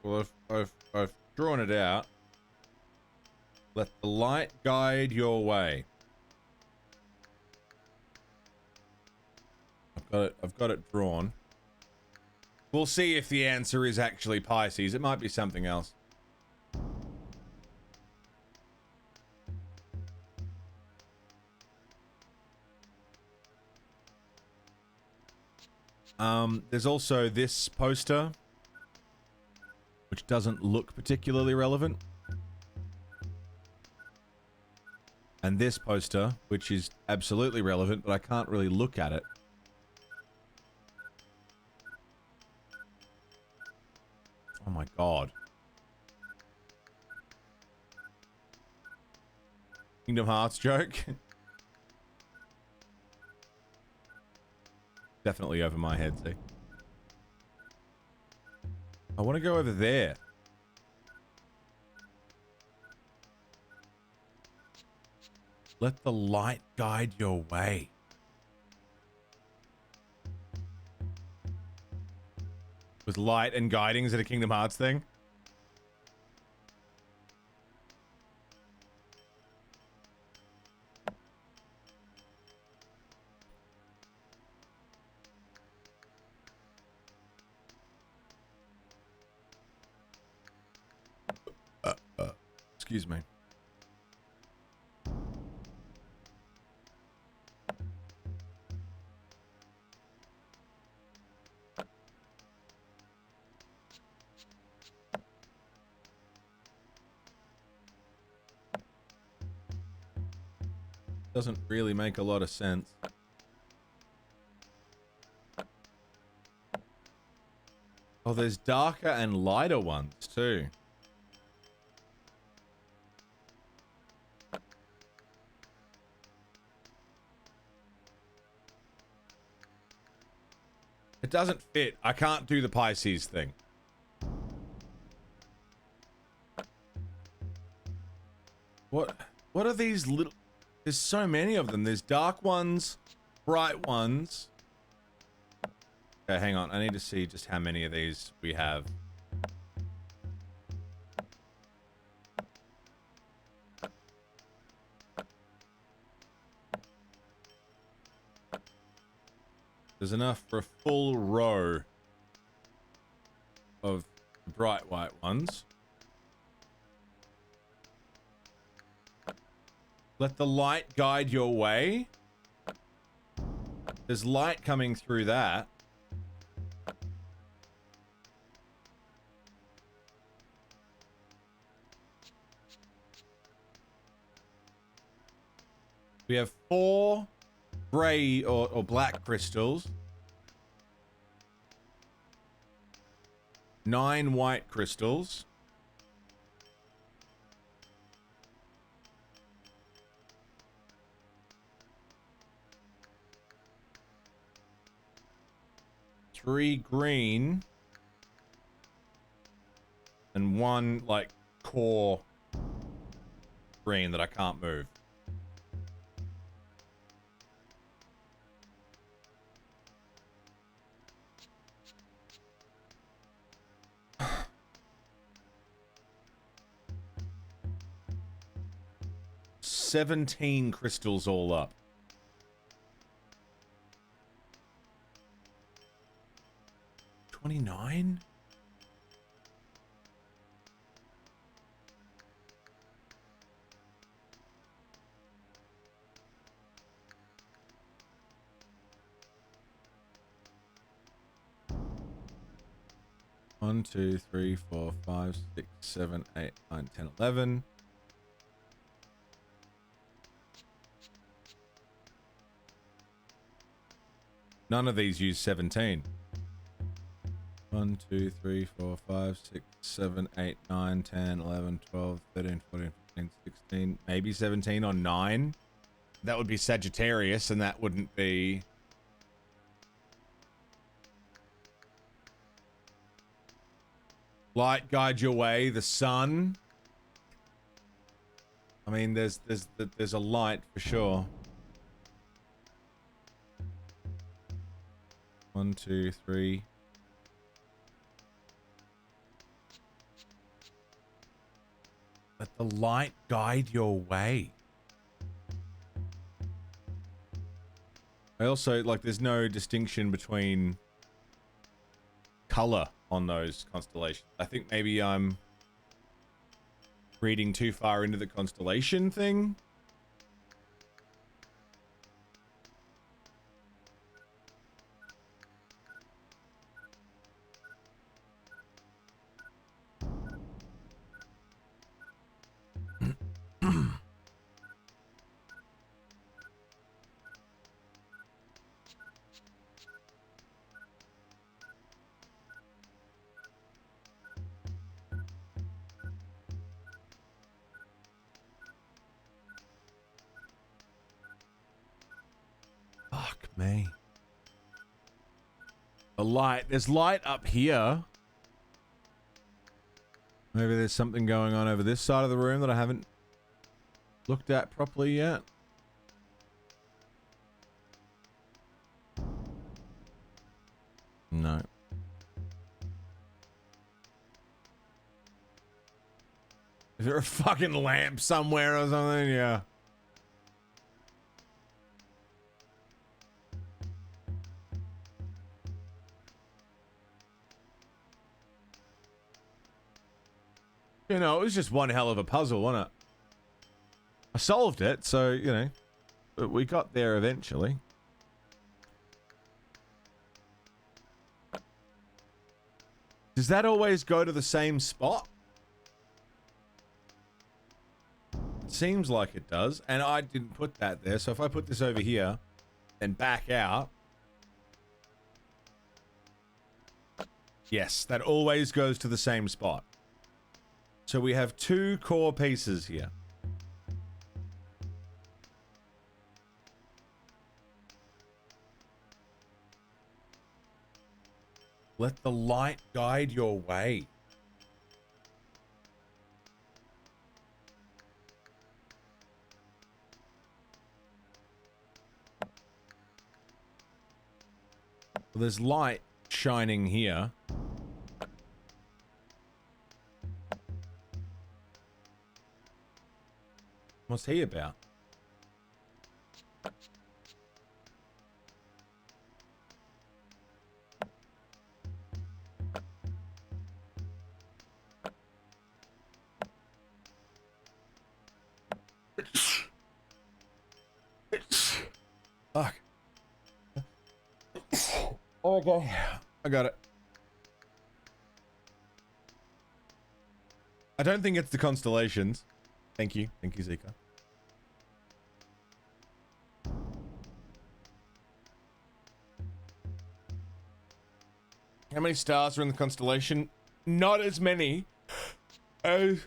Well, I've drawn it out. Let the light guide your way. I've got it drawn. We'll see if the answer is actually Pisces. It might be something else. There's also this poster, which doesn't look particularly relevant. And this poster, which is absolutely relevant, but I can't really look at it. Oh my god. Kingdom Hearts joke. Definitely over my head, see. I want to go over there. Let the light guide your way. With light and guiding, is it a Kingdom Hearts thing? Excuse me. Doesn't really make a lot of sense. Oh, there's darker and lighter ones too. It doesn't fit. I can't do the Pisces thing. What are these little... There's so many of them. There's dark ones, bright ones. Okay, hang on. I need to see just how many of these we have. There's enough for a full row of bright white ones. Let the light guide your way. There's light coming through that. We have 4 gray or black crystals. 9 white crystals. Three green. And 1, like, core green that I can't move. $17 crystals all up. $29? One, 2, 3, 4, 5, 6, 7, 8, 9, 10, 11. None of these use 17. 1, 2, 3, 4, 5, 6, 7, 8, 9, 10, 11, 12, 13, 14, 15, 16. Maybe 17 on 9. That would be Sagittarius, and that wouldn't be... Light guide your way, the sun. I mean, there's a light for sure. 1, 2, 3. Let the light guide your way. I also, like, there's no distinction between color on those constellations. I think maybe I'm reading too far into the constellation thing. Fuck me. The light. There's light up here. Maybe there's something going on over this side of the room that I haven't looked at properly yet. No. Is there a fucking lamp somewhere or something? Yeah. You know, it was just one hell of a puzzle, wasn't it? I solved it, so, you know, but we got there eventually. Does that always go to the same spot? It seems like it does, and I didn't put that there, so if I put this over here and back out... Yes, that always goes to the same spot. So we have 2 core pieces here. Let the light guide your way. Well, there's light shining here. What's he about? Fuck. Okay, I got it. I don't think it's the constellations. Thank you, Zika. How many stars are in the constellation? not as many as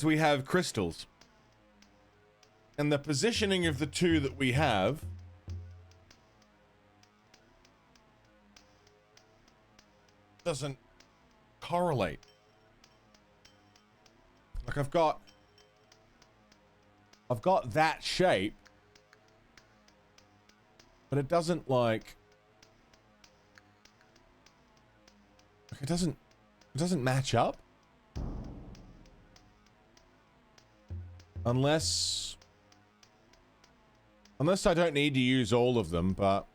we have crystals. And the positioning of the two that we have doesn't correlate. Like I've got that shape, but it doesn't like it doesn't match up. Unless I don't need to use all of them, but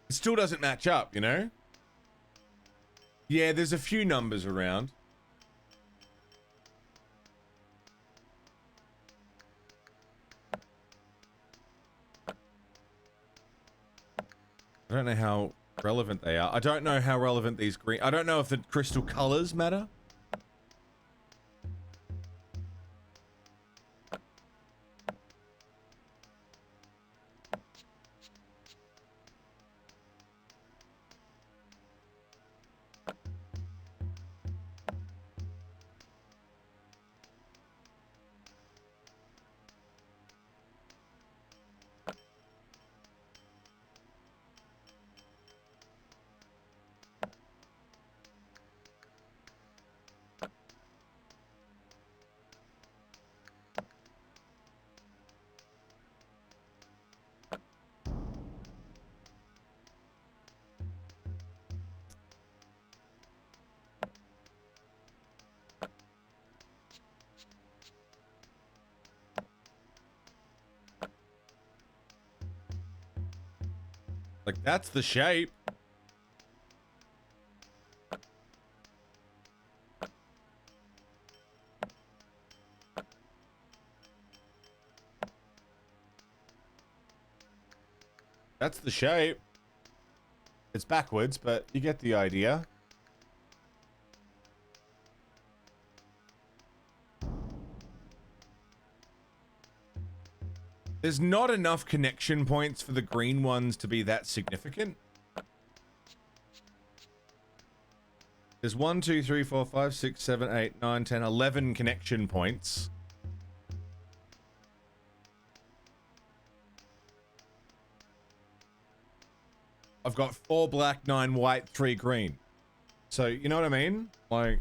it still doesn't match up, you know? Yeah, there's a few numbers around. I don't know how relevant they are. I don't know how relevant these green... I don't know if the crystal colors matter. Like, that's the shape. That's the shape. It's backwards, but you get the idea. There's not enough connection points for the green ones to be that significant. There's 1, 2, 3, 4, 5, 6, 7, 8, 9, 10, 11 connection points. I've got 4 black, 9 white, 3 green. So, you know what I mean? Like...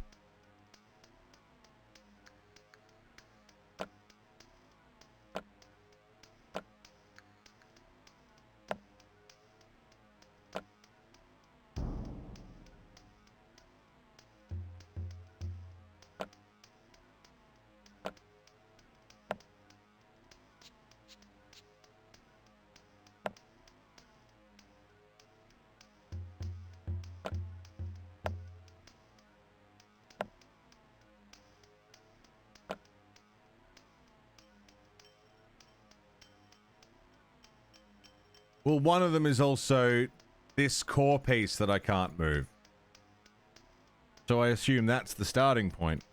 Well, one of them is also this core piece that I can't move. So I assume that's the starting point.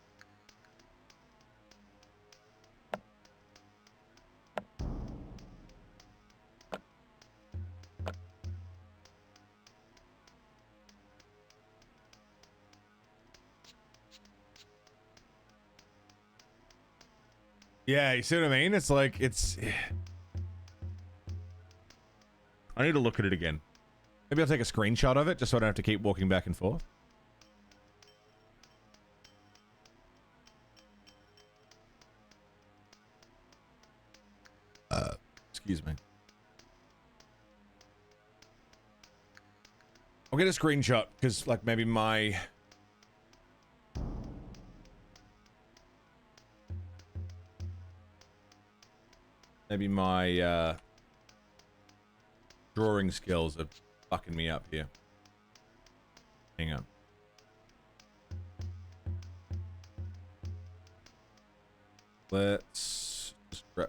Yeah, you see what I mean? It's like, it's... I need to look at it again. Maybe I'll take a screenshot of it just so I don't have to keep walking back and forth. Excuse me. I'll get a screenshot because, like, maybe my... Maybe my, drawing skills are fucking me up here. Hang on. Let's just grab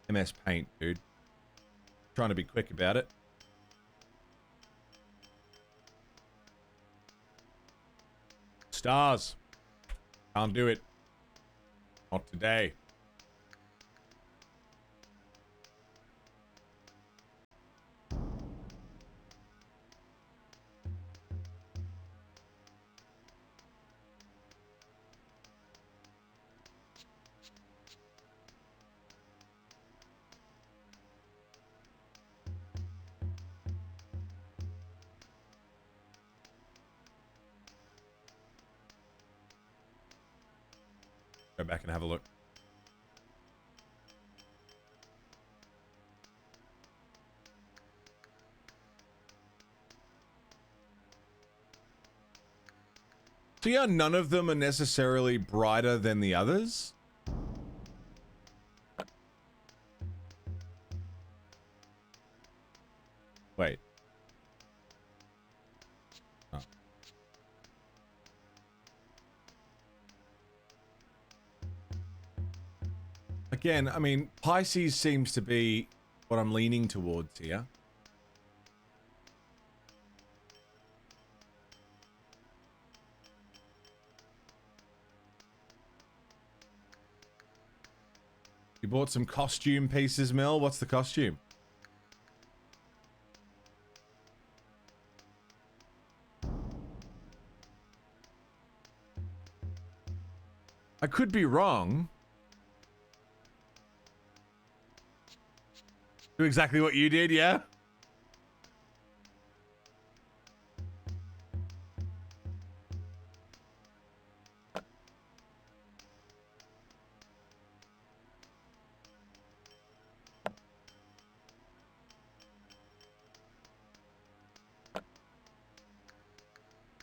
MS Paint, dude. Trying to be quick about it. Stars. Can't do it. Not today. Go back and have a look. So yeah, none of them are necessarily brighter than the others. Wait. Oh. Again, I mean, Pisces seems to be what I'm leaning towards here. You bought some costume pieces, Mel. What's the costume? I could be wrong. Do exactly what you did, yeah?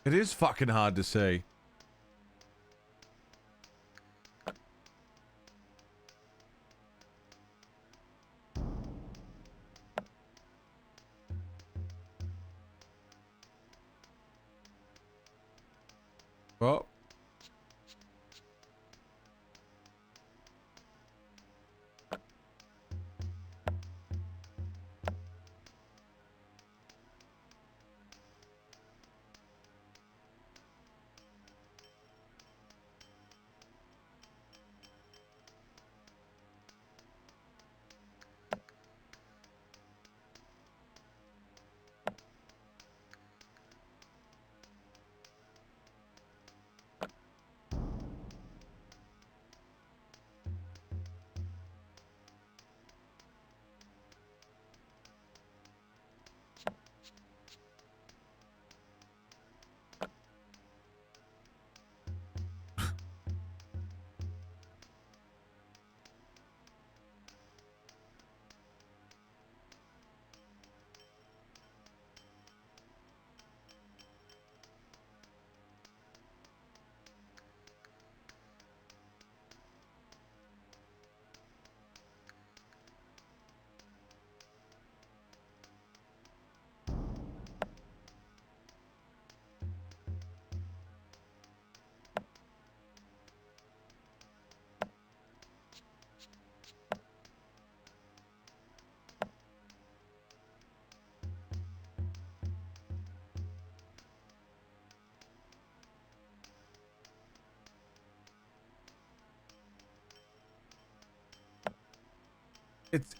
It is fucking hard to see. Well.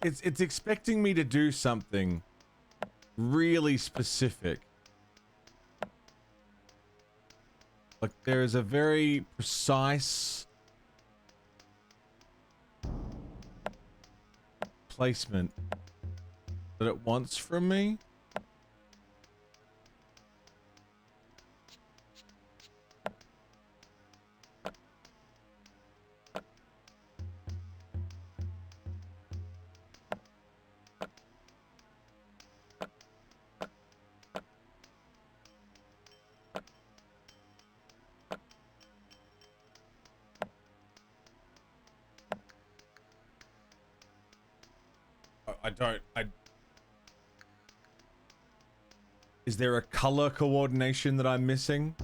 It's expecting me to do something really specific. Like there is a very precise placement that it wants from me. Is there a color coordination that I'm missing?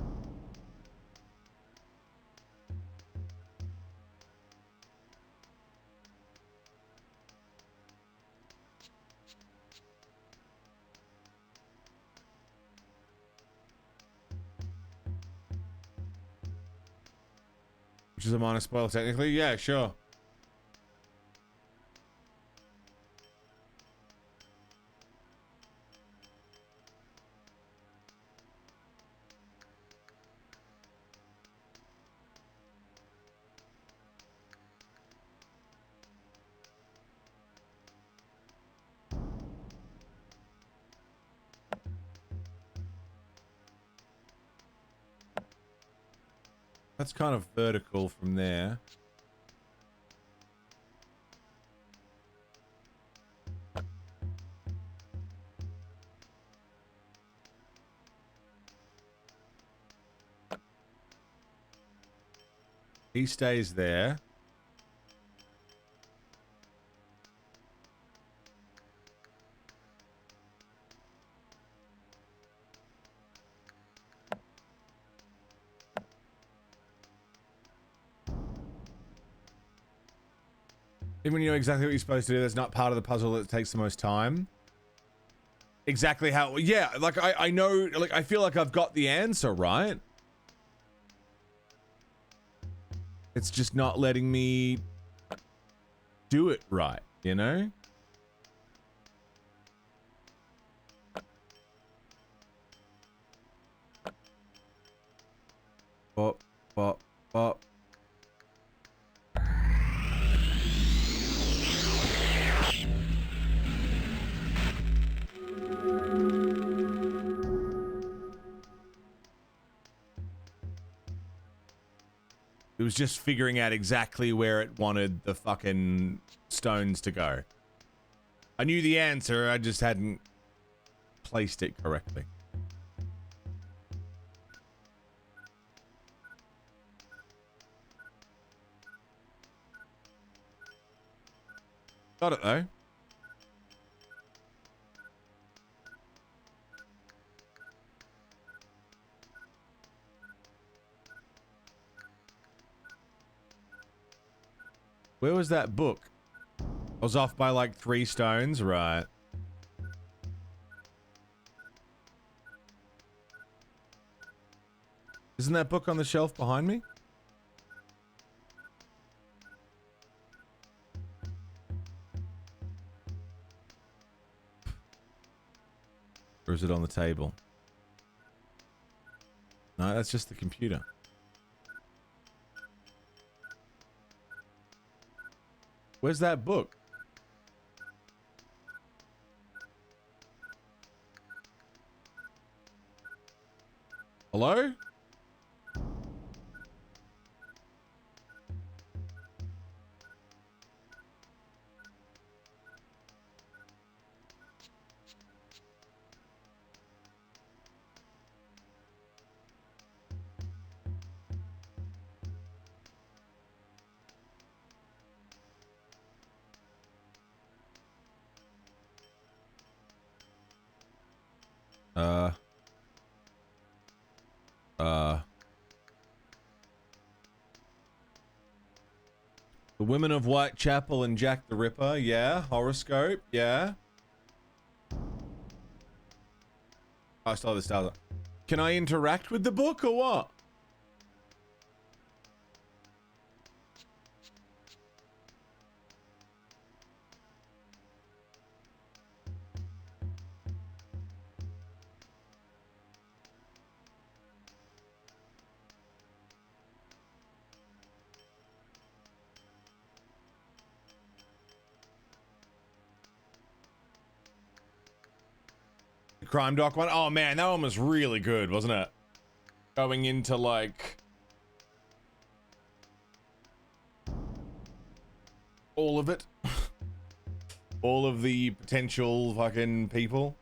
Which is a minor spoiler technically. Yeah, sure. That's kind of vertical from there. He stays there. Even when you know exactly what you're supposed to do, that's not part of the puzzle that takes the most time. Exactly how, yeah, like I know, like I feel like I've got the answer, right? It's just not letting me do it right, you know? Bop, bop, bop. It was just figuring out exactly where it wanted the fucking stones to go. I knew the answer, I just hadn't placed it correctly. Got it though. Where was that book? I was off by like 3 stones, right? Isn't that book on the shelf behind me? Or is it on the table? No, that's just the computer. Where's that book? Hello? The Women of Whitechapel and Jack the Ripper, yeah. Horoscope, yeah. I still have the stars. Can I interact with the book or what? Crime Doc one? Oh man, that one was really good, wasn't it? Going into like all of it. All of the potential fucking people.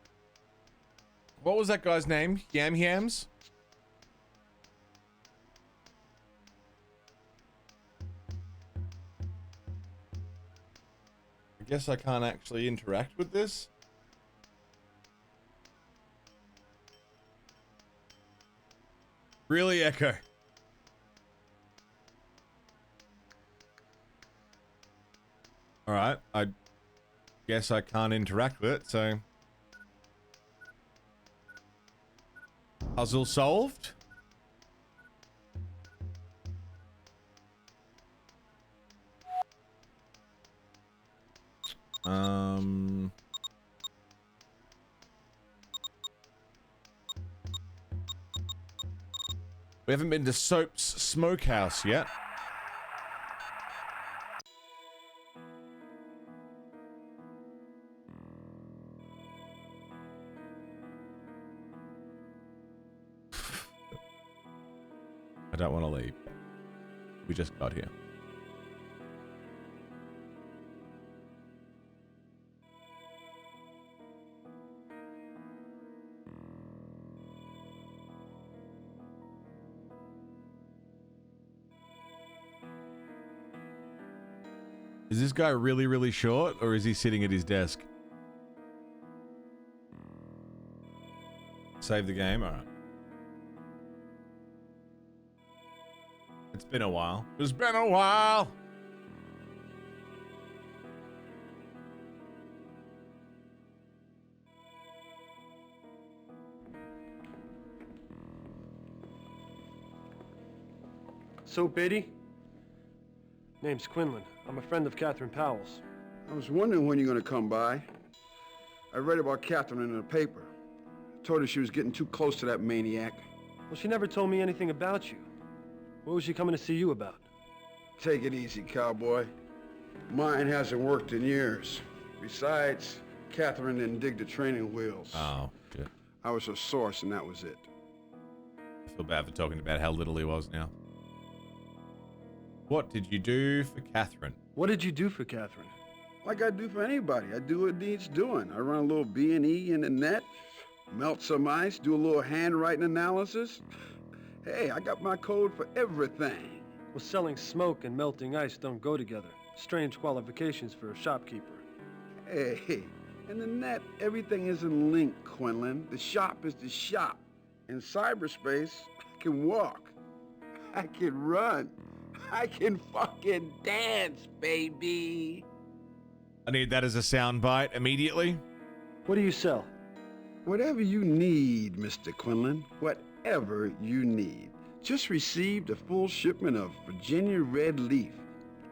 What was that guy's name? Yam Yams? I guess I can't actually interact with this. Really, Echo? Alright, I guess I can't interact with it, so... Puzzle solved? We haven't been to Soap's Smokehouse yet. I don't want to leave. We just got here. Is this guy really, really short, or is he sitting at his desk? Save the game? Alright. It's been a while. It's been a while! So, Beatty? Name's Quinlan. I'm a friend of Catherine Powell's. I was wondering when you're gonna come by. I read about Catherine in the paper. Told her she was getting too close to that maniac. Well, she never told me anything about you. What was she coming to see you about? Take it easy, cowboy. Mine hasn't worked in years. Besides, Catherine didn't dig the training wheels. Oh, good. I was her source, and that was it. I feel bad for talking about how little he was now. What did you do for Catherine? What did you do for Catherine? Like I do for anybody. I do what needs doing. I run a little B&E in the net, melt some ice, do a little handwriting analysis. Hey, I got my code for everything. Well, selling smoke and melting ice don't go together. Strange qualifications for a shopkeeper. Hey, in the net, everything isn't linked, Quinlan. The shop is the shop. In cyberspace, I can walk. I can run. I can fucking dance, baby. I need that as a soundbite immediately. What do you sell? Whatever you need, Mr. Quinlan. Whatever you need. Just received a full shipment of Virginia Red Leaf,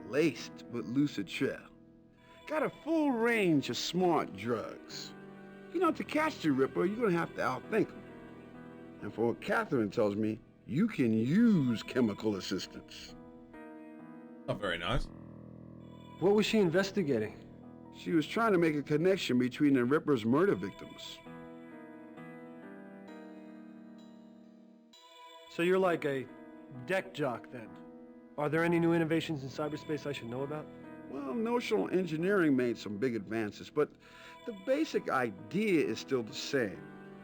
laced with Lucitrell. Got a full range of smart drugs. You know, to catch the Ripper, you're gonna have to outthink him. And for what Catherine tells me, you can use chemical assistance. Not very nice. What was she investigating? She was trying to make a connection between the Ripper's murder victims. So you're like a deck jock, then? Are there any new innovations in cyberspace I should know about? Well, notional engineering made some big advances, but the basic idea is still the same.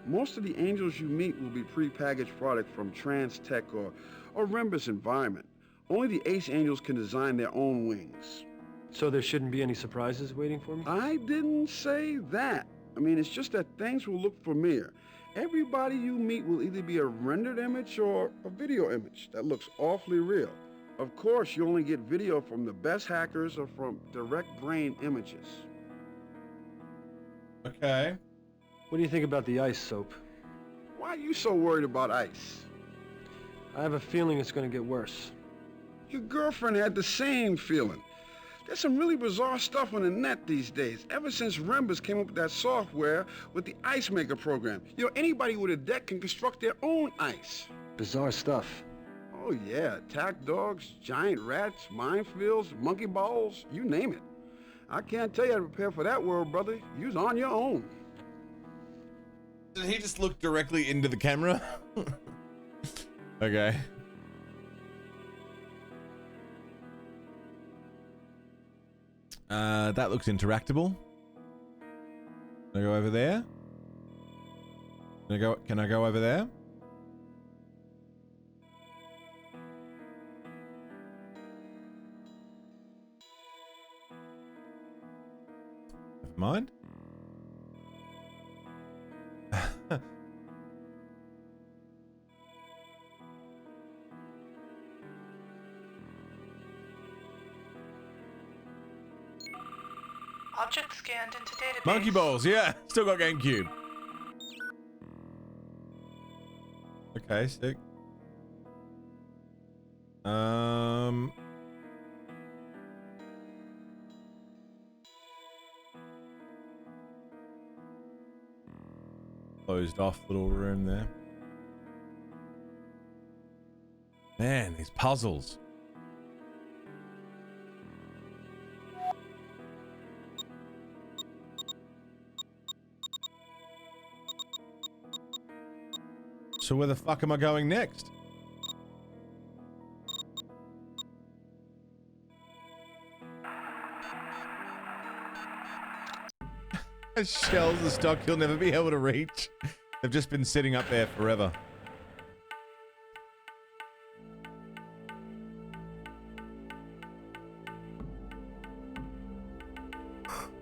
Most of the angels you meet will be pre-packaged product from Trans-Tech or Rembus environment. Only the ace angels can design their own wings. So there shouldn't be any surprises waiting for me? I didn't say that. I mean, it's just that things will look familiar. Everybody you meet will either be a rendered image or a video image that looks awfully real. Of course, you only get video from the best hackers or from direct brain images. Okay. What do you think about the ice, Soap? Why are you so worried about ice? I have a feeling it's going to get worse. Your girlfriend had the same feeling. There's some really bizarre stuff on the net these days, ever since Rembus came up with that software with the Ice Maker program. You know, anybody with a deck can construct their own ice. Bizarre stuff. Oh yeah, attack dogs, giant rats, minefields, monkey balls, you name it. I can't tell you how to prepare for that world, brother. You's on your own. Did he just look directly into the camera? Okay. That looks interactable. Can I go over there? Can I go over there? Never mind. Object scanned into database. Monkey balls, yeah. Still got GameCube. Okay, sick. closed off little room there. Man, these puzzles. So where the fuck am I going next? Shells of stock you'll never be able to reach. They've just been sitting up there forever.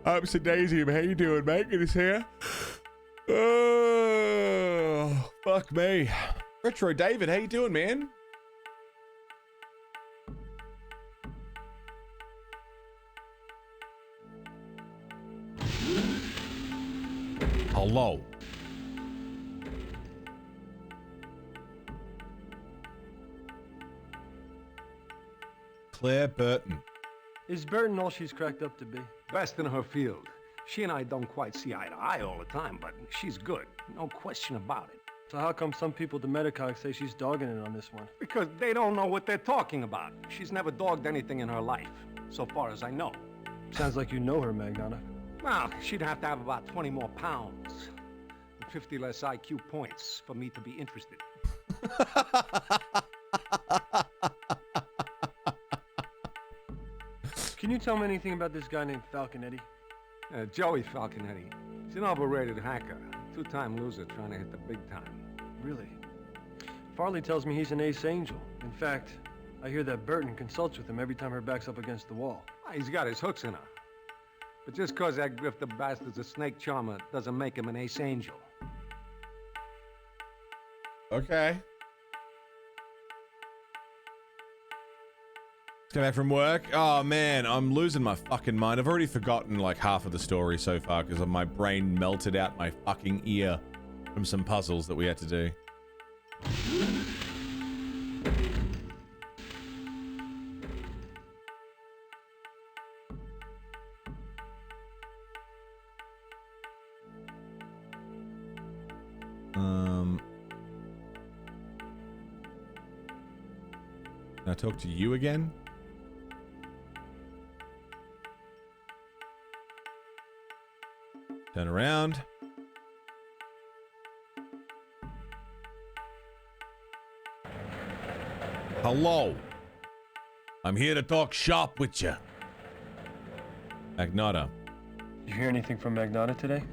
Ups and Daisy, how you doing, mate? Good to see ya. Oh, fuck me. Retro David, how you doing, man? Hello. Claire Burton. Is Burton all she's cracked up to be? Best in her field. She and I don't quite see eye to eye all the time, but she's good. No question about it. So how come some people at the Medicock say she's dogging it on this one? Because they don't know what they're talking about. She's never dogged anything in her life, so far as I know. Sounds like you know her, Magnata. Well, she'd have to have about 20 more pounds. And 50 less IQ points for me to be interested. Can you tell me anything about this guy named Falconetti? Joey Falconetti. He's an overrated hacker. Two-time loser trying to hit the big time. Really? Farley tells me he's an ace angel. In fact, I hear that Burton consults with him every time her back's up against the wall. He's got his hooks in her. But just cause that grifter bastard's a snake charmer doesn't make him an ace angel. Okay. Just got back from work. Oh man, I'm losing my fucking mind. I've already forgotten like half of the story so far because my brain melted out my fucking ear from some puzzles that we had to do. Can I talk to you again? Turn around. Hello. I'm here to talk shop with you. Magnata. You hear anything from Magnata today?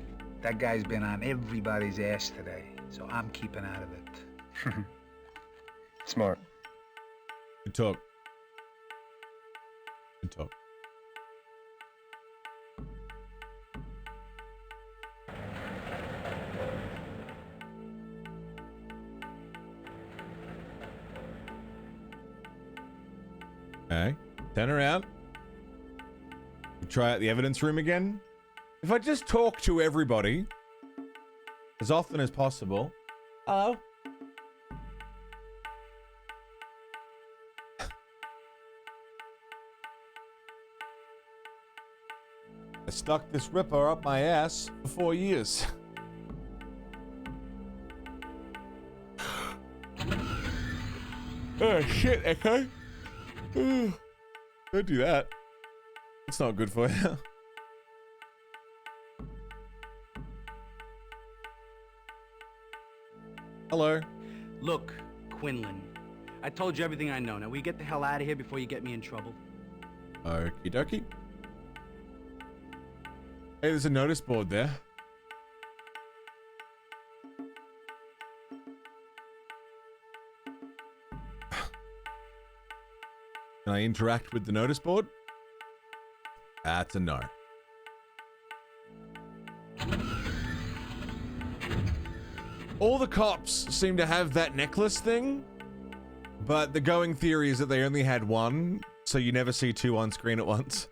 That guy's been on everybody's ass today, so I'm keeping out of it. Smart. Good talk. Good talk. Okay. Turn around. Try out the evidence room again. If I just talk to everybody as often as possible. Hello. I stuck this ripper up my ass for 4 years. Oh shit, Echo. Don't do that. It's not good for you. Hello. Look, Quinlan. I told you everything I know. Now, will you get the hell out of here before you get me in trouble? Okie dokie. Hey, there's a notice board there. Can I interact with the notice board? That's a no. All the cops seem to have that necklace thing, but the going theory is that they only had one, so you never see two on screen at once.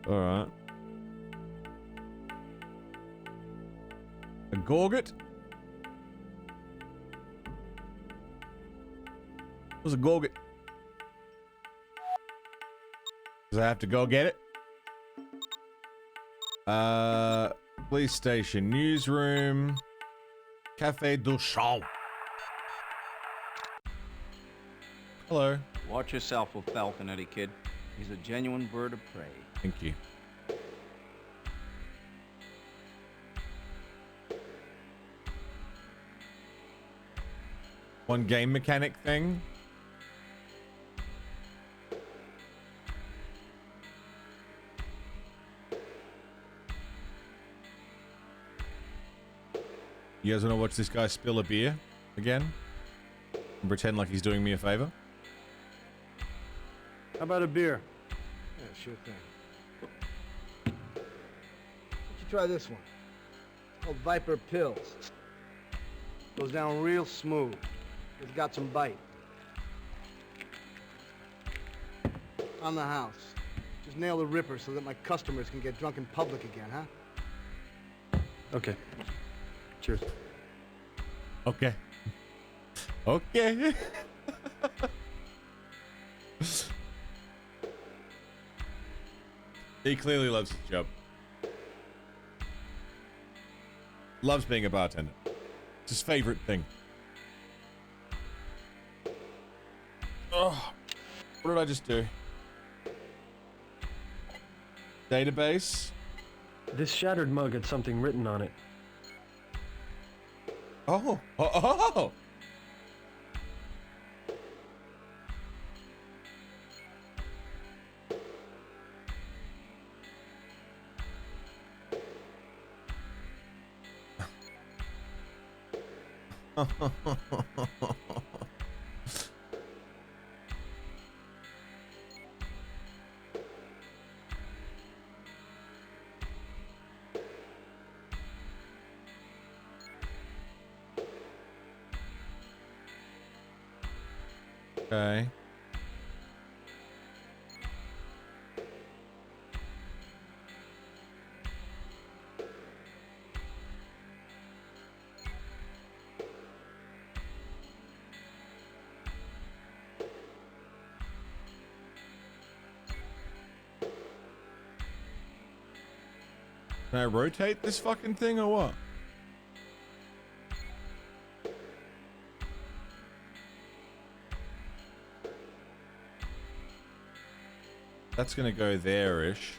All right. A Gorget? What's a Gorget? Does I have to go get it? Police station, newsroom, Cafe du Champ. Hello. Watch yourself with Falcon, Eddie, kid. He's a genuine bird of prey. Thank you. One game mechanic thing. You guys want to watch this guy spill a beer again? And pretend like he's doing me a favor? How about a beer? Yeah, sure thing. Why don't you try this one? It's called Viper Pills. Goes down real smooth. It's got some bite. On the house. Just nail the ripper so that my customers can get drunk in public again, huh? Okay. Cheers. Okay. Okay. He clearly loves his job. Loves being a bartender. It's his favorite thing. Oh, what did I just do? Database? This shattered mug had something written on it. Oh, oh, oh. Okay. Can I rotate this fucking thing or what? That's gonna go there-ish.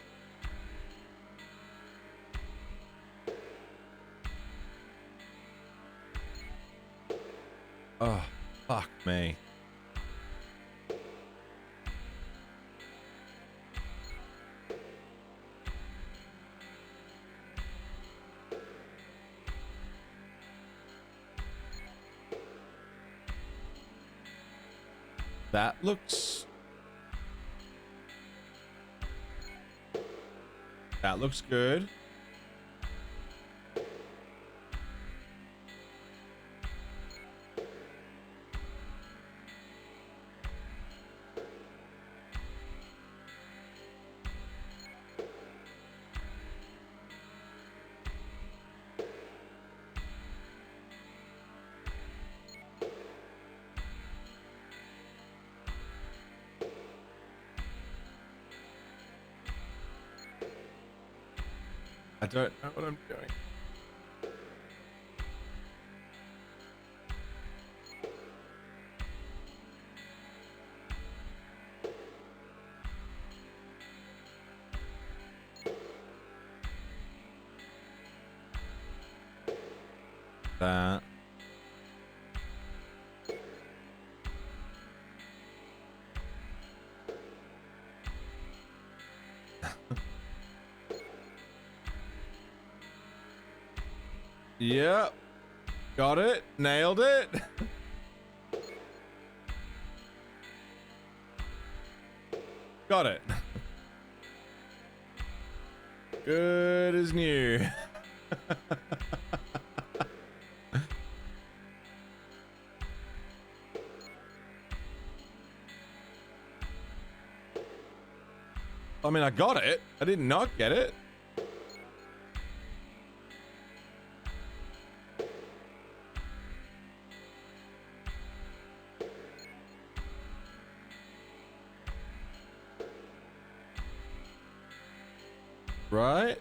Oh, fuck me. That looks... That looks good. I don't know what I'm doing. That. Yep. Got it. Nailed it. Got it. Good as new. I mean, I got it. I did not get it. Right?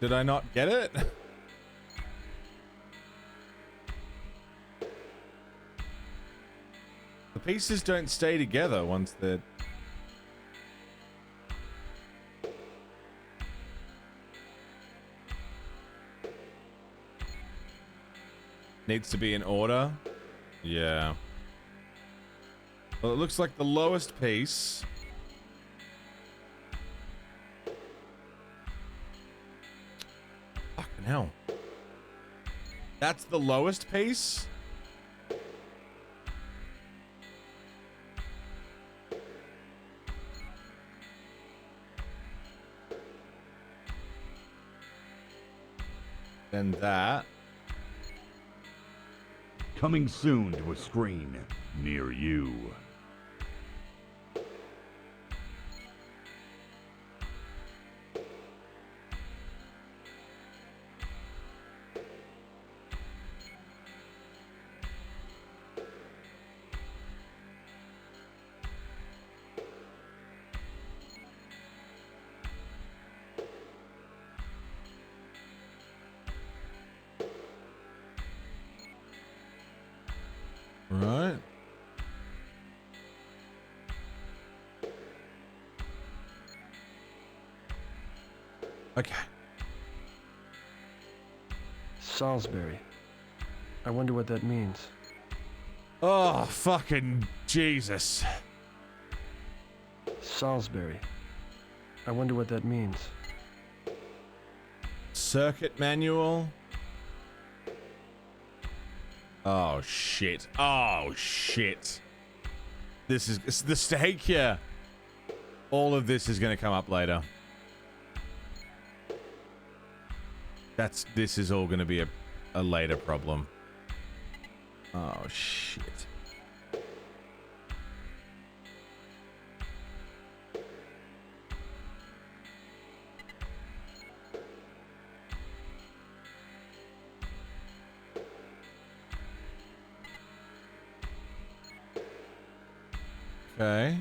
Did I not get it? The pieces don't stay together once they're... Needs to be in order. Yeah. Well, it looks like the lowest piece... Fucking hell. That's the lowest piece? Then that. Coming soon to a screen near you. Right. Okay. Salisbury. I wonder what that means. Oh, fucking Jesus. Salisbury. I wonder what that means. Circuit manual. Oh, shit. Oh, shit. This is the stake here. All of this is going to come up later. This is all going to be a later problem. Oh, shit. Okay.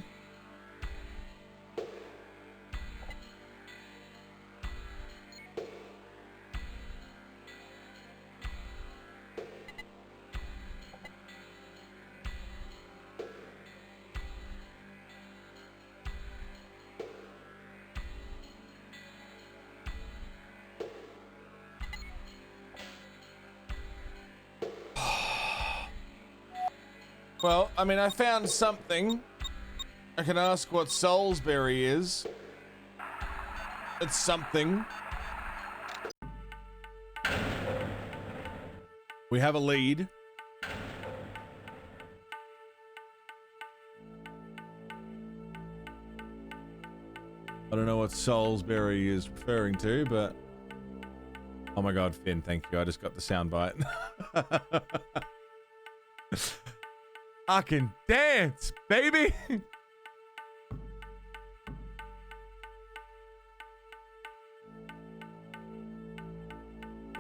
Well, I mean, I found something. I can ask what Salisbury is. It's something. We have a lead. I don't know what Salisbury is referring to, but... Oh my god, Finn, thank you. I just got the soundbite. I can dance, baby!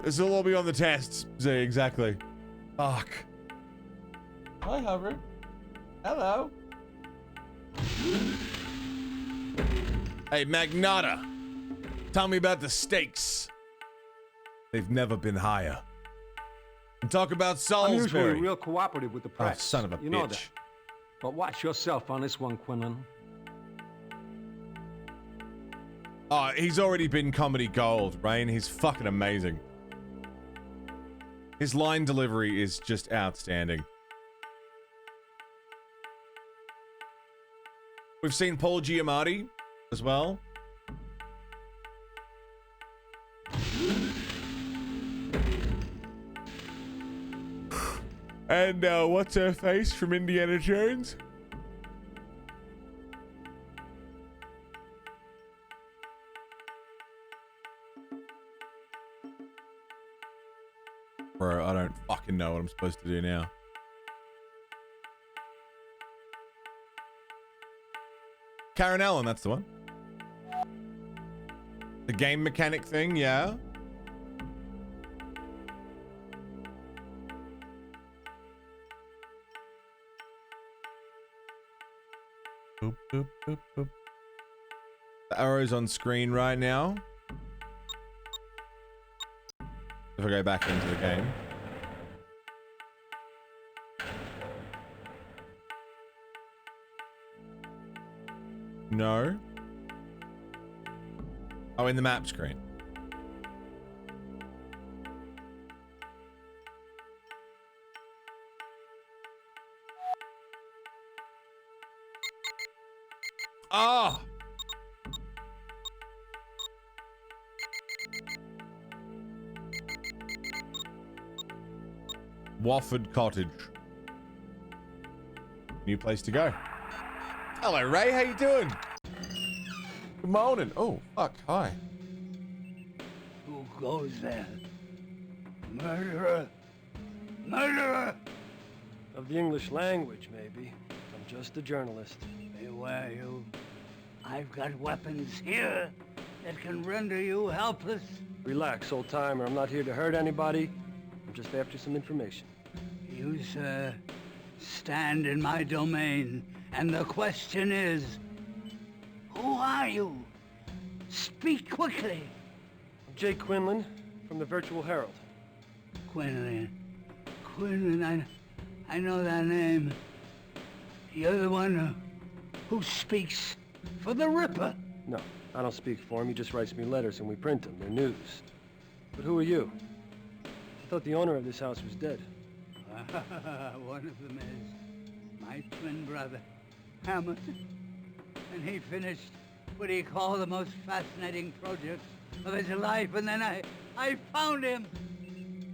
This will all be on the tests. See, exactly. Fuck. Hi, Hubbard. Hello. Hey, Magnata. Tell me about the stakes. They've never been higher. And talk about I'm usually Salisbury. real cooperative with the press. Oh, son of a you bitch. know that. But watch yourself on this one, Quinlan. Oh, he's already been comedy gold, Rain. He's fucking amazing. His line delivery is just outstanding. We've seen Paul Giamatti as well. And what's her face from Indiana Jones? Bro, I don't fucking know what I'm supposed to do now. Karen Allen, that's the one. The game mechanic thing, yeah. Boop, boop, boop, boop. The arrow's on screen right now. If I go back into the game. No. Oh, in the map screen. Ah! Wofford Cottage. New place to go. Hello, Ray. How you doing? Good morning. Oh, fuck. Hi. Who goes there? Murderer! Murderer! Of the English language, maybe. I'm just a journalist. Beware you. I've got weapons here that can render you helpless. Relax, old timer. I'm not here to hurt anybody. I'm just after some information. You, sir, stand in my domain, and the question is, who are you? Speak quickly. I'm Jake Quinlan from the Virtual Herald. Quinlan. Quinlan, I know that name. You're the one who speaks for the Ripper. No, I don't speak for him. He just writes me letters and we print them. They're news. But who are you? I thought the owner of this house was dead. One of them is my twin brother, Hamilton. And he finished what he called the most fascinating project of his life. And then I found him,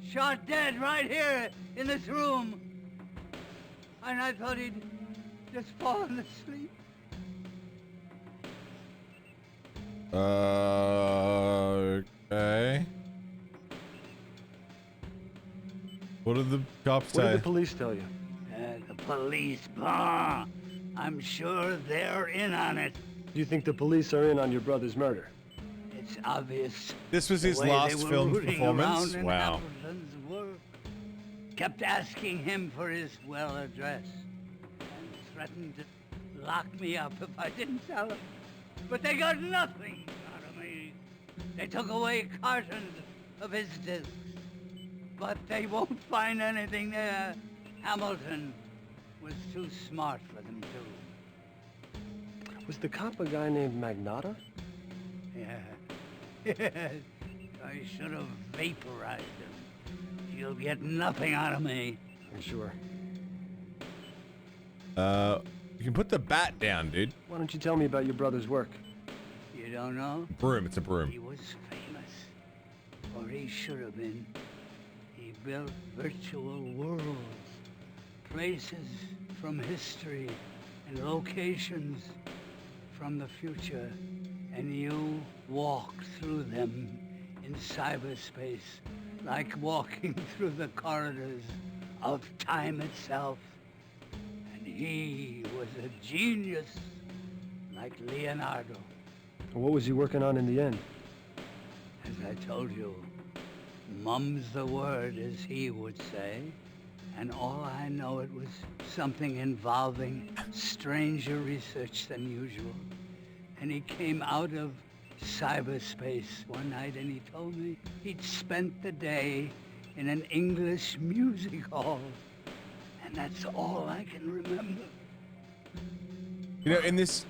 shot dead right here in this room. And I thought he'd just fallen asleep. Okay. What did the cops say? What did the police tell you? The police, bah! I'm sure they're in on it. Do you think the police are in on your brother's murder? It's obvious. This was his last film performance? Wow. Kept asking him for his well address and threatened to lock me up if I didn't tell him. But they got nothing out of me. They took away cartons of his discs. But they won't find anything there. Hamilton was too smart for them to. Was the cop a guy named Magnata? Yeah. I should have vaporized him. You'll get nothing out of me. I'm sure. You can put the bat down, dude. Why don't you tell me about your brother's work? You don't know? Broom, it's a broom. He was famous. Or he should have been. He built virtual worlds. Places from history and locations from the future. And you walk through them in cyberspace, like walking through the corridors of time itself. And he was a genius, like Leonardo. What was he working on in the end? As I told you, mum's the word, as he would say. And all I know, it was something involving stranger research than usual. And he came out of cyberspace one night and he told me he'd spent the day in an English music hall. And that's all I can remember. You know, in this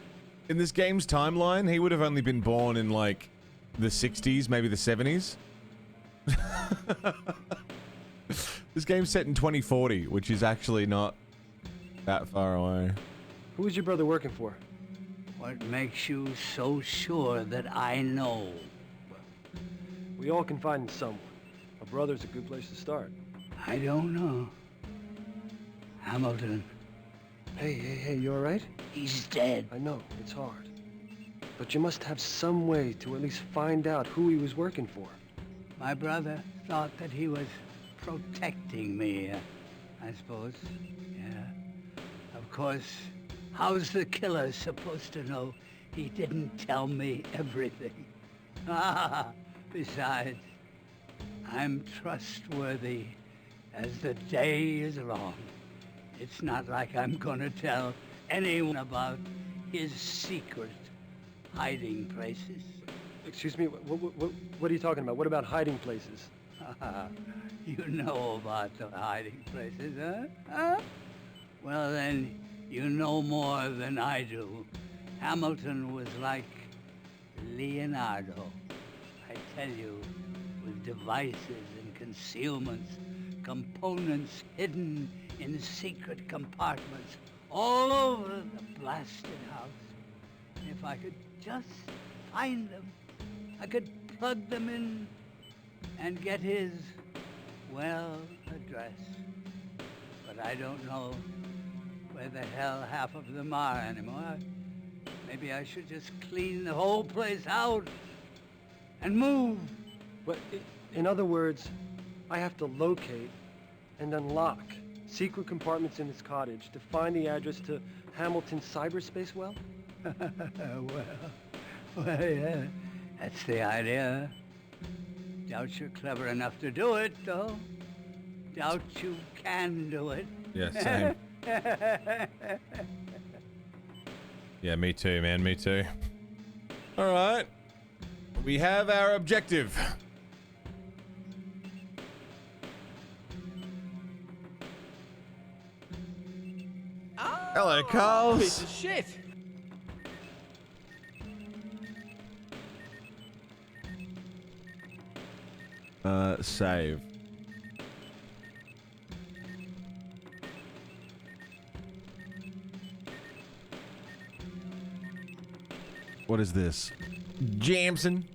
game's timeline, he would have only been born in like the 60s, maybe the 70s. This game's set in 2040, which is actually not that far away. Who was your brother working for? What makes you so sure that I know? We all confide in someone. A brother's a good place to start. I don't know. Hamilton. Hey, you alright? He's dead. I know, it's hard. But you must have some way to at least find out who he was working for. My brother thought that he was protecting me, I suppose. Yeah. Of course, how's the killer supposed to know he didn't tell me everything? Besides, I'm trustworthy as the day is long. It's not like I'm gonna tell anyone about his secret hiding places. Excuse me, what are you talking about? What about hiding places? You know about the hiding places, huh? Well then, you know more than I do. Hamilton was like Leonardo. I tell you, with devices and concealments, components hidden in secret compartments all over the blasted house. If I could just find them, I could plug them in and get his, well, address. But I don't know where the hell half of them are anymore. Maybe I should just clean the whole place out and move. But in other words, I have to locate and unlock secret compartments in his cottage to find the address to Hamilton's cyberspace well? Well, yeah, that's the idea. Doubt you're clever enough to do it, though. Doubt you can do it. Yeah, same. Yeah, me too, man, me too. All right. We have our objective. Hello, Carl. Piece of shit. Save. What is this? Jamson.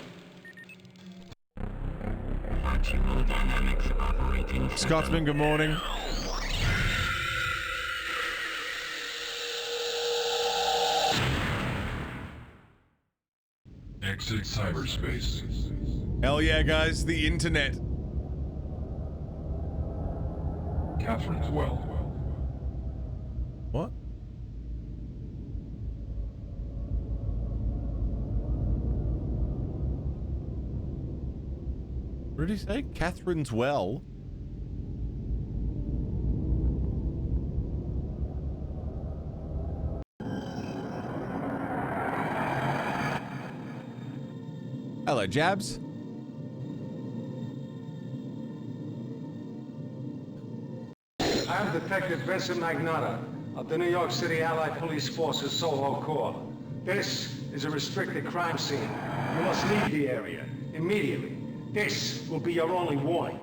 Scotsman, good morning. Exit cyberspace. Hell yeah, guys, the internet. Catherine's well. What? What did he say? Catherine's well? Hello, Jabs. I'm Detective Vincent Magnotta of the New York City Allied Police Force's Soho Corps. This is a restricted crime scene. You must leave the area immediately. This will be your only warning.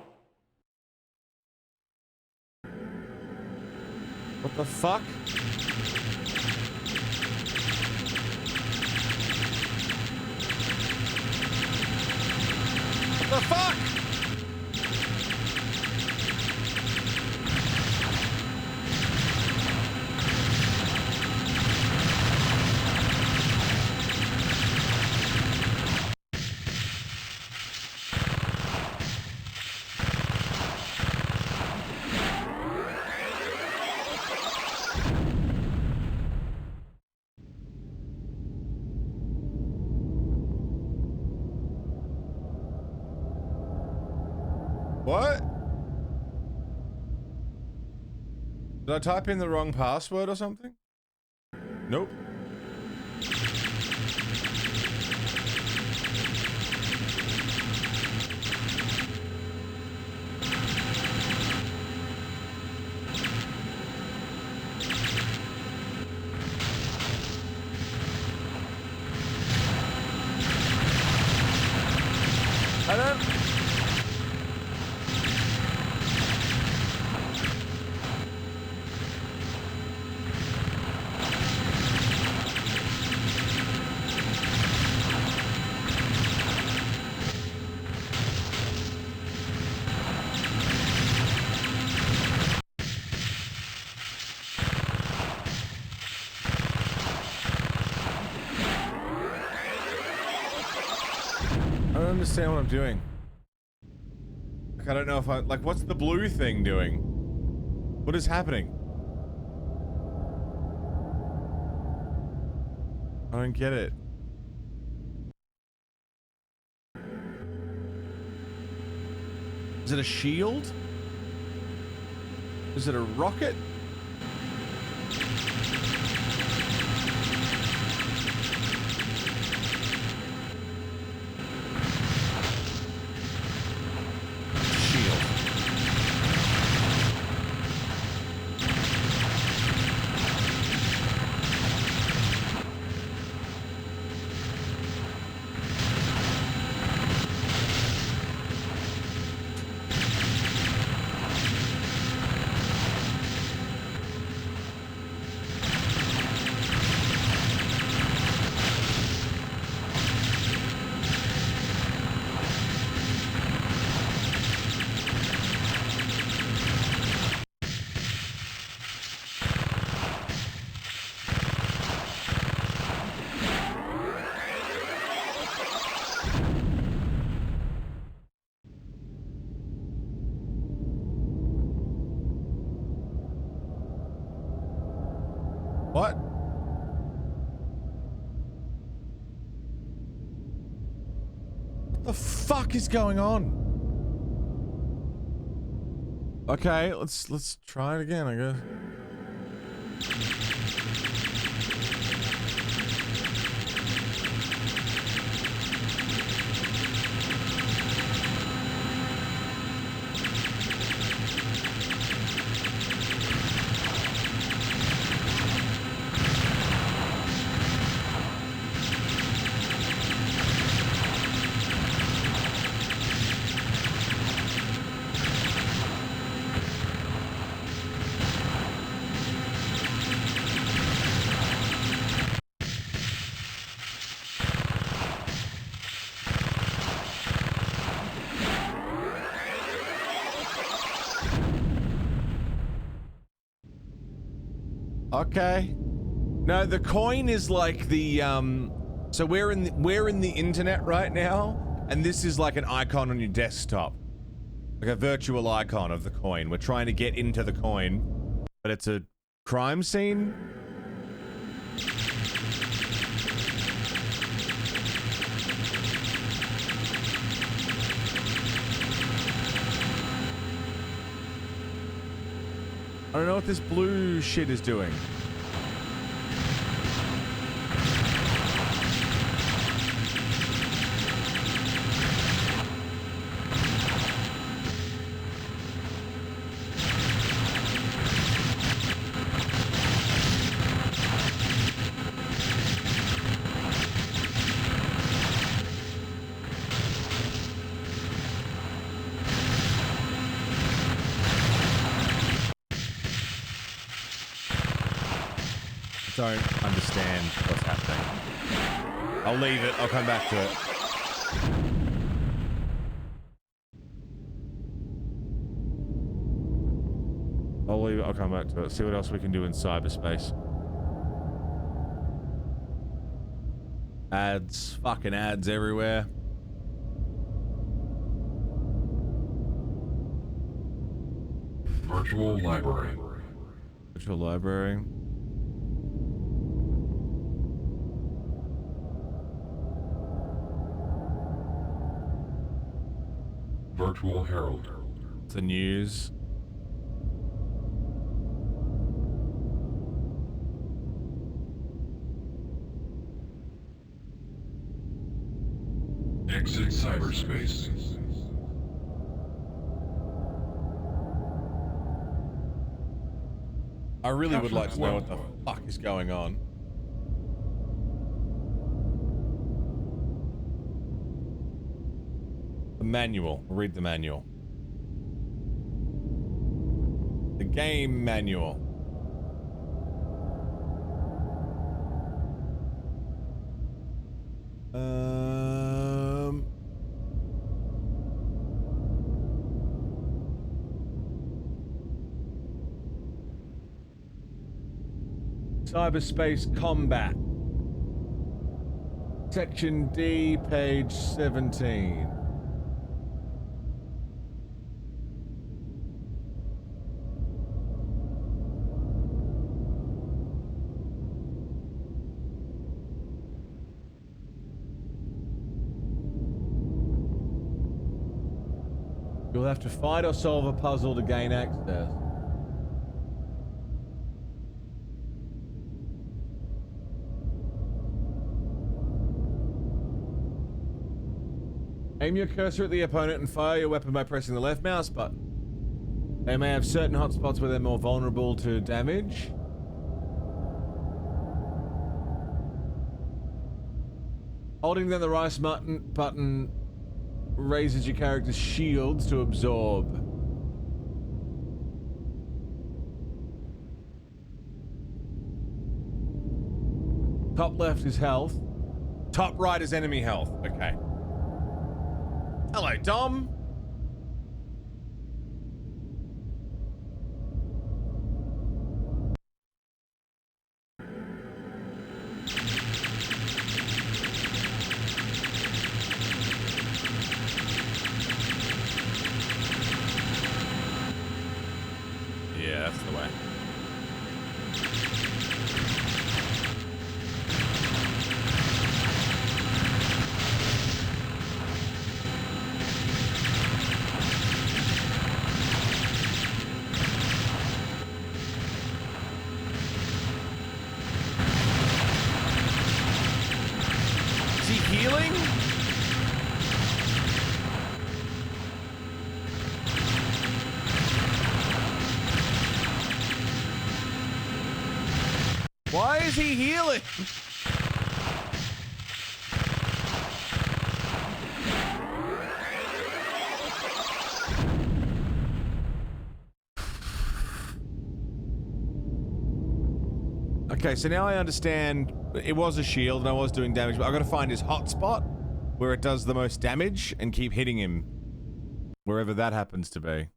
What the fuck? What the fuck? What? Did I type in the wrong password or something? Nope. Hello? understand what I'm doing. Like, I don't know if I... Like, what's the blue thing doing? What is happening? I don't get it. Is it a shield? Is it a rocket? What? What the fuck is going on? Okay, let's try it again, I guess. Okay. No, the coin is like the so we're in the internet right now, and this is like an icon on your desktop. Like a virtual icon of the coin. We're trying to get into the coin, but it's a crime scene. I don't know what this blue shit is doing. Don't understand what's happening. I'll leave it. I'll come back to it. I'll leave it. I'll come back to it. See what else we can do in cyberspace. Ads. Fucking ads everywhere. Virtual library. Virtual library. Virtual Herald. The news. Exit cyberspace. I really would like to know what the fuck is going on. The manual. Read the manual. The game manual. Cyberspace combat. Section D, page 17. You'll have to fight or solve a puzzle to gain access. Aim your cursor at the opponent and fire your weapon by pressing the left mouse button. They may have certain hotspots where they're more vulnerable to damage. Holding down the right button raises your character's shields to absorb. Top left is health. Top right is enemy health. Okay. Hello, Dom. Yeah, that's the way. Is he healing? Why is he healing? Okay, so now I understand it was a shield and I was doing damage, but I gotta find his hotspot where it does the most damage and keep hitting him wherever that happens to be.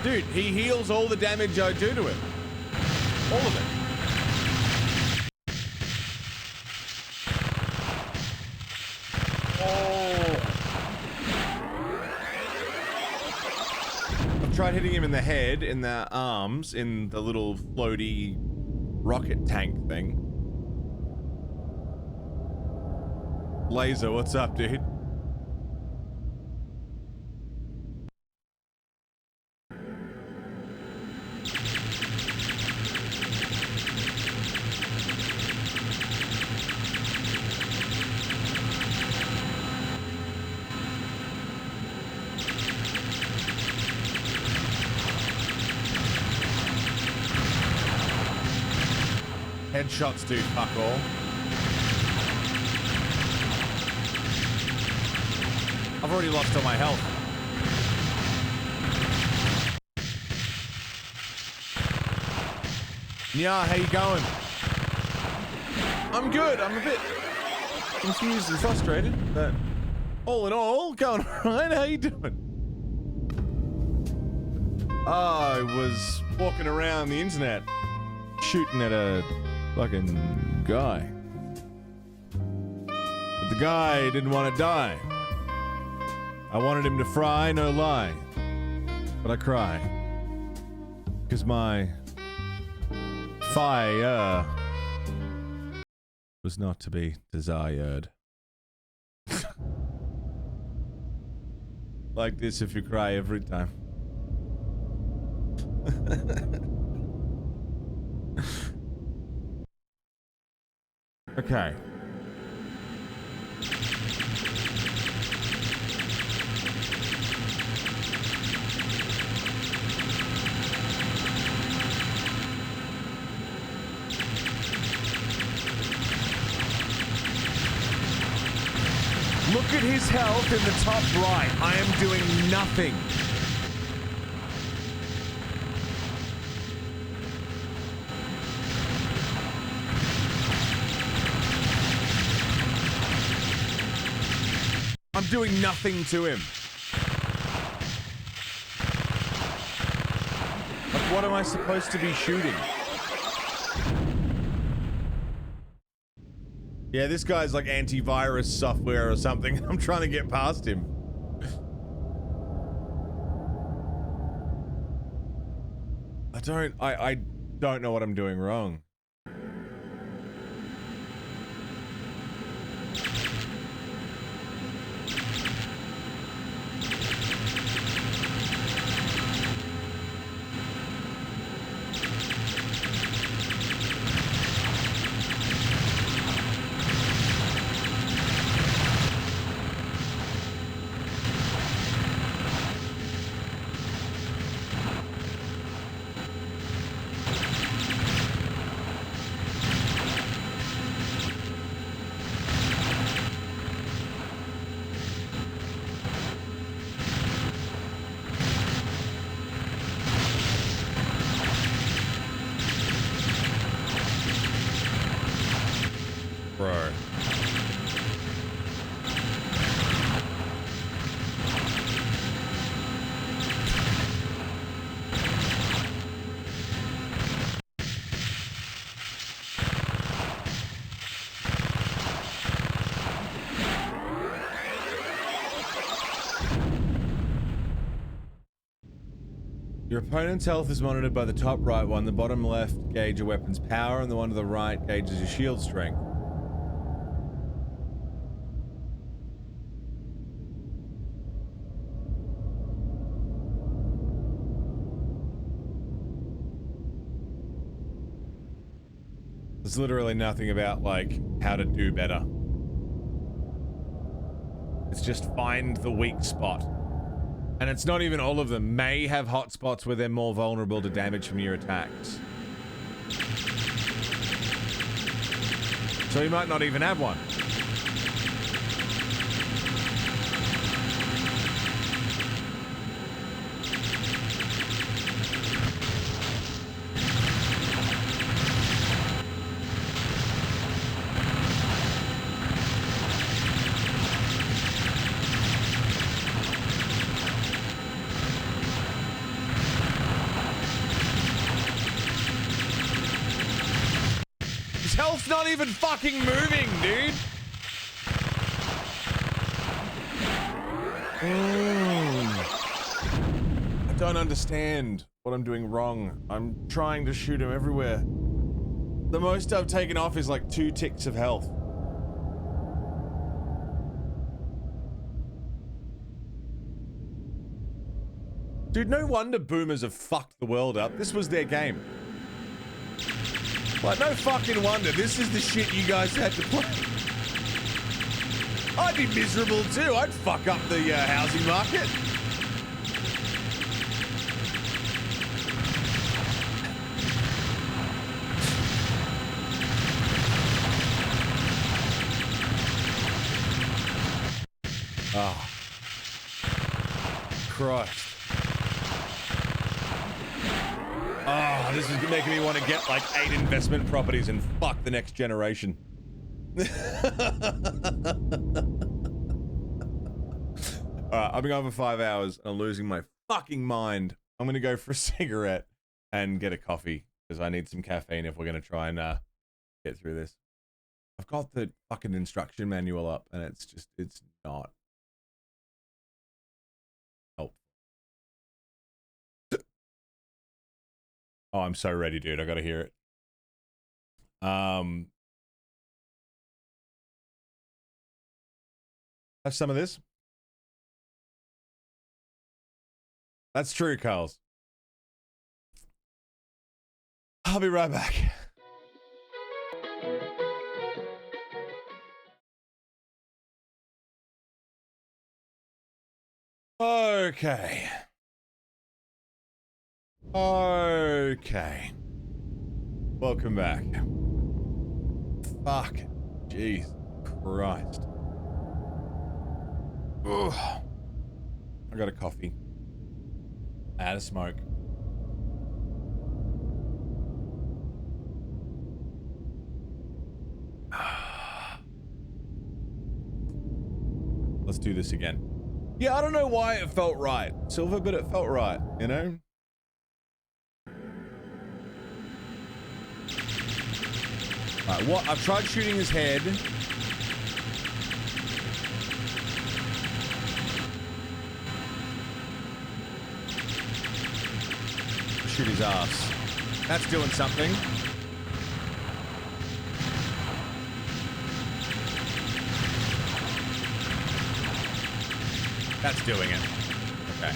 Dude, he heals all the damage I do to him. All of it. Oh. I've tried hitting him in the head, in the arms, in the little floaty rocket tank thing. Laser, what's up, dude? Headshots do fuck all. I've already lost all my health. Yeah, how you going? I'm good. I'm a bit confused and frustrated, but all in all, going alright. How you doing? I was walking around the internet shooting at a fucking guy. But the guy didn't want to die. I wanted him to fry, no lie. But I cry. Because my fire was not to be desired. Like this if you cry every time. Okay. Look at his health in the top right. I am doing nothing. I'm doing nothing to him. Like, what am I supposed to be shooting? Yeah, this guy's like antivirus software or something. I'm trying to get past him. I don't know what I'm doing wrong. Bro. Your opponent's health is monitored by the top right one. The bottom left gauge your weapon's power, and the one to the right gauges your shield strength. There's literally nothing about, like, how to do better. It's just find the weak spot. And it's not even all of them. May have hot spots where they're more vulnerable to damage from your attacks. So he might not even have one. His health's not even fucking moving, dude. I don't understand what I'm doing wrong. I'm trying to shoot him everywhere. The most I've taken off is like 2 ticks of health. Dude, no wonder boomers have fucked the world up. This was their game. Like, no fucking wonder. This is the shit you guys had to play. I'd be miserable too. I'd fuck up the housing market. Oh. Christ. Oh, this is making me want to get like 8 investment properties and fuck the next generation. Alright, I've been going for 5 hours and I'm losing my fucking mind. I'm gonna go for a cigarette and get a coffee because I need some caffeine if we're gonna try and get through this. I've got the fucking instruction manual up and it's not helpful. Oh, I'm so ready, dude. I gotta hear it. Have some of this. That's true, Carls. I'll be right back. Okay. Okay. Welcome back. Fuck. Jeez Christ. Ugh. I got a coffee. I had a smoke. Let's do this again. Yeah, I don't know why it felt right, Silver, but it felt right, you know? Alright, what? I've tried shooting his head. Shoot his ass. That's doing something. That's doing it. Okay.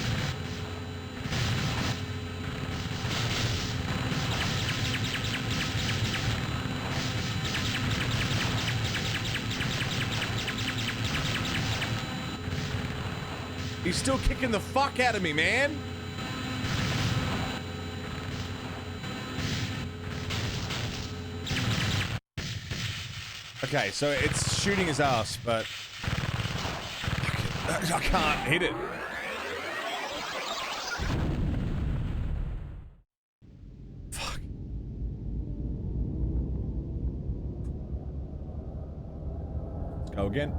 He's still kicking the fuck out of me, man. Okay, so it's shooting his ass, but I can't hit it. Fuck. Let's go again.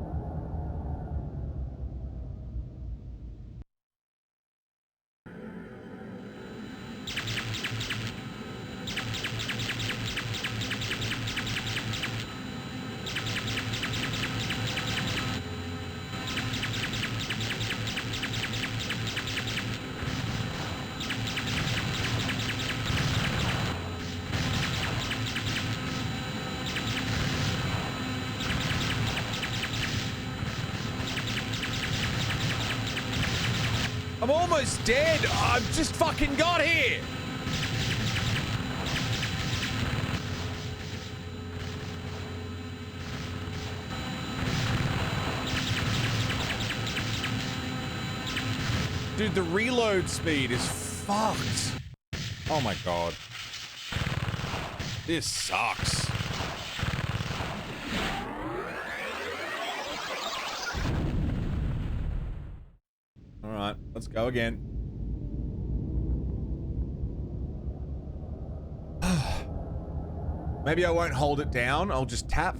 I'm almost dead. I've just fucking got here. Dude, the reload speed is fucked. Oh my god. This sucks. Alright, let's go again. Maybe I won't hold it down, I'll just tap.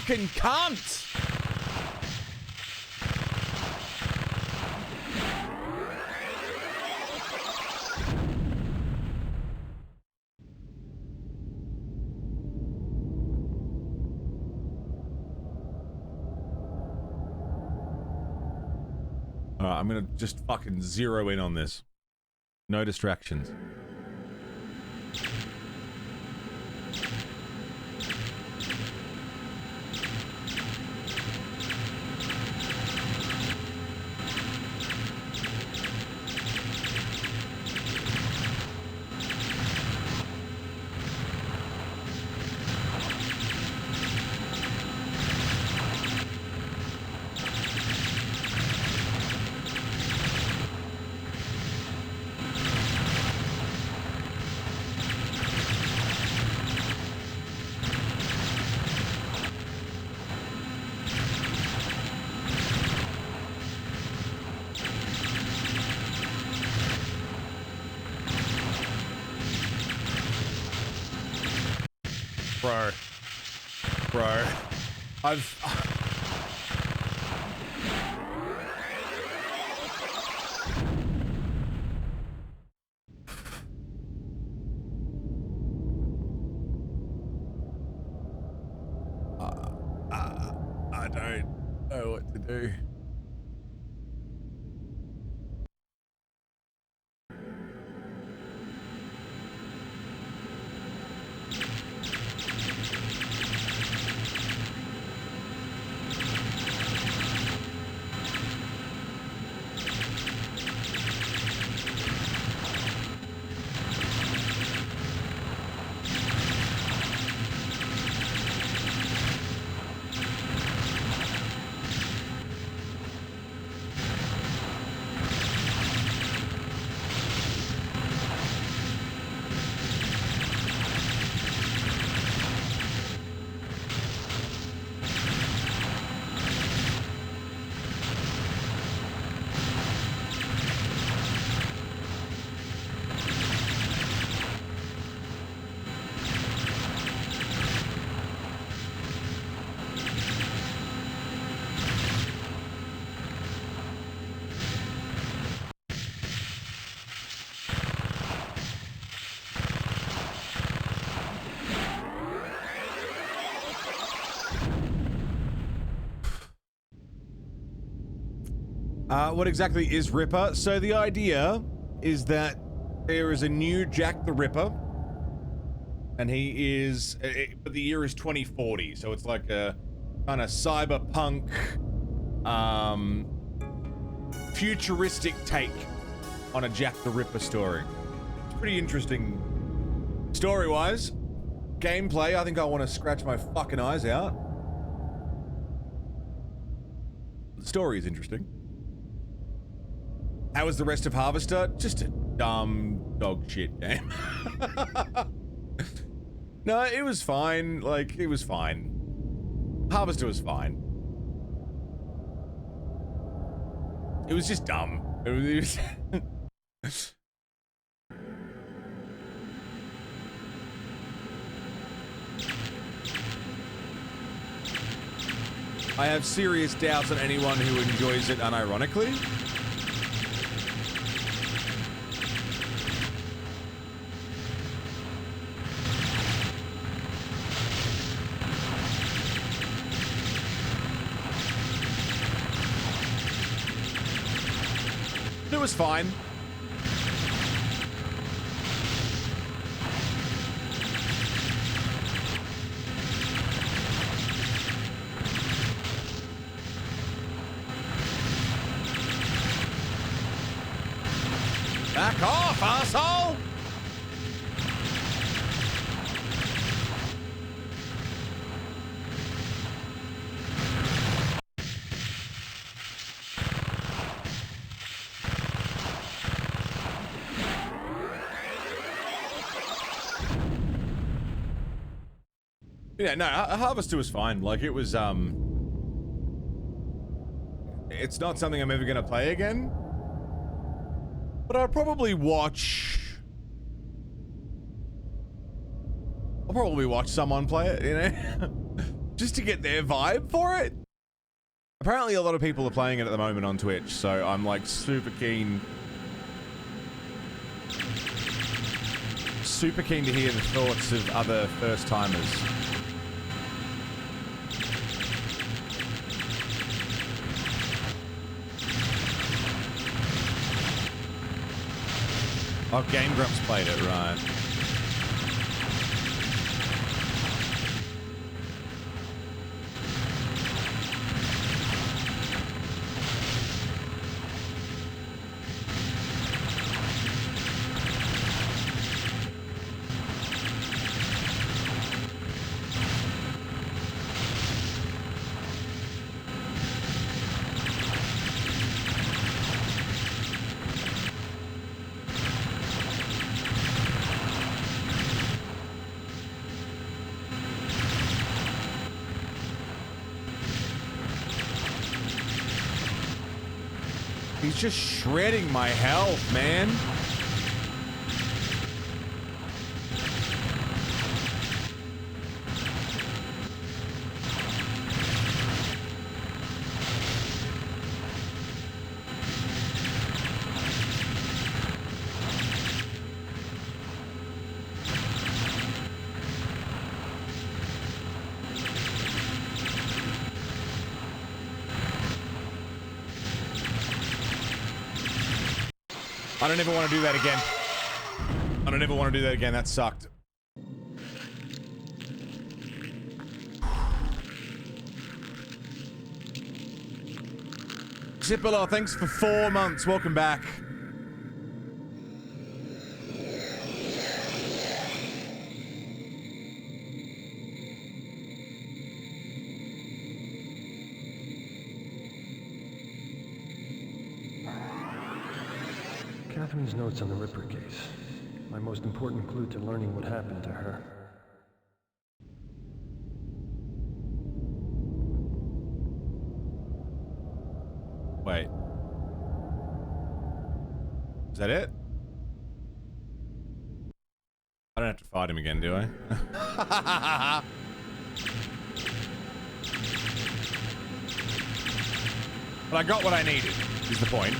Fucking cunt! Alright, I'm gonna just fucking zero in on this. No distractions. Bro. I don't know what to do. What exactly is Ripper? So the idea is that there is a new Jack the Ripper, and he is, but the year is 2040, so it's like a kind of cyberpunk, futuristic take on a Jack the Ripper story. It's pretty interesting story-wise. Gameplay, I think I want to scratch my fucking eyes out. The story is interesting. How was the rest of Harvester? Just a dumb dog shit game. No, it was fine. Like, it was fine. Harvester was fine. It was just dumb. It was I have serious doubts on anyone who enjoys it unironically. It was fine. Back off, asshole! Yeah, no, Harvester was fine. Like, it was, it's not something I'm ever gonna play again. But I'll probably watch someone play it, you know? Just to get their vibe for it. Apparently a lot of people are playing it at the moment on Twitch, so I'm like super keen to hear the thoughts of other first-timers. Oh, Game Grumps played it, right. He's just shredding my health, man. I don't ever want to do that again. I don't ever want to do that again. That sucked. Zipolo, thanks for 4 months. Welcome back. Catherine's notes on the Ripper case. My most important clue to learning what happened to her. Wait. Is that it? I don't have to fight him again, do I? But I got what I needed, is the point.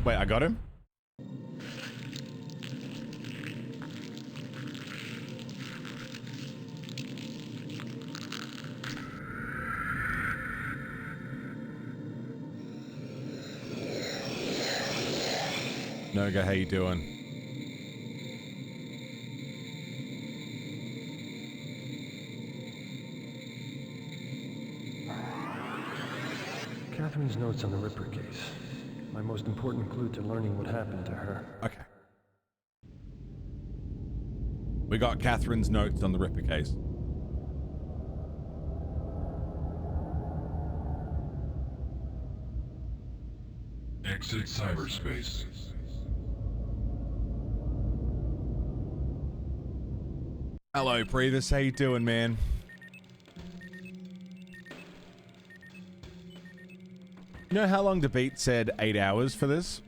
Wait, I got him? Noga, how you doing? Catherine's notes on the Ripper case. My most important clue to learning what happened to her. Okay. We got Catherine's notes on the Ripper case. Exit cyberspace. Hello, Previs. How you doing, man? You know how long the beat said 8 hours for this?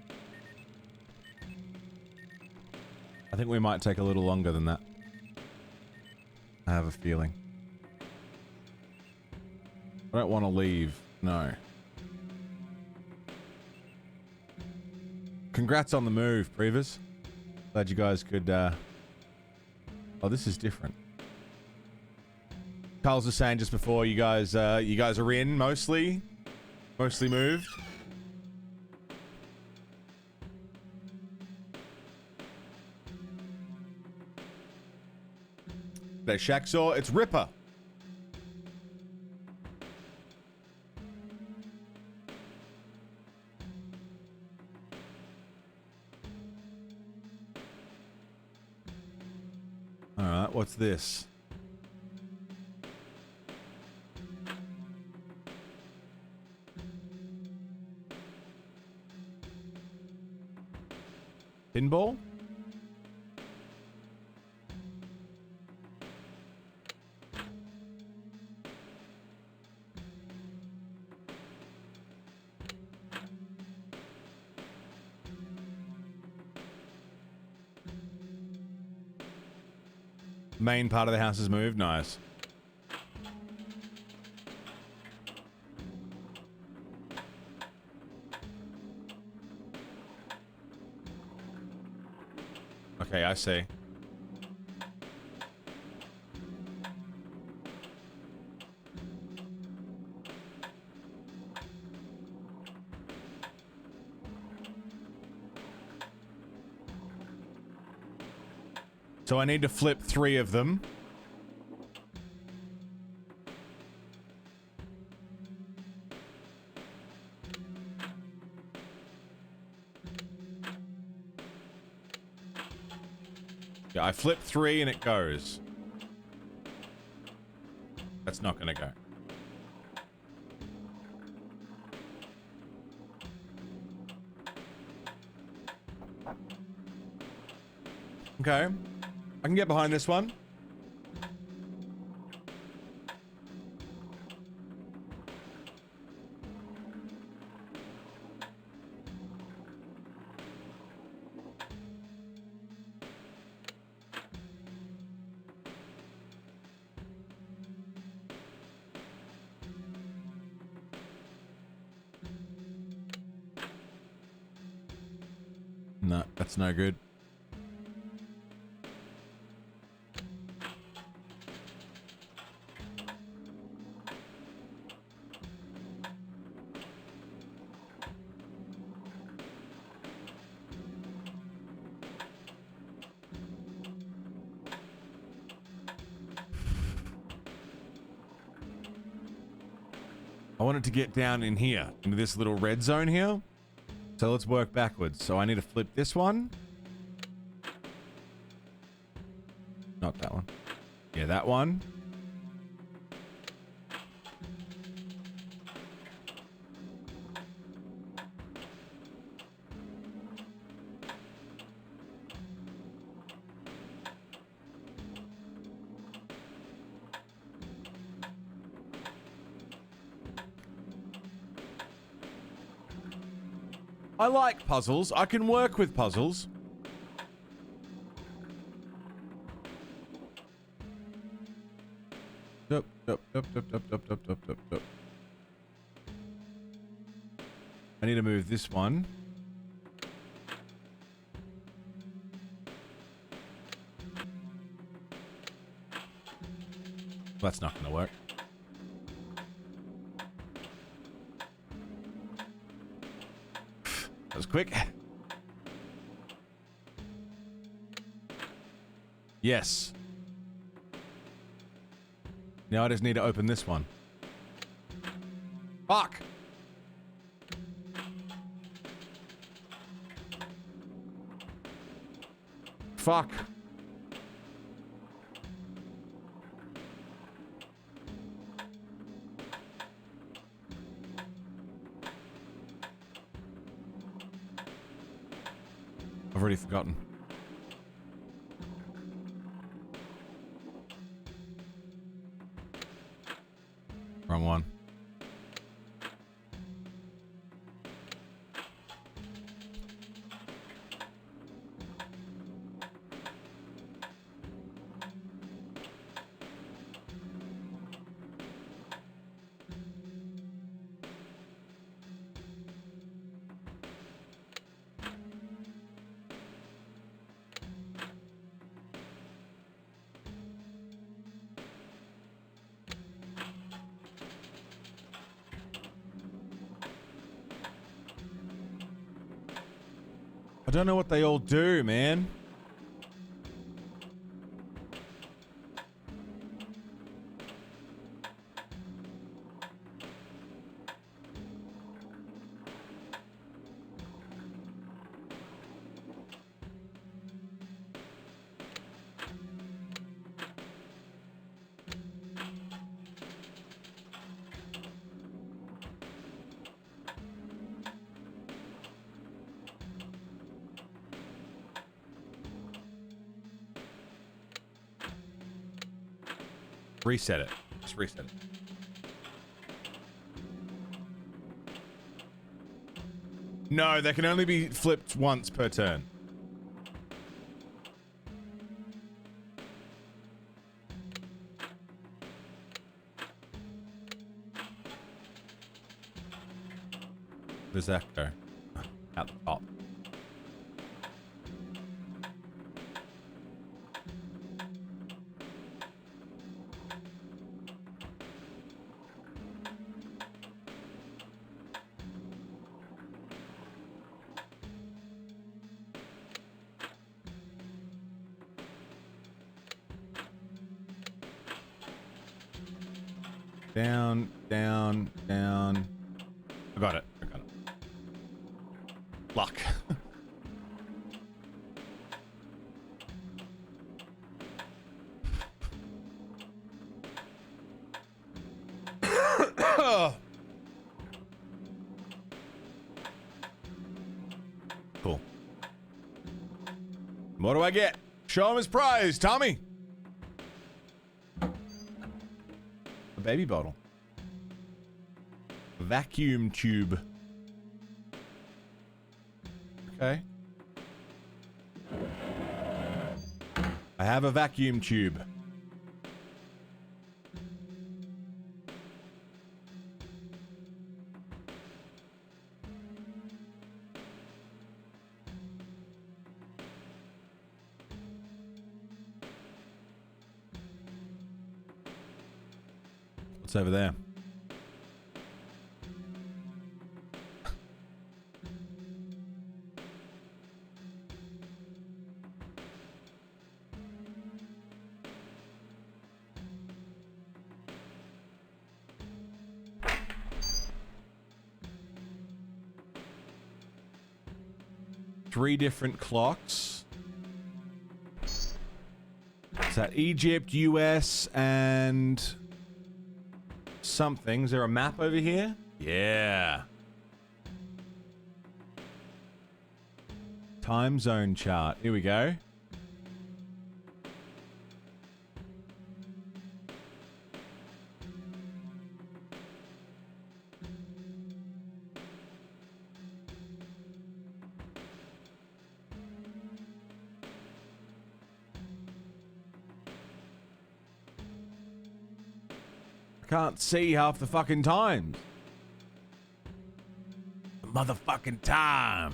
I think we might take a little longer than that. I have a feeling. I don't want to leave. No. Congrats on the move, Previs. Glad you guys could, Oh, this is different. Carls was saying just before, you guys are in, mostly moved. There's Shaxor. It's Ripper. Alright, what's this? Pinball? Main part of the house has moved. Nice. Okay, I see. So I need to flip 3 of them. Yeah, I flip 3 and it goes. That's not gonna go. Okay. I can get behind this one. That's no good. I wanted to get down in here, into this little red zone here. So let's work backwards. So I need to flip this one. Not that one. Yeah, that one. I like puzzles. I can work with puzzles. Dup, dup, dup, dup, dup, dup, dup, dup, dup, dup. I need to move this one. That's not going to work. That was quick. Yes. Now I just need to open this one. Fuck. Fuck. I've already forgotten. Wrong one. I don't know what they all do, man. Reset it. Just reset it. No, they can only be flipped once per turn. Where's that go? At the top. Down, down, down. I got it. I got it. Luck. Cool. What do I get? Show him his prize, Tommy. A baby bottle. Vacuum tube. Okay. I have a vacuum tube. What's over there? Three different clocks. Is that Egypt, US, and something? Is there a map over here? Yeah. Time zone chart. Here we go. Can't see half the fucking times. Motherfucking time.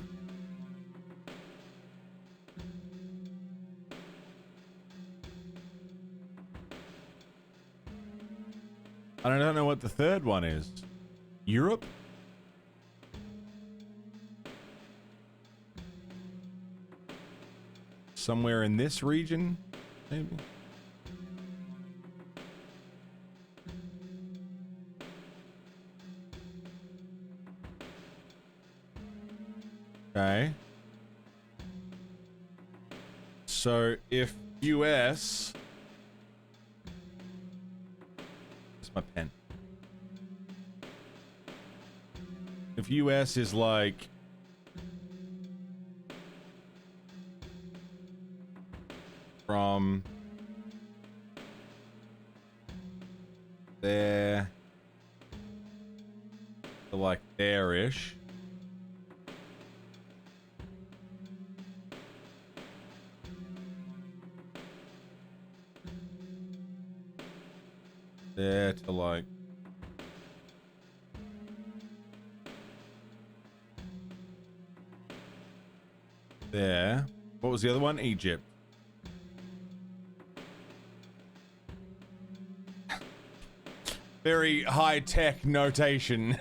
I don't know what the third one is. Europe? Somewhere in this region, maybe? Okay. So if US... Where's my pen? If US is like... from... there... to like there-ish... there to like there. What was the other one? Egypt. Very high-tech notation.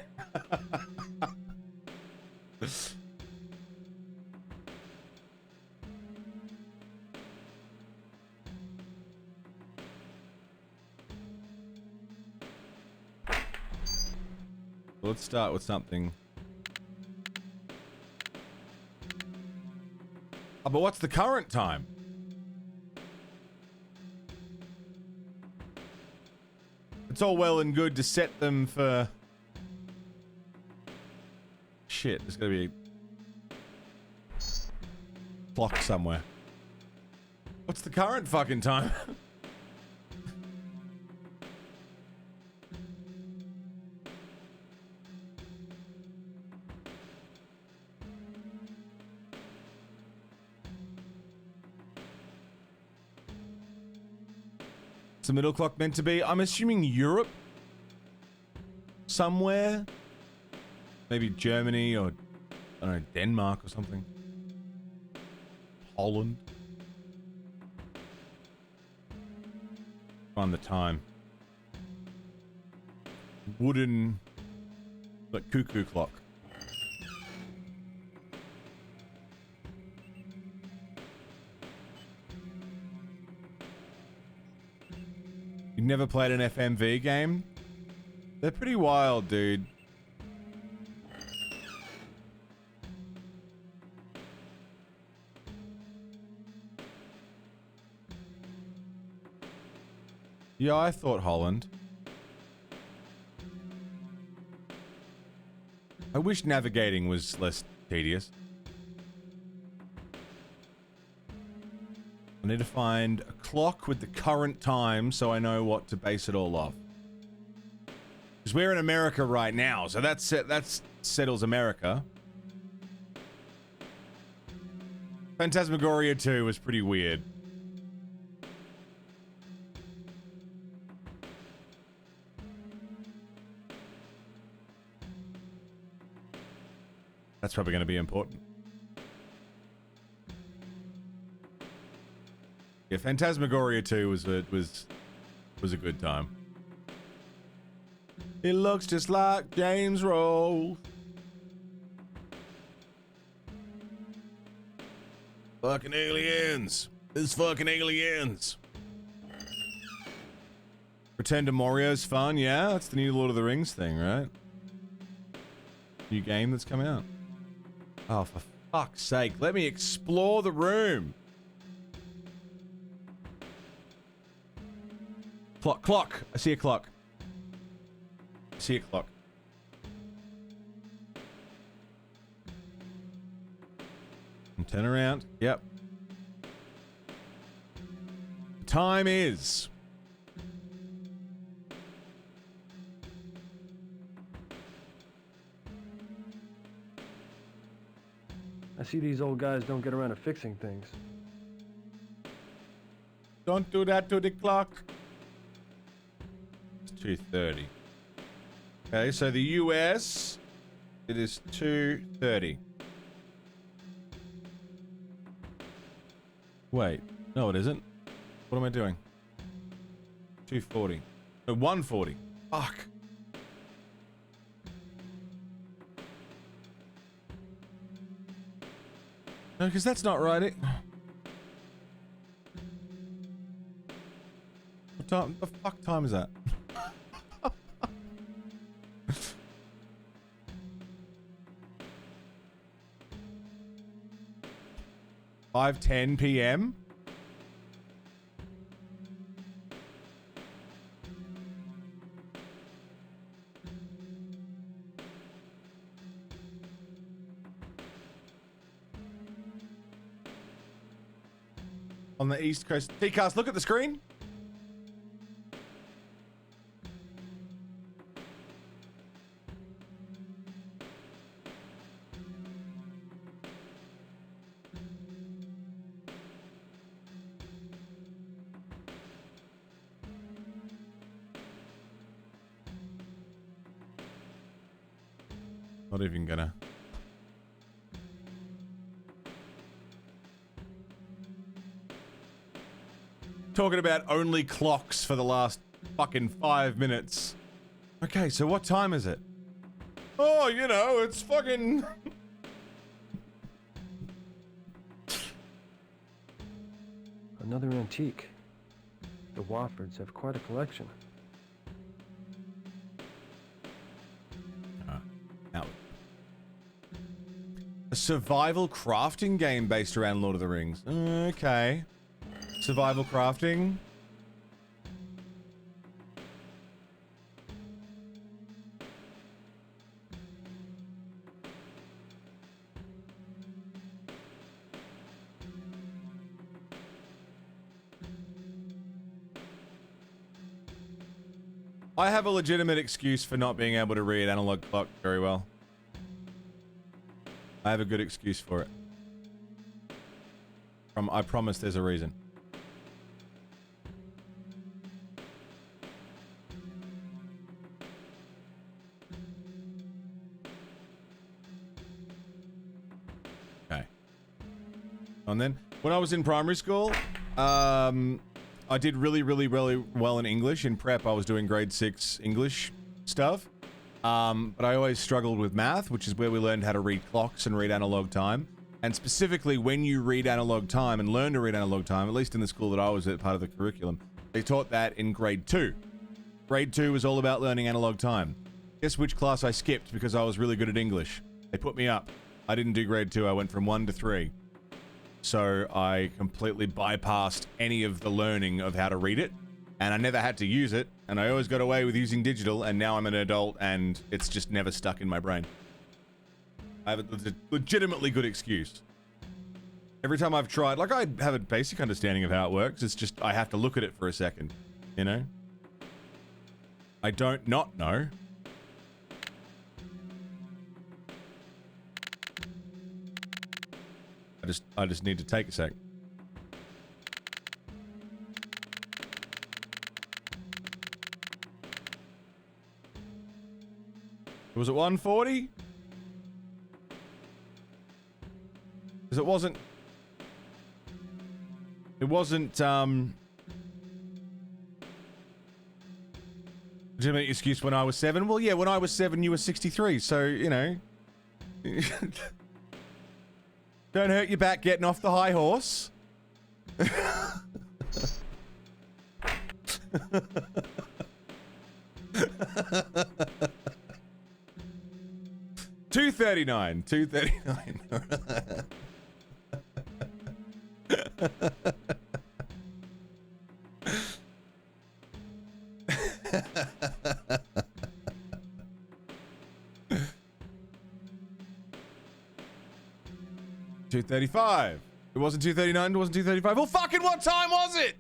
Let's start with something. Oh, but what's the current time? It's all well and good to set them for... Shit, there's gotta be a clock somewhere. What's the current fucking time? The middle clock meant to be? I'm assuming Europe? Somewhere? Maybe Germany or, I don't know, Denmark or something. Holland. Find the time. Wooden, like cuckoo clock. You've never played an FMV game? They're pretty wild, dude. Yeah, I thought Holland. I wish navigating was less tedious. I need to find a clock with the current time so I know what to base it all off. Because we're in America right now, so that settles America. Phantasmagoria 2 was pretty weird. That's probably going to be important. Yeah, Phantasmagoria 2 was a good time. It looks just like James Rolfe. Fucking aliens. It's fucking aliens. Return to Morio's fun, yeah? That's the new Lord of the Rings thing, right? New game that's coming out. Oh, for fuck's sake. Let me explore the room. Clock. I see a clock. I see a clock. And turn around. Yep. Time is... I see these old guys don't get around to fixing things. Don't do that to the clock. It's 2:30. Okay, so the US, it is 2:30. Wait, no it isn't. What am I doing? 2:40. No, 1:40. Fuck. No, because that's not right. What time? The fuck time is that? 5:10 p.m. On the East Coast. T-Cast, look at the screen. Not even gonna. Talking about only clocks for the last fucking 5 minutes. Okay, so what time is it? Oh, you know, it's fucking... Another antique. The Woffords have quite a collection. Now, a survival crafting game based around Lord of the Rings. Okay. Survival crafting. I have a legitimate excuse for not being able to read analog clock very well. I have a good excuse for it. I promise there's a reason. Okay. And then, when I was in primary school, I did really well in English. In prep, I was doing grade 6 English stuff. But I always struggled with math, which is where we learned how to read clocks and read analog time. And specifically, when you read analog time and learn to read analog time, at least in the school that I was at, part of the curriculum, they taught that in grade 2. Grade 2 was all about learning analog time. Guess which class I skipped because I was really good at English? They put me up. I didn't do grade 2. I went from 1 to 3. So I completely bypassed any of the learning of how to read it, and I never had to use it, and I always got away with using digital, and now I'm an adult, and it's just never stuck in my brain. I have a legitimately good excuse. Every time I've tried, like, I have a basic understanding of how it works, it's just I have to look at it for a second, you know? I don't not know. I just need to take a sec. Was it 140? Because it wasn't... It wasn't, Legitimate excuse when I was 7? Well, yeah, when I was 7, you were 63, so, you know. Don't hurt your back getting off the high horse. 239. 239. $2.35. It wasn't $2.39. It wasn't $2.35. Well, fucking what time was it?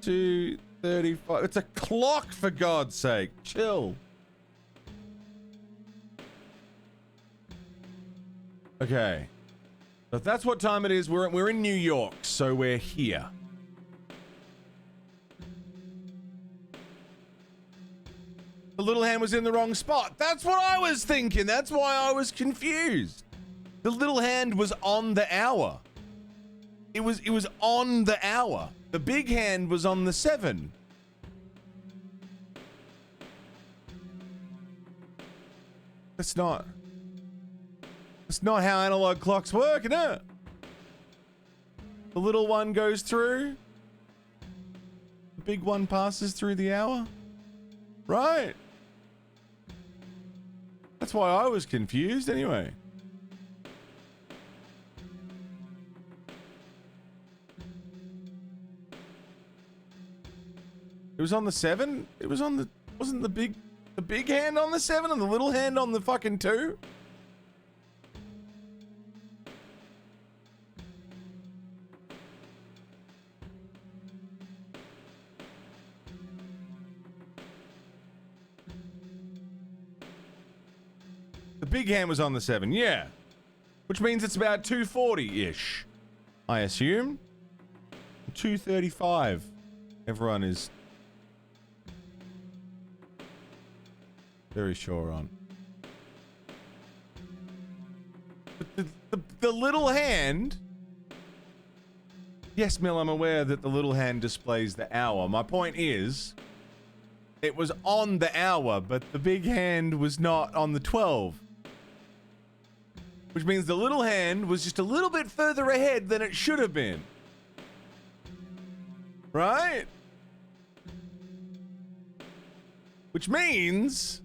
$2.35. It's a clock, for God's sake. Chill. Okay. So if that's what time it is, we're in New York, so we're here. The little hand was in the wrong spot. That's what I was thinking. That's why I was confused. The little hand was on the hour. It was on the hour. The big hand was on the 7. That's not how analog clocks work, isn't it? The little one goes through. The big one passes through the hour. Right. That's why I was confused anyway. It was on the 7? It was on the... Wasn't the big hand on the 7 and the little hand on the fucking 2? The big hand was on the 7, yeah. Which means it's about 2:40-ish, I assume. 2:35. Everyone is very sure on. But the little hand... Yes, Mill, I'm aware that the little hand displays the hour. My point is, it was on the hour, but the big hand was not on the 12. Which means the little hand was just a little bit further ahead than it should have been. Right? Which means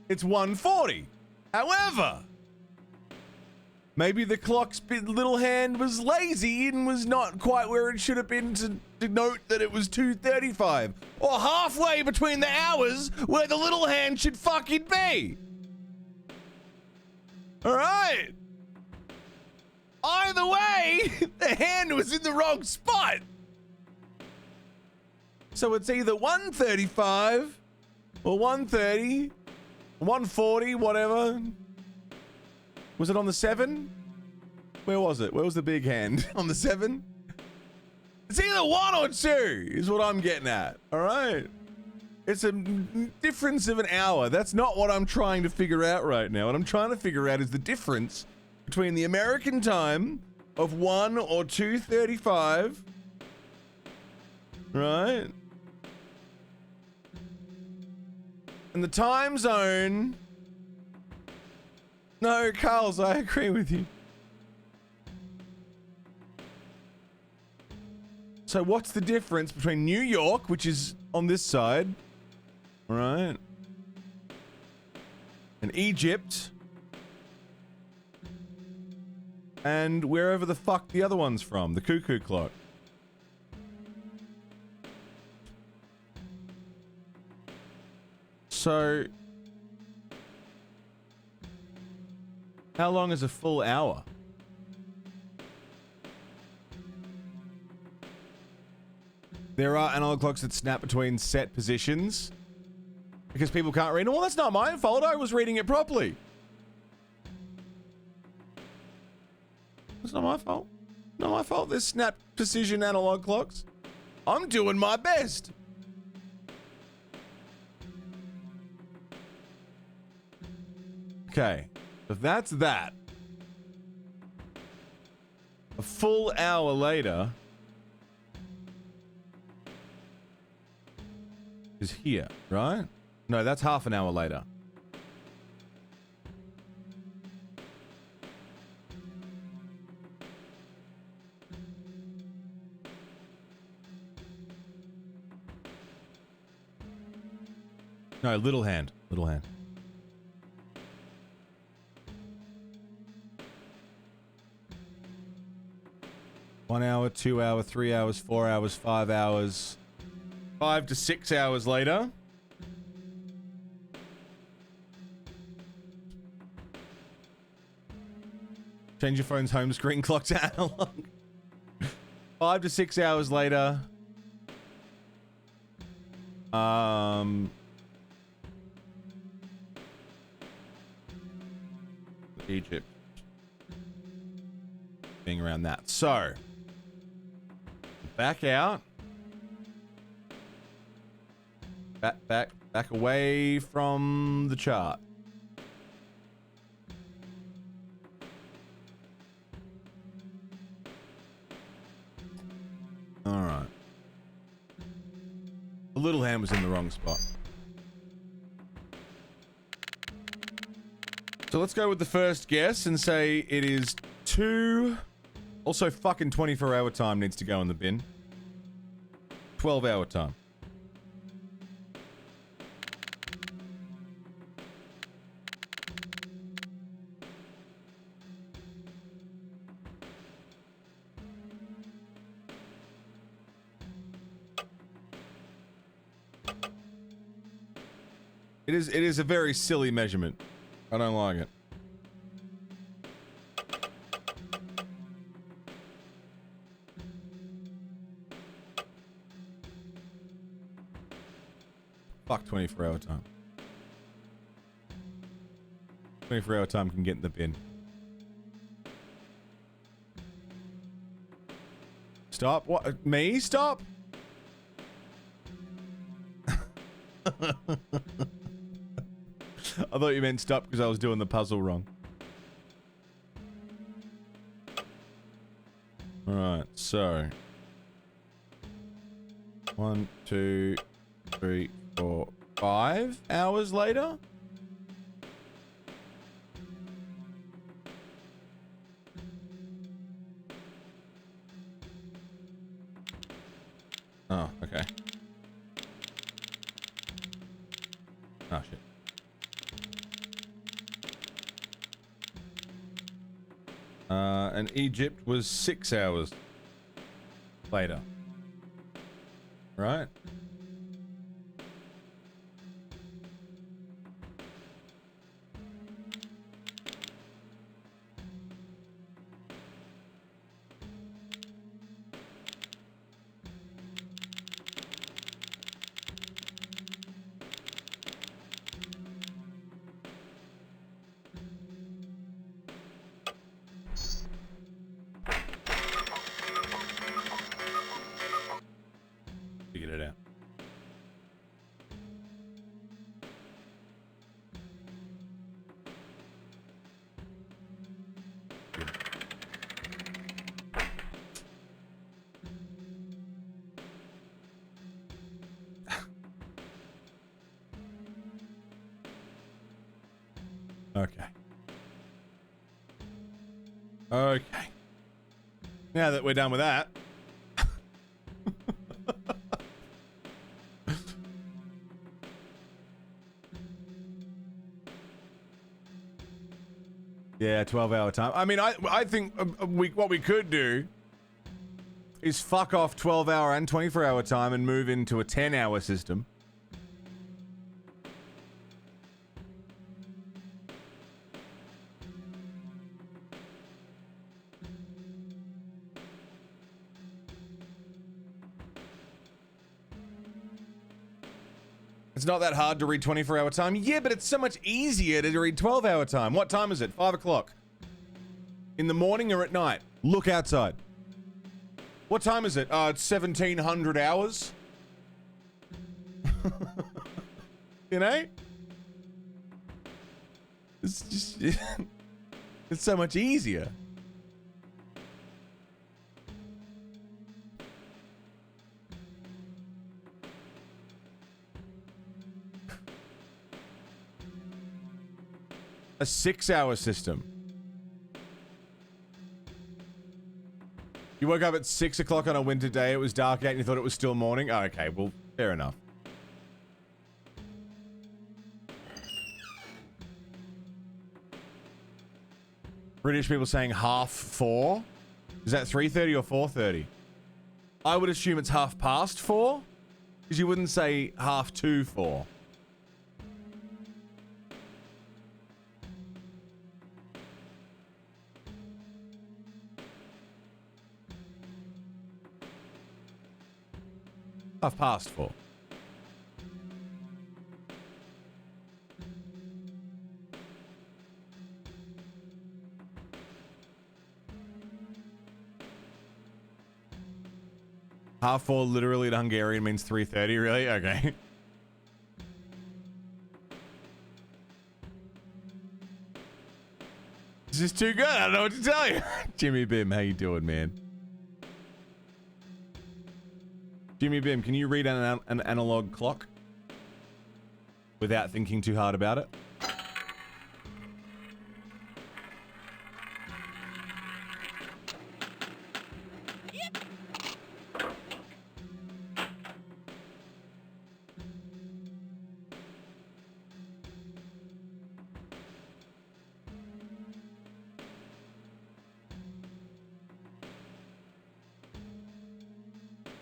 it's 1:40. However, maybe the clock's little hand was lazy and was not quite where it should have been to note that it was 2:35. Or halfway between the hours where the little hand should fucking be. Alright. Either way, the hand was in the wrong spot. So it's either 1:35 or 1:30, 1:40, whatever. Was it on the 7? Where was it? Where was the big hand? On the 7? It's either 1 or 2 is what I'm getting at. Alright. It's a difference of an hour. That's not what I'm trying to figure out right now. What I'm trying to figure out is the difference between the American time of 1 or 2:35, right? And the time zone. No, Carls, I agree with you. So what's the difference between New York, which is on this side, right, and Egypt, and wherever the fuck the other one's from, the cuckoo clock? So, how long is a full hour? There are analog clocks that snap between set positions because people can't read them. Well, that's not my fault. I was reading it properly. That's not my fault. Not my fault. There's snap precision analog clocks. I'm doing my best. Okay, if that's that, a full hour later, here, right? No, that's half an hour later. No, Little Hand. Little Hand. One hour, 2 hour, 3 hours, 4 hours, 5 hours. 5 to 6 hours later. Change your phone's home screen clock to analog. 5 to 6 hours later. Egypt. Being around that. So, back out. Back away from the chart. All right. The Little Hand was in the wrong spot. So let's go with the first guess and say it is 2. Also, fucking 24-hour time needs to go in the bin. 12-hour time. It is a very silly measurement. I don't like it. Fuck 24-hour time. 24-hour time can get in the bin. Stop? What? Me? Stop? I thought you meant stop because I was doing the puzzle wrong. Alright, so 1, 2, 3, 4, 5 hours later? Oh, okay. Oh, shit. And Egypt was 6 hours later. Right? Figured it out. Okay. Okay. Now that we're done with that. Yeah, 12-hour time. I mean, I think what we could do is fuck off 12-hour and 24-hour time and move into a 10-hour system. It's not that hard to read 24-hour time. Yeah, but it's so much easier to read 12-hour time. What time is it? 5 o'clock. In the morning or at night? Look outside. What time is it? It's 1700 hours. You know? It's just... it's so much easier. A 6-hour system. You woke up at 6 o'clock on a winter day, it was dark out and you thought it was still morning? Oh, okay, well, fair enough. British people saying 4:30? Is that 3:30 or 4:30? I would assume it's 4:30, because you wouldn't say 4:30. Half past 4. Half 4 literally in Hungarian means 3:30, really? Okay. This is too good, I don't know what to tell you. Jimmy Bim, how you doing, man? Jimmy Bim, can you read an analog clock without thinking too hard about it?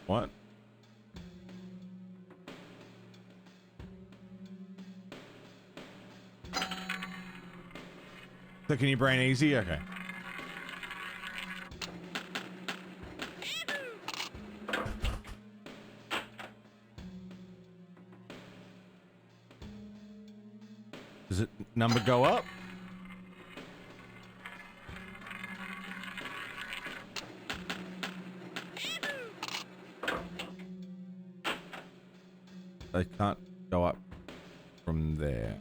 What? Clicking your brain easy? Okay. Does it number go up? They can't go up from there.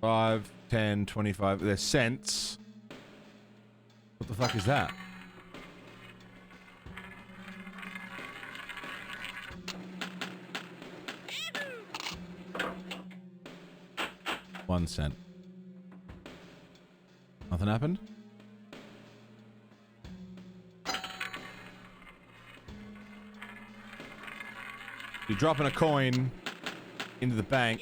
5, 10, 25. They're cents. What the fuck is that? $1. Nothing happened? You're dropping a coin into the bank.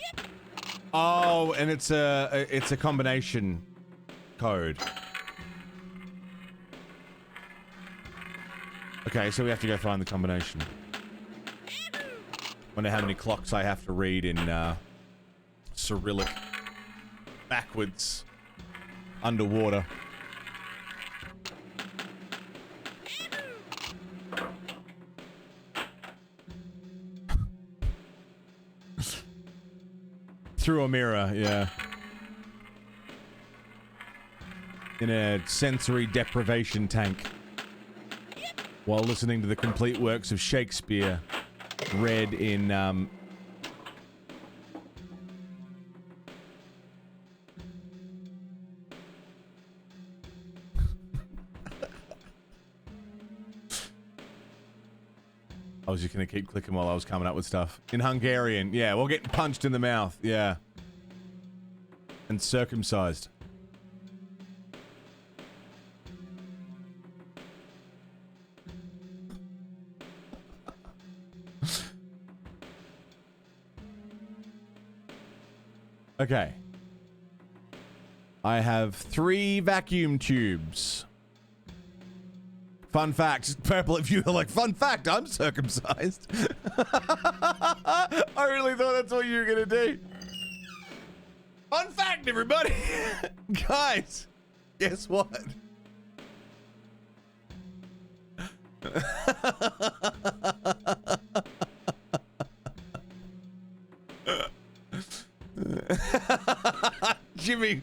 Oh, and it's a combination code. Okay, so we have to go find the combination. Wonder how many clocks I have to read in Cyrillic backwards underwater. Through a mirror, yeah. In a sensory deprivation tank. While listening to the complete works of Shakespeare read in, I was just gonna keep clicking while I was coming up with stuff. In Hungarian, yeah, we'll get punched in the mouth, yeah. And circumcised. Okay. I have 3 vacuum tubes. Fun fact, Purple, if you were like, fun fact, I'm circumcised. I really thought that's what you were gonna do. Fun fact, everybody. Guys, guess what? Jimmy.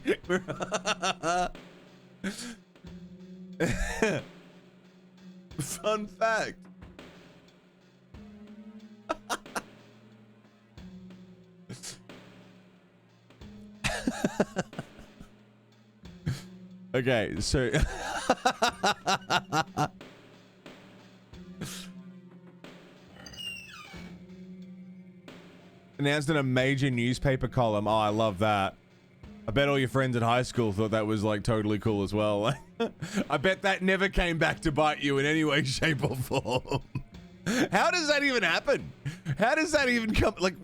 Fun fact. Okay, so announced in a major newspaper column. Oh, I love that. I bet all your friends at high school thought that was like totally cool as well. I bet that never came back to bite you in any way, shape, or form. How does that even happen? How does that even come? Like,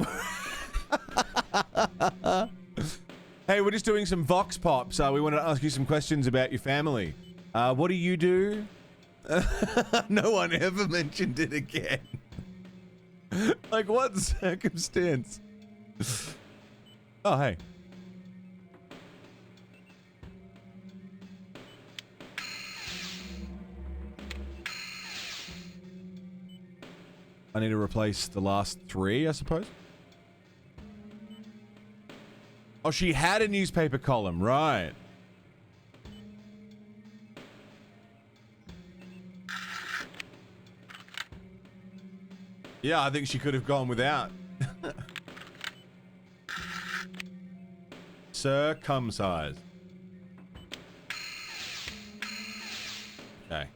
hey, we're just doing some Vox Pops. We want to ask you some questions about your family. What do you do? No one ever mentioned it again. Like, what circumstance? Oh, hey. I need to replace the last 3, I suppose. Oh, she had a newspaper column, right. Yeah, I think she could have gone without. Circumcised. Okay.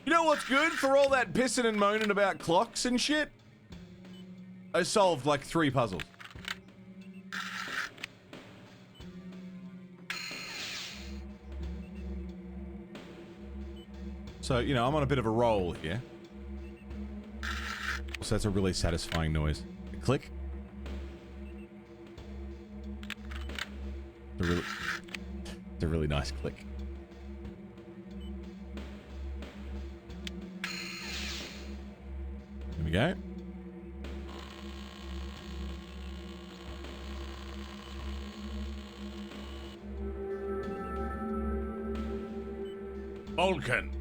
You know what's good for all that pissing and moaning about clocks and shit? I solved like 3 puzzles. So, you know, I'm on a bit of a roll here. So that's a really satisfying noise. Click. It's a really nice click. Here we go. Vulcan.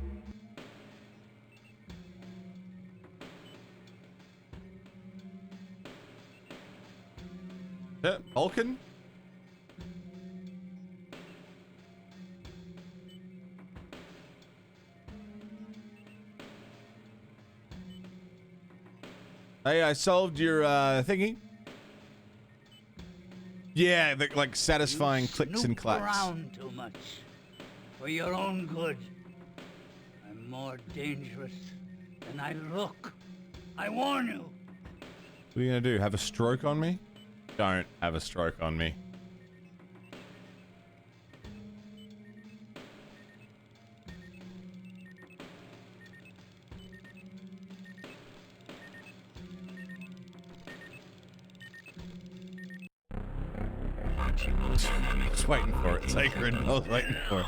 Yeah, Vulcan. Hey, I solved your thingy. Yeah, the, like satisfying clicks and clacks. Around too much. For your own good. I'm more dangerous than I look. I warn you. What are you gonna do? Have a stroke on me? Don't have a stroke on me. I was waiting for it, Sacred. I was waiting for it.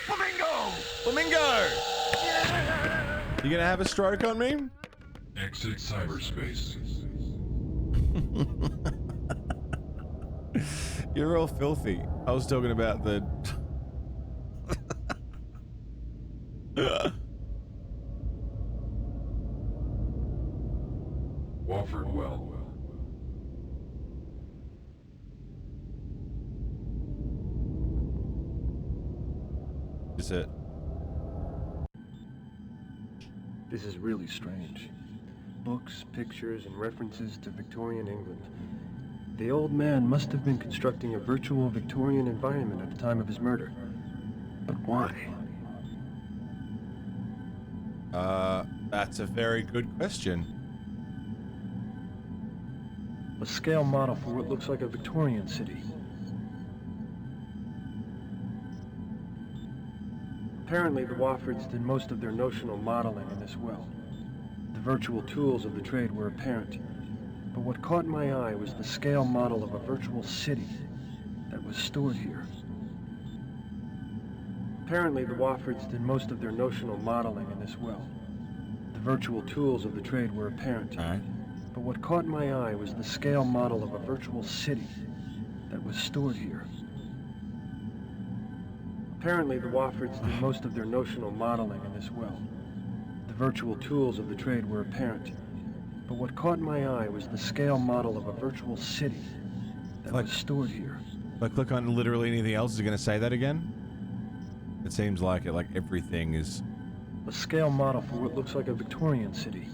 Flamingo! Flamingo! You gonna have a stroke on me? Exit cyberspace. You're all filthy. I was talking about the... Wofford Well. Is it? This is really strange. Books, pictures, and references to Victorian England. The old man must have been constructing a virtual Victorian environment at the time of his murder. But why? That's a very good question. A scale model for what looks like a Victorian city. Apparently, the Woffords did most of their notional modeling in this well. The virtual tools of the trade were apparent, but what caught my eye was the scale model of a virtual city that was stored here. Apparently, the Woffords did most of their notional modeling in this well. The virtual tools of the trade were apparent, but what caught my eye was the scale model of a virtual city that was stored here. Apparently, the Woffords did most of their notional modeling in this well. The virtual tools of the trade were apparent, but what caught my eye was the scale model of a virtual city that was stored here. If I click on literally anything else, is it going to say that again? It seems like it, like everything is... A scale model for what looks like a Victorian city.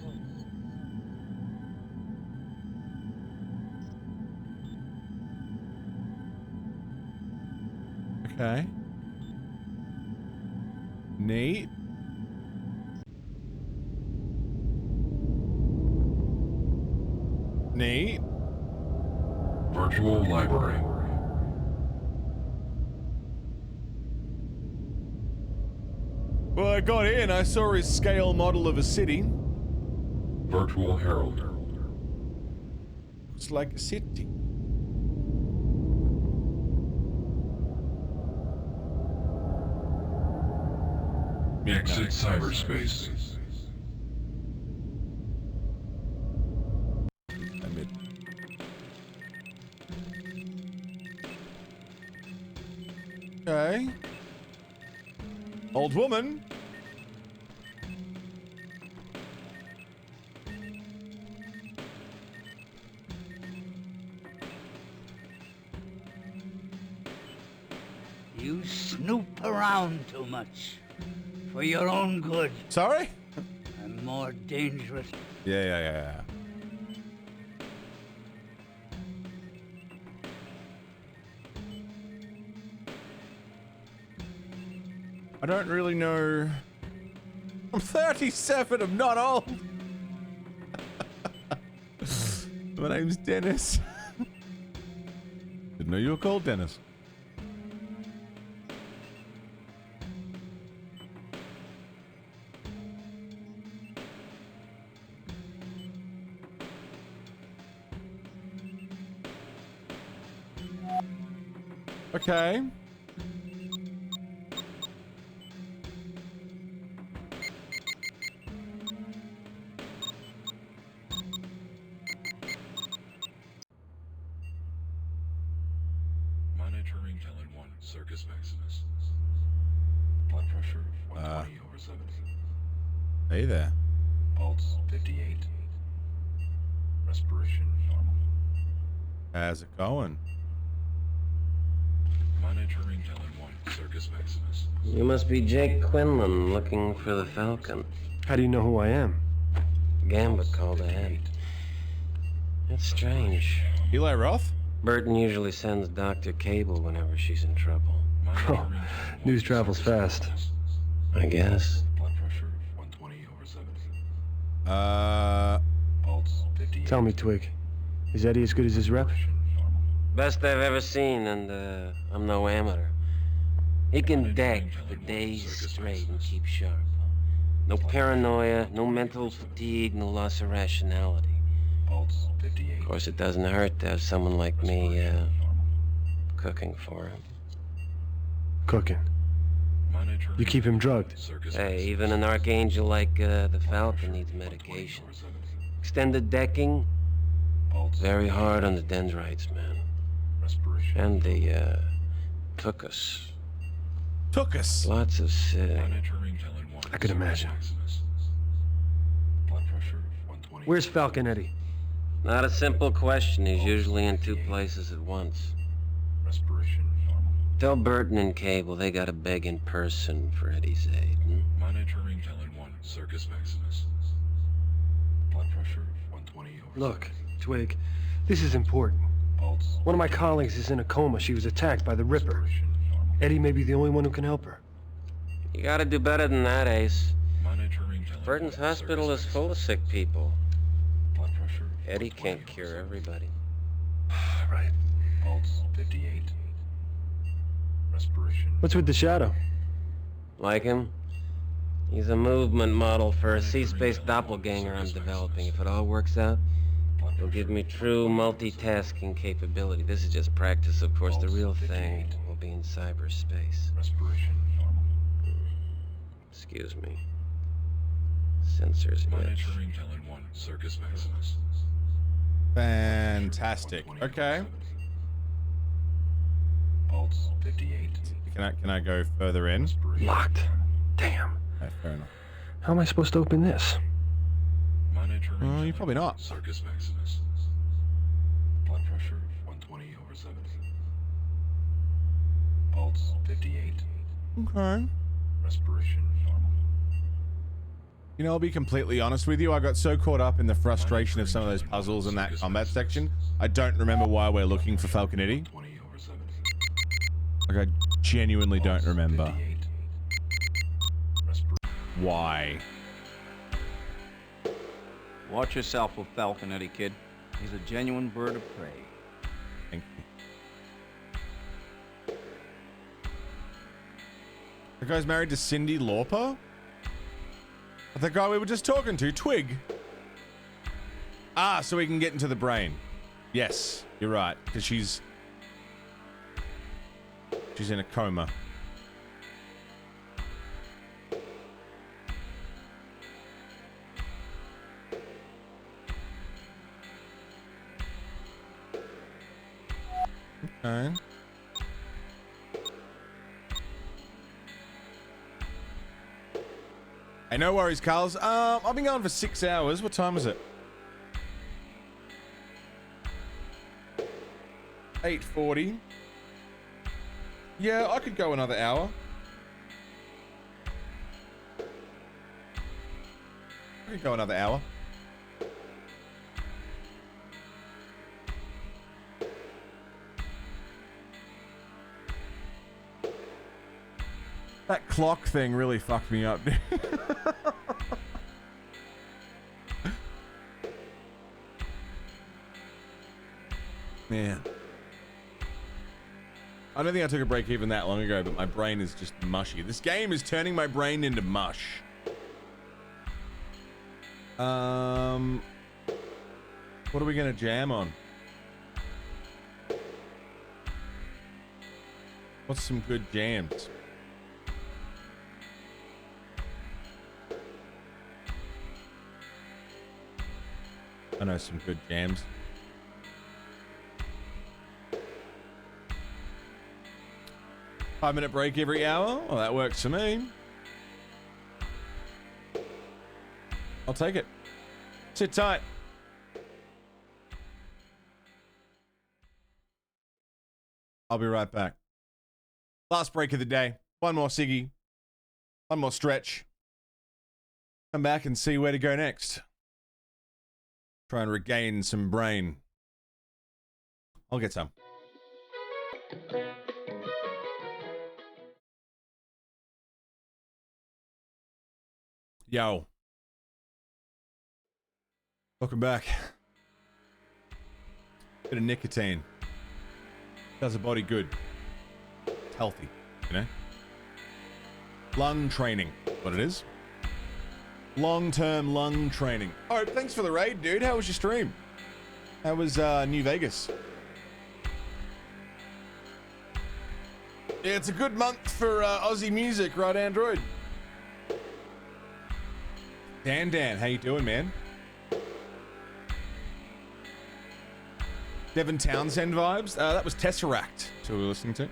Okay. Neat. Neat. Virtual library. Well, I got in. I saw his scale model of a city. Virtual herald. Looks like a city. Exit cyberspace. Okay. Old woman. You snoop around too much. For your own good. Sorry? And more dangerous. Yeah. I don't really know. I'm 37, I'm not old. My name's Dennis. Didn't know you were called Dennis. Okay. Monitoring Helen 1, Circus Maximus. Blood pressure 120/70. Hey there. Pulse 58. Respiration normal. How's it going? Monitoring Helen 1, Circus Maximus. You must be Jake Quinlan looking for the Falcon. How do you know who I am? Gambit called ahead. It's strange. Eli Roth? Burton usually sends Dr. Cable whenever she's in trouble. Oh, news travels fast. I guess. Blood pressure 120/70. Pulse 58. Tell me, Twig, is Eddie as good as his rep? Best I've ever seen, and I'm no amateur. He can deck for days straight and keep sharp. No paranoia, no mental fatigue, no loss of rationality. Of course, it doesn't hurt to have someone like me, cooking for him. Cooking? You keep him drugged? Hey, even an archangel like the Falcon needs medication. Extended decking, very hard on the dendrites, man. And the, tuchus. Tuchus? Lots of sitting. I could imagine. Where's Falcon Eddie? Not a simple question. He's usually in two places at once. Tell Burton and Cable they gotta beg in person for Eddie's aid. Monitoring Helen 1, Circus Maximus. Blood pressure 120/70. Look, Twig, this is important. One of my colleagues is in a coma. She was attacked by the Ripper. Eddie may be the only one who can help her. You gotta do better than that, Ace. Burton's hospital is full of sick people. Eddie can't cure everybody. Right. Pulse 58. Respiration. What's with the shadow? Like him? He's a movement model for a sea-space doppelganger I'm developing. If it all works out, it'll give me true multitasking capability. This is just practice, of course. The real thing will be in cyberspace. Respiration normal. Excuse me. Sensors itch. Monitoring Helen 1, Circus Maximus. Fantastic. Okay. Pulse 58. Can I go further in? Locked. Damn. Okay, fair enough. How am I supposed to open this? Monitoring you're probably not. Circus Maximus. Blood pressure 120/70. Pulse 58. Okay. Respiration normal. You know, I'll be completely honest with you. I got so caught up in the frustration of some of those puzzles in that combat section, I don't remember why we're looking for Falcon Eddie. Like, I genuinely don't remember. Why? Watch yourself with Falcon Eddie, kid. He's a genuine bird of prey. Thank you. The guy's married to Cyndi Lauper? The guy we were just talking to, Twig. Ah, so he can get into the brain. Yes, you're right, because she's in a coma. Okay. Hey, no worries, Carls. I've been going for 6 hours. What time is it? 8:40. Yeah, I could go another hour. I could go another hour. That clock thing really fucked me up, dude. Man. I don't think I took a break even that long ago, but my brain is just mushy. This game is turning my brain into mush. What are we gonna jam on? What's some good jams? I know some good jams. Five-minute break every hour? Well, that works for me. I'll take it. Sit tight. I'll be right back. Last break of the day. One more ciggy. One more stretch. Come back and see where to go next. Try and regain some brain. I'll get some. Yo. Welcome back. Bit of nicotine. Does the body good. It's healthy, you know? Lung training, what it is. Long-term lung training. Oh, thanks for the raid, dude. How was your stream? How was New Vegas? Yeah, it's a good month for Aussie music, right, Android? Dan, how you doing, man? Devin Townsend vibes? That was Tesseract, so we were listening to.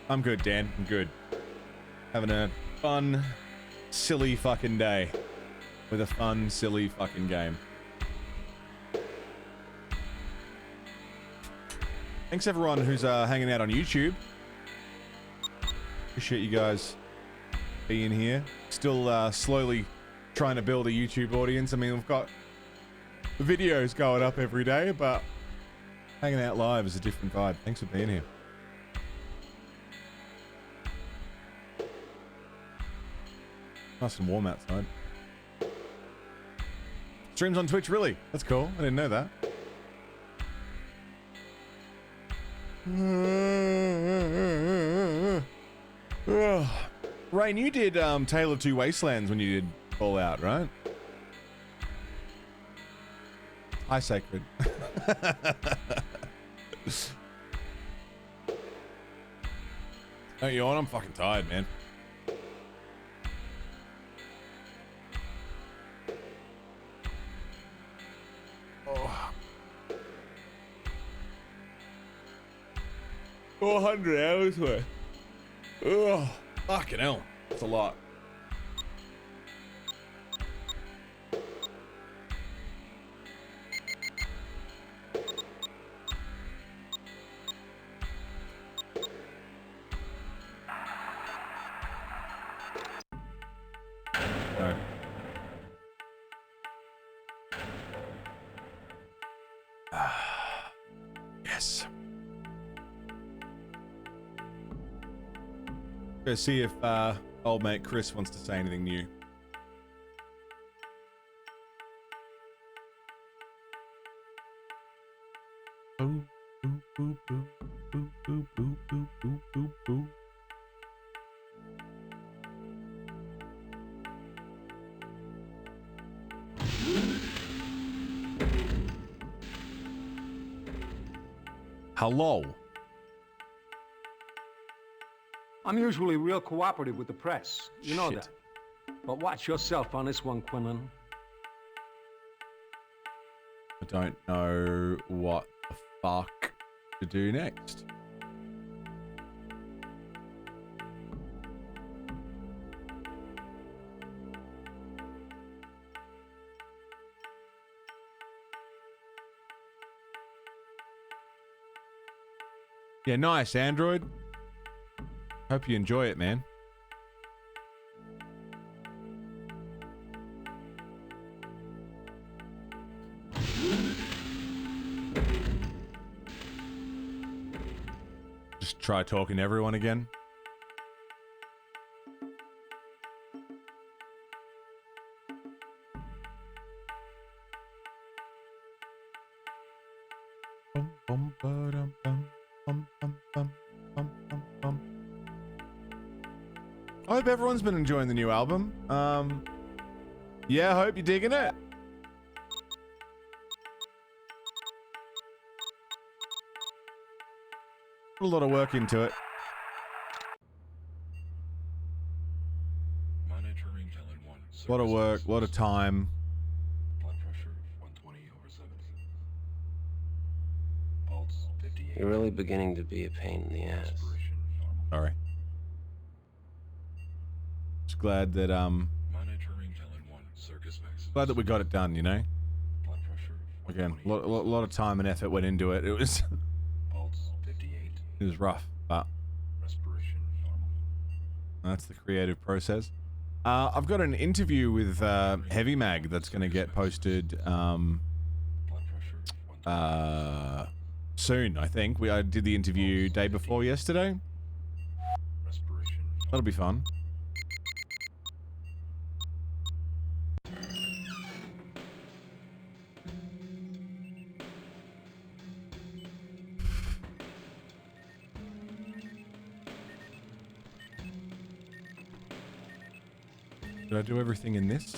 I'm good, Dan. I'm good. Having a fun, silly fucking day. With a fun, silly fucking game. Thanks everyone who's hanging out on YouTube. Appreciate you guys being here. Still slowly trying to build a YouTube audience. I mean, we've got videos going up every day, but hanging out live is a different vibe. Thanks for being here. Nice and warm outside. Streams on Twitch, really? That's cool. I didn't know that. Rain, you did Tale of Two Wastelands when you did Fallout, right? Hi, Sacred. Don't yawn, I'm fucking tired, man. Oh. 400 hours worth. Oh, fucking hell. That's a lot. No. Yes. Go see if old mate Chris wants to say anything new. Boo, boo, boo, boo, boo, boo, boo, boo, boo, boo, boo. Hello. I'm usually real cooperative with the press. You know Shit. that. But watch yourself on this one, Quinlan. I don't know what the fuck to do next. Yeah, nice, Android. Hope you enjoy it, man. Just try talking to everyone again. Bum, bum, ba-dum, bum, bum, bum, bum, bum, bum, bum. I hope everyone's been enjoying the new album. Yeah, I hope you're digging it. Put a lot of work into it. Monitoring Helen 1. A lot of work, a lot of time. Blood pressure 120/70. Pulse 58. You're really beginning to be a pain in the ass. Sorry. Just glad that Monitoring Helen 1. Circus vaccine. glad that we got it done, you know? Blood pressure Again, a lot of time and effort went into it. It was Pulse 58. it was rough, but Respiration normal. that's the creative process. I've got an interview with Heavy Mag that's going to get posted soon, I think. I did the interview day before yesterday. That'll be fun. Did I do everything in this?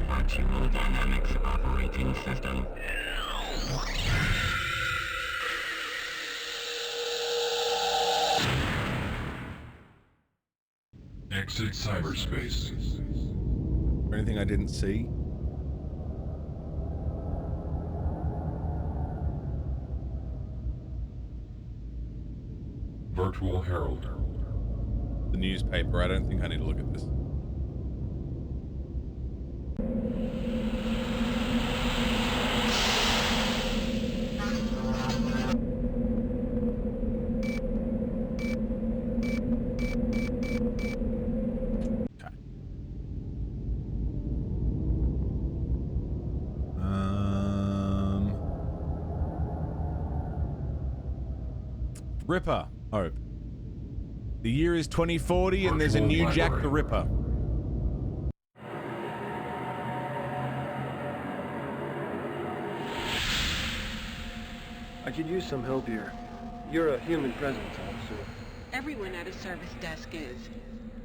Functional dynamics operating system. Exit cyberspace. Anything I didn't see? Virtual Herald. The newspaper. I don't think I need to look at this. Okay. Ripper. Hope. The year is 2040 and there's a new Jack the Ripper. I could use some help here. You're a human presence, officer. Everyone at a service desk is.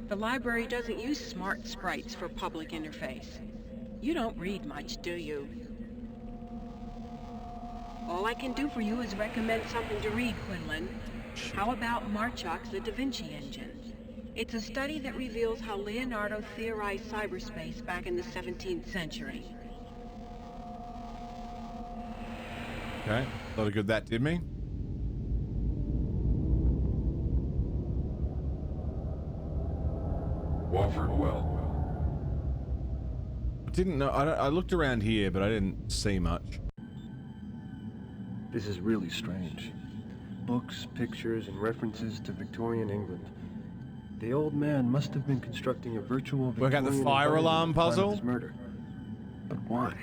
The library doesn't use smart sprites for public interface. You don't read much, do you? All I can do for you is recommend something to read, Quinlan. How about Marchok's The Da Vinci Engine? It's a study that reveals how Leonardo theorized cyberspace back in the 17th century. Okay. A lot of good that did me. Wofford Well. I didn't know. I looked around here, but I didn't see much. This is really strange. Books, pictures, and references to Victorian England. The old man must have been constructing a virtual Work out the Victorian fire environment alarm at the time of puzzle? his murder. But why?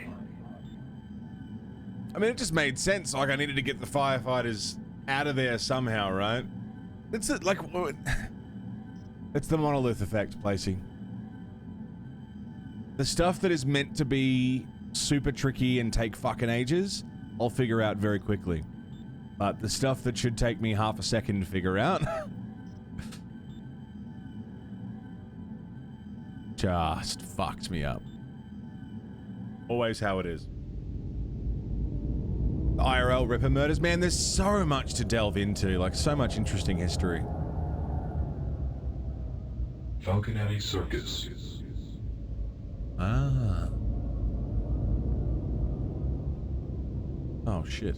I mean, it just made sense. Like, I needed to get the firefighters out of there somehow, right? It's like, it's the monolith effect, Placey. The stuff that is meant to be super tricky and take fucking ages, I'll figure out very quickly. But the stuff that should take me half a second to figure out just fucked me up. Always how it is. IRL Ripper murders. Man, there's so much to delve into, like so much interesting history. Falconetti Circus. Ah. Oh, shit.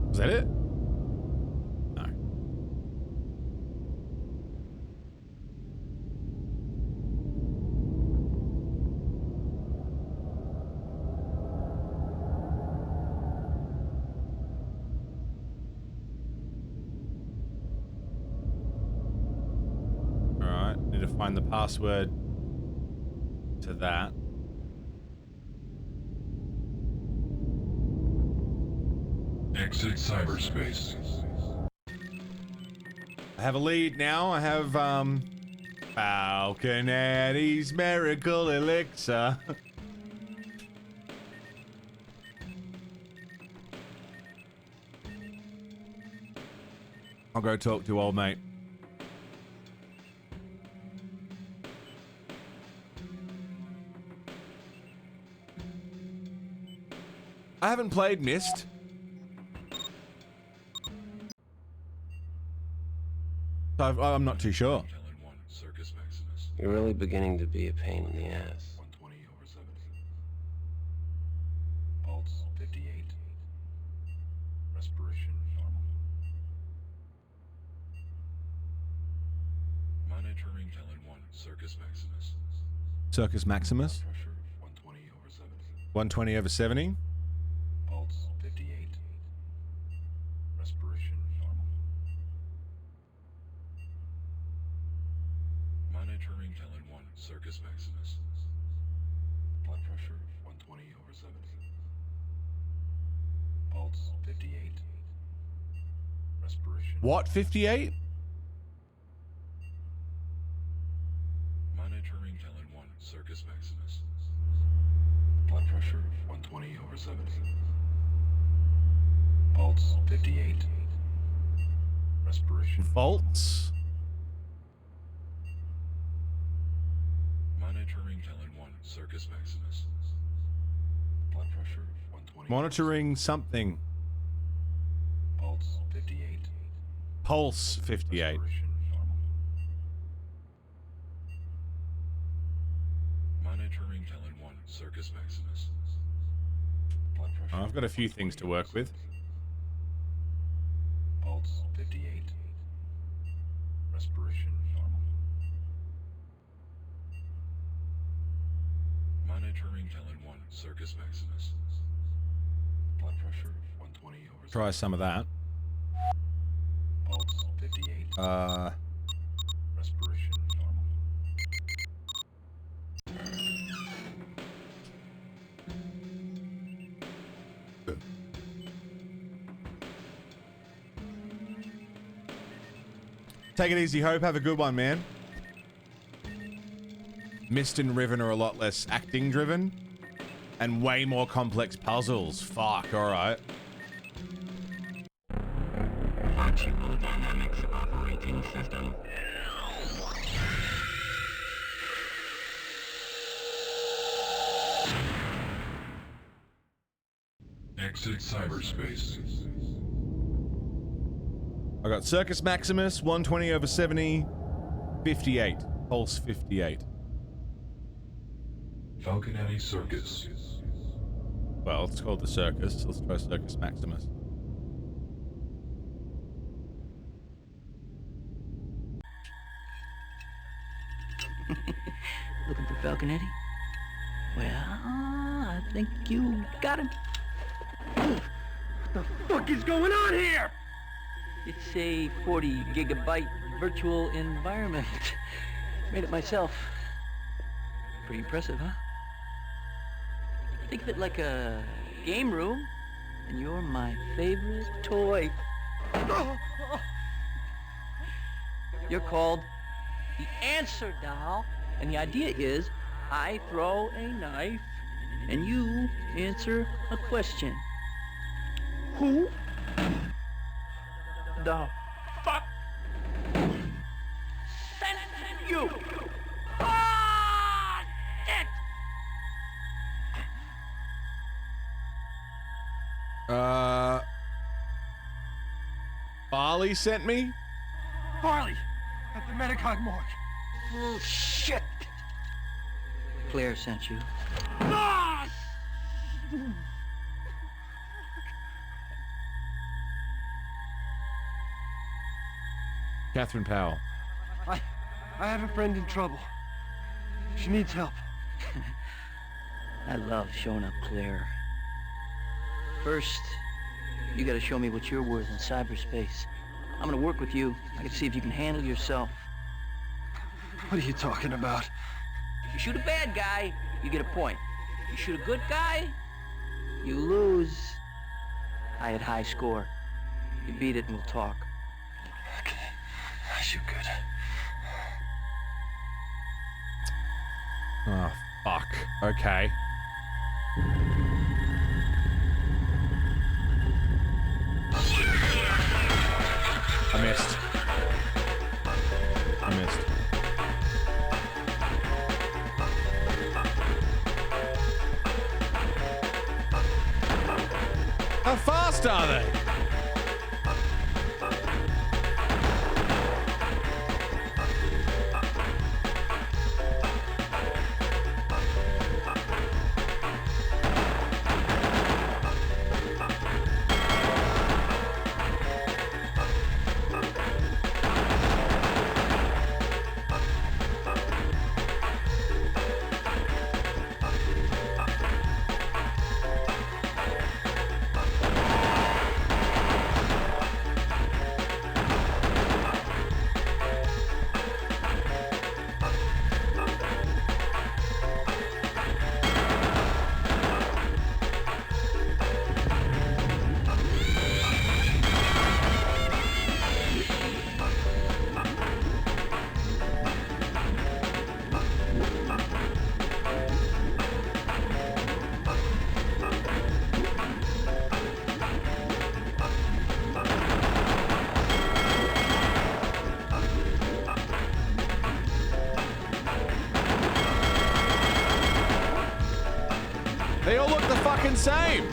Was that it? No. Alright, need to find the password to that. Exit cyberspace. I have a lead now. I have, Falconetti's Miracle Elixir. I'll go talk to old mate. I haven't played Myst. So I'm not too sure. You're really beginning to be a pain in the ass. 120/70. Pulse 58. Respiration normal. Monitoring Helen 1, Circus Maximus. Circus Maximus. Pressure 120/70. 120/70. Pulse 58. Respiration normal. Monitoring Helen 1, Circus Maximus. Blood pressure 120/70. Pulse 58. Respiration. What, 58? Monitoring Helen 1, Circus Maximus. Blood pressure 120/70. Pulse 58. Respiration. Volts? Monitoring Helen 1, Circus Maximus. Blood pressure 120. Monitoring something. Pulse 58. Pulse 58. Respiration normal. Monitoring Helen 1, Circus Maximus. Blood pressure. I've got a few things to work with. Pulse 58. Respiration normal. Monitoring Helen 1, Circus Maximus. Blood pressure 120/70. Try some of that. Pulse 58. Respiration normal. Take it easy, Hope. Have a good one, man. Myst and Riven are a lot less acting driven and way more complex puzzles. Fuck, alright. Virtual Dynamics Operating System. Exit cyberspace. I got Circus Maximus, 120/70, 58. Pulse 58. Falconetti Circus. Well, it's called the Circus. Let's try Circus Maximus. Looking for Falconetti? Well, I think you got him. What the fuck is going on here? It's a 40 gigabyte virtual environment. Made it myself. Pretty impressive, huh? Think of it like a game room, and you're my favorite toy. You're called the Answer Doll, and the idea is I throw a knife, and you answer a question. Who the fuck sent you? Ah, shit! Barley sent me? Barley, at the Medicog morgue. Bullshit! Claire sent you. Ah! Catherine Powell. I have a friend in trouble. She needs help. I love showing up, Claire. First, you gotta show me what you're worth in cyberspace. I'm gonna work with you. I can see if you can handle yourself. What are you talking about? You shoot a bad guy, you get a point. You shoot a good guy, you lose. I had high score. You beat it and we'll talk. Okay, I shoot good. Oh, fuck. Okay. I missed. How fast are they? They all look the fucking same.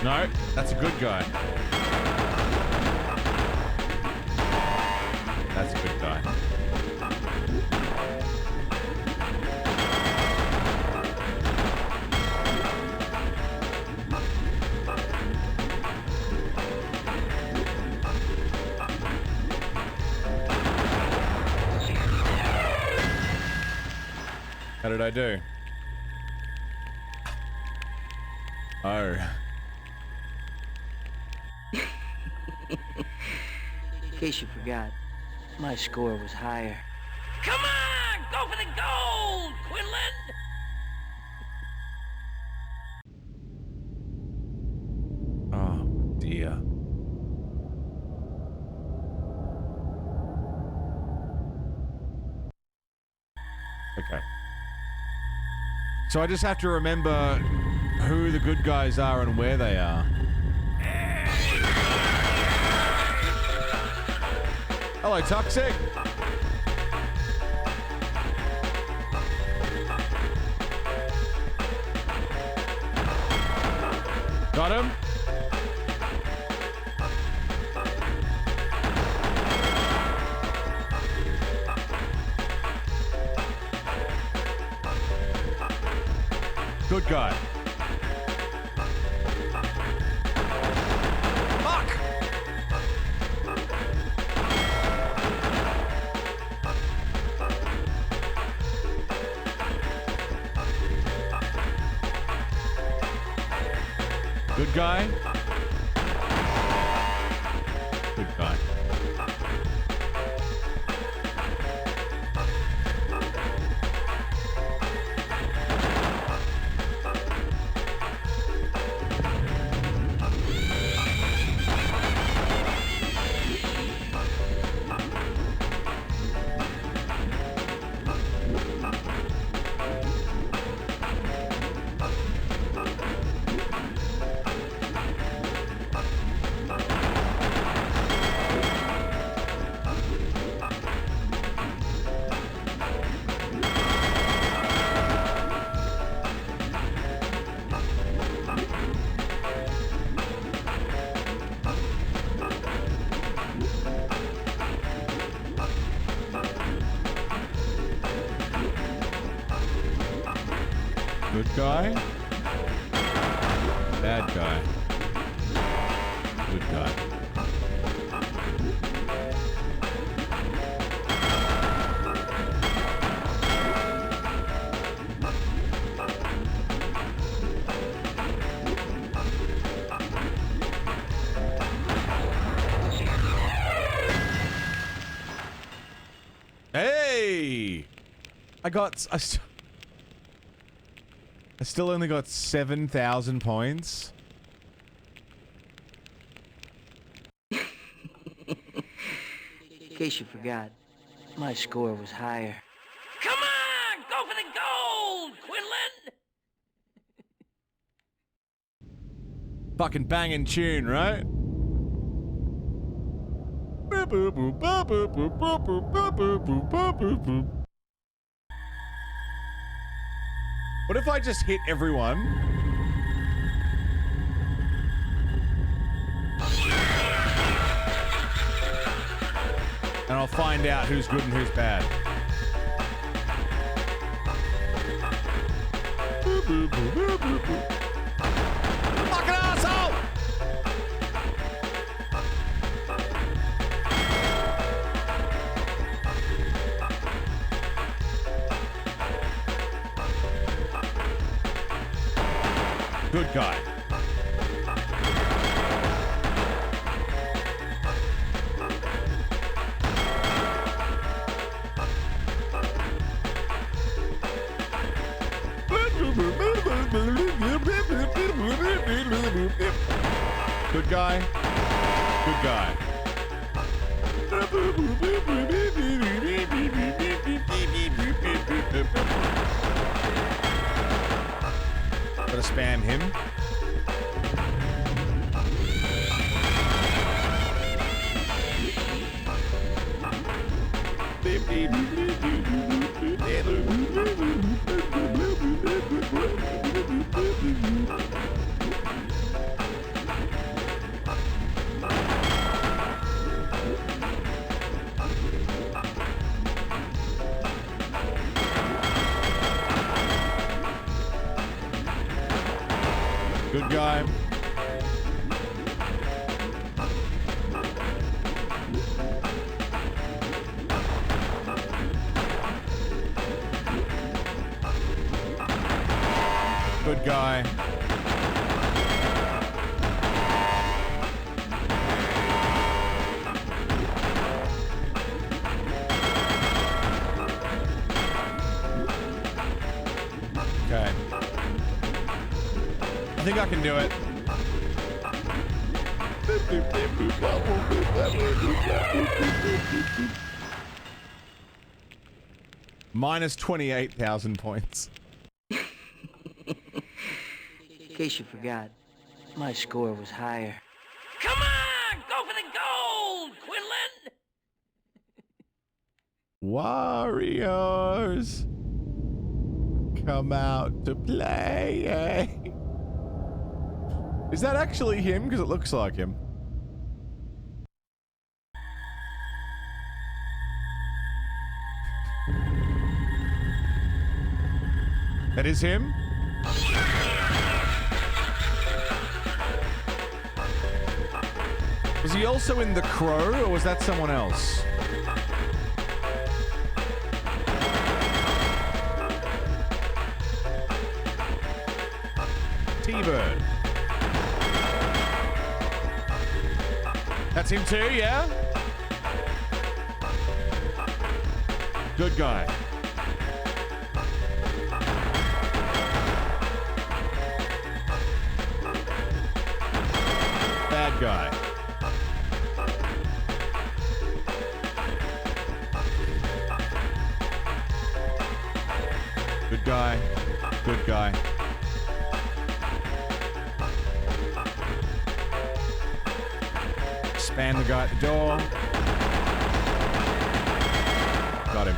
No, that's a good guy. That's a good guy. How did I do? Oh. In case you forgot, my score was higher. Come on! Go for the gold, Quinlan! Oh, dear. Okay. So I just have to remember who the good guys are and where they are. Hello, Toxic. Got him. Good guy. Fuck! guy? Good guy. Good guy. Bad guy. Good guy. Hey! I still only got 7,000 points. In case you forgot, my score was higher. Come on! Go for the gold, Quinlan! Fucking banging tune, right? What if I just hit everyone? And I'll find out who's good and who's bad. Fucking asshole! Good guy. Good guy. Good guy. Gotta spam him. Good guy. Good guy. Okay. I think I can do it. Minus 28,000 points. In case you forgot, my score was higher. Come on! Go for the gold, Quinlan! Warriors, come out to play. Is that actually him? Because it looks like him. That is him? Was he also in The Crow, or was that someone else? T-Bird. That's him too, yeah? Good guy. Bad guy. Good guy. Good guy. Span the guy at the door. Got him.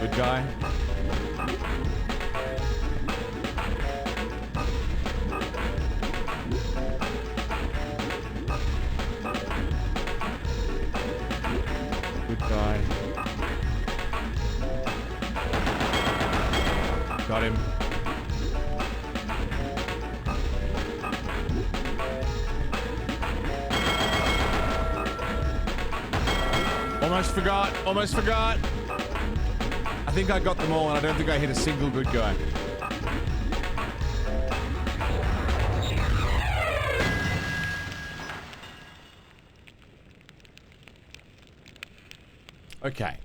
Good guy. Good guy. Got him. Almost forgot. Almost forgot. I think I got them all, and I don't think I hit a single good guy. Okay.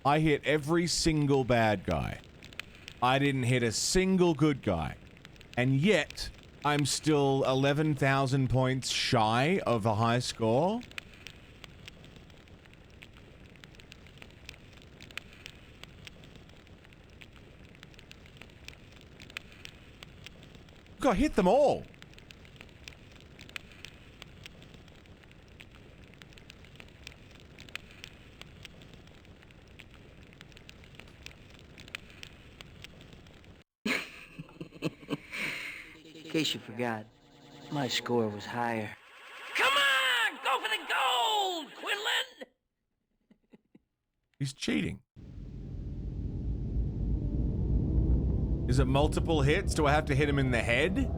I hit every single bad guy. I didn't hit a single good guy. And yet, I'm still 11,000 points shy of a high score. I hit them all. In case you forgot, my score was higher. Come on! Go for the gold, Quinlan! He's cheating. Is it multiple hits? Do I have to hit him in the head?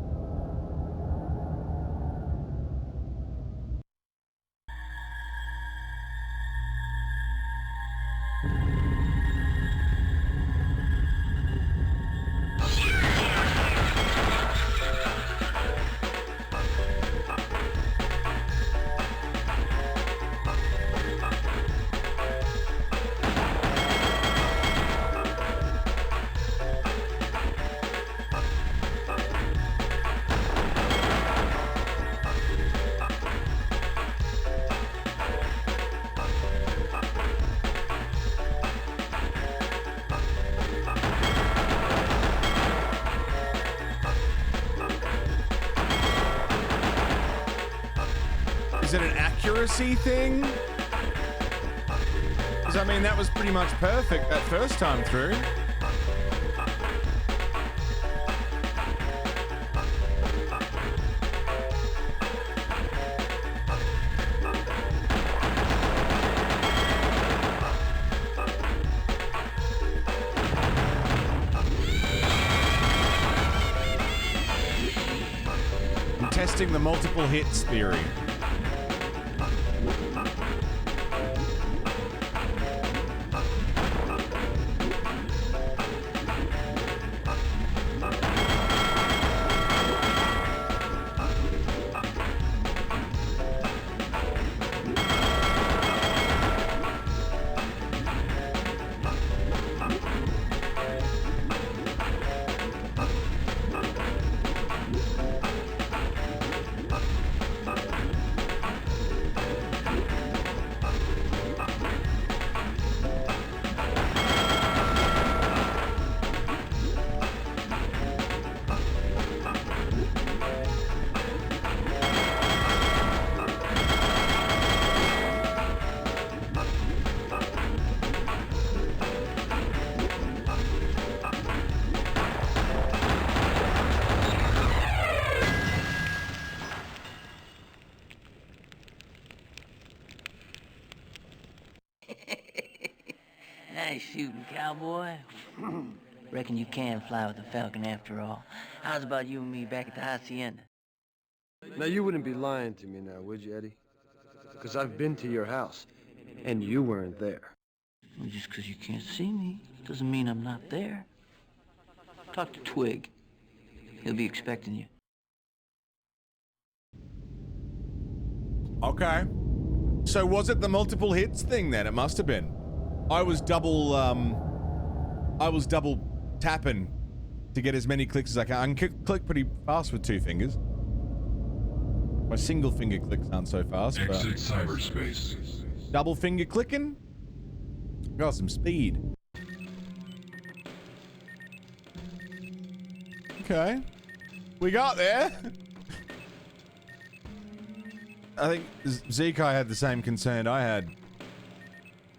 Is it an accuracy thing? Because, I mean, that was pretty much perfect that first time through. I'm testing the multiple hits theory. Nice shooting, cowboy. Reckon you can fly with the Falcon after all. How's about you and me back at the Hacienda? Now, you wouldn't be lying to me now, would you, Eddie? Because I've been to your house, and you weren't there. Well, just because you can't see me doesn't mean I'm not there. Talk to Twig. He'll be expecting you. Okay. So was it the multiple hits thing then? It must have been. I was double tapping to get as many clicks as I can. I can click pretty fast with 2 fingers. My single finger clicks aren't so fast. Exit cyberspace. Double finger clicking? Got some speed. Okay. We got there. I think Zekai had the same concern I had.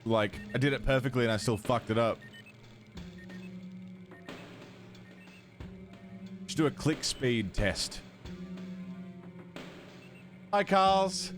Like, I did it perfectly and I still fucked it up. Should do a click speed test. Hi, Carls.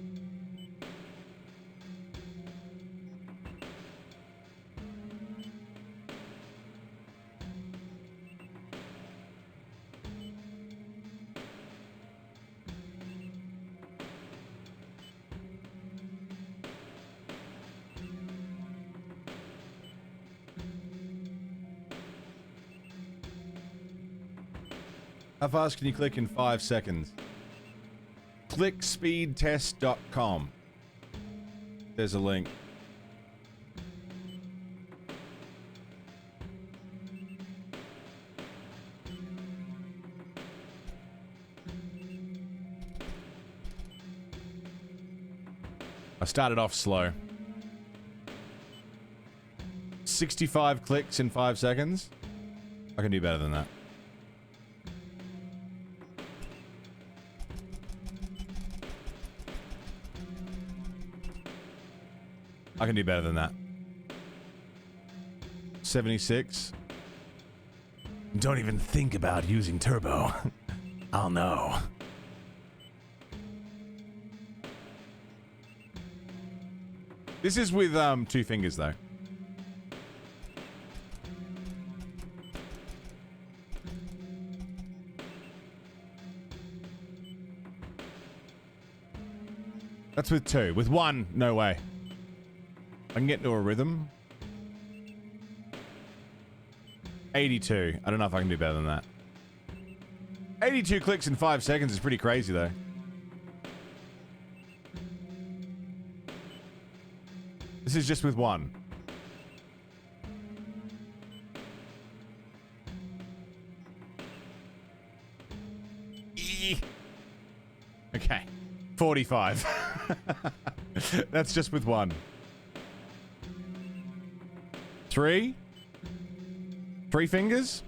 How fast can you click in 5 seconds? Clickspeedtest.com. There's a link. I started off slow. 65 clicks in 5 seconds. I can do better than that. I can do better than that. 76. Don't even think about using turbo. I'll know. This is with 2 fingers though. That's with 2. With 1, no way. I can get into a rhythm. 82. I don't know if I can do better than that. 82 clicks in 5 seconds is pretty crazy, though. This is just with 1. Okay. 45. That's just with 1. 3? 3 fingers?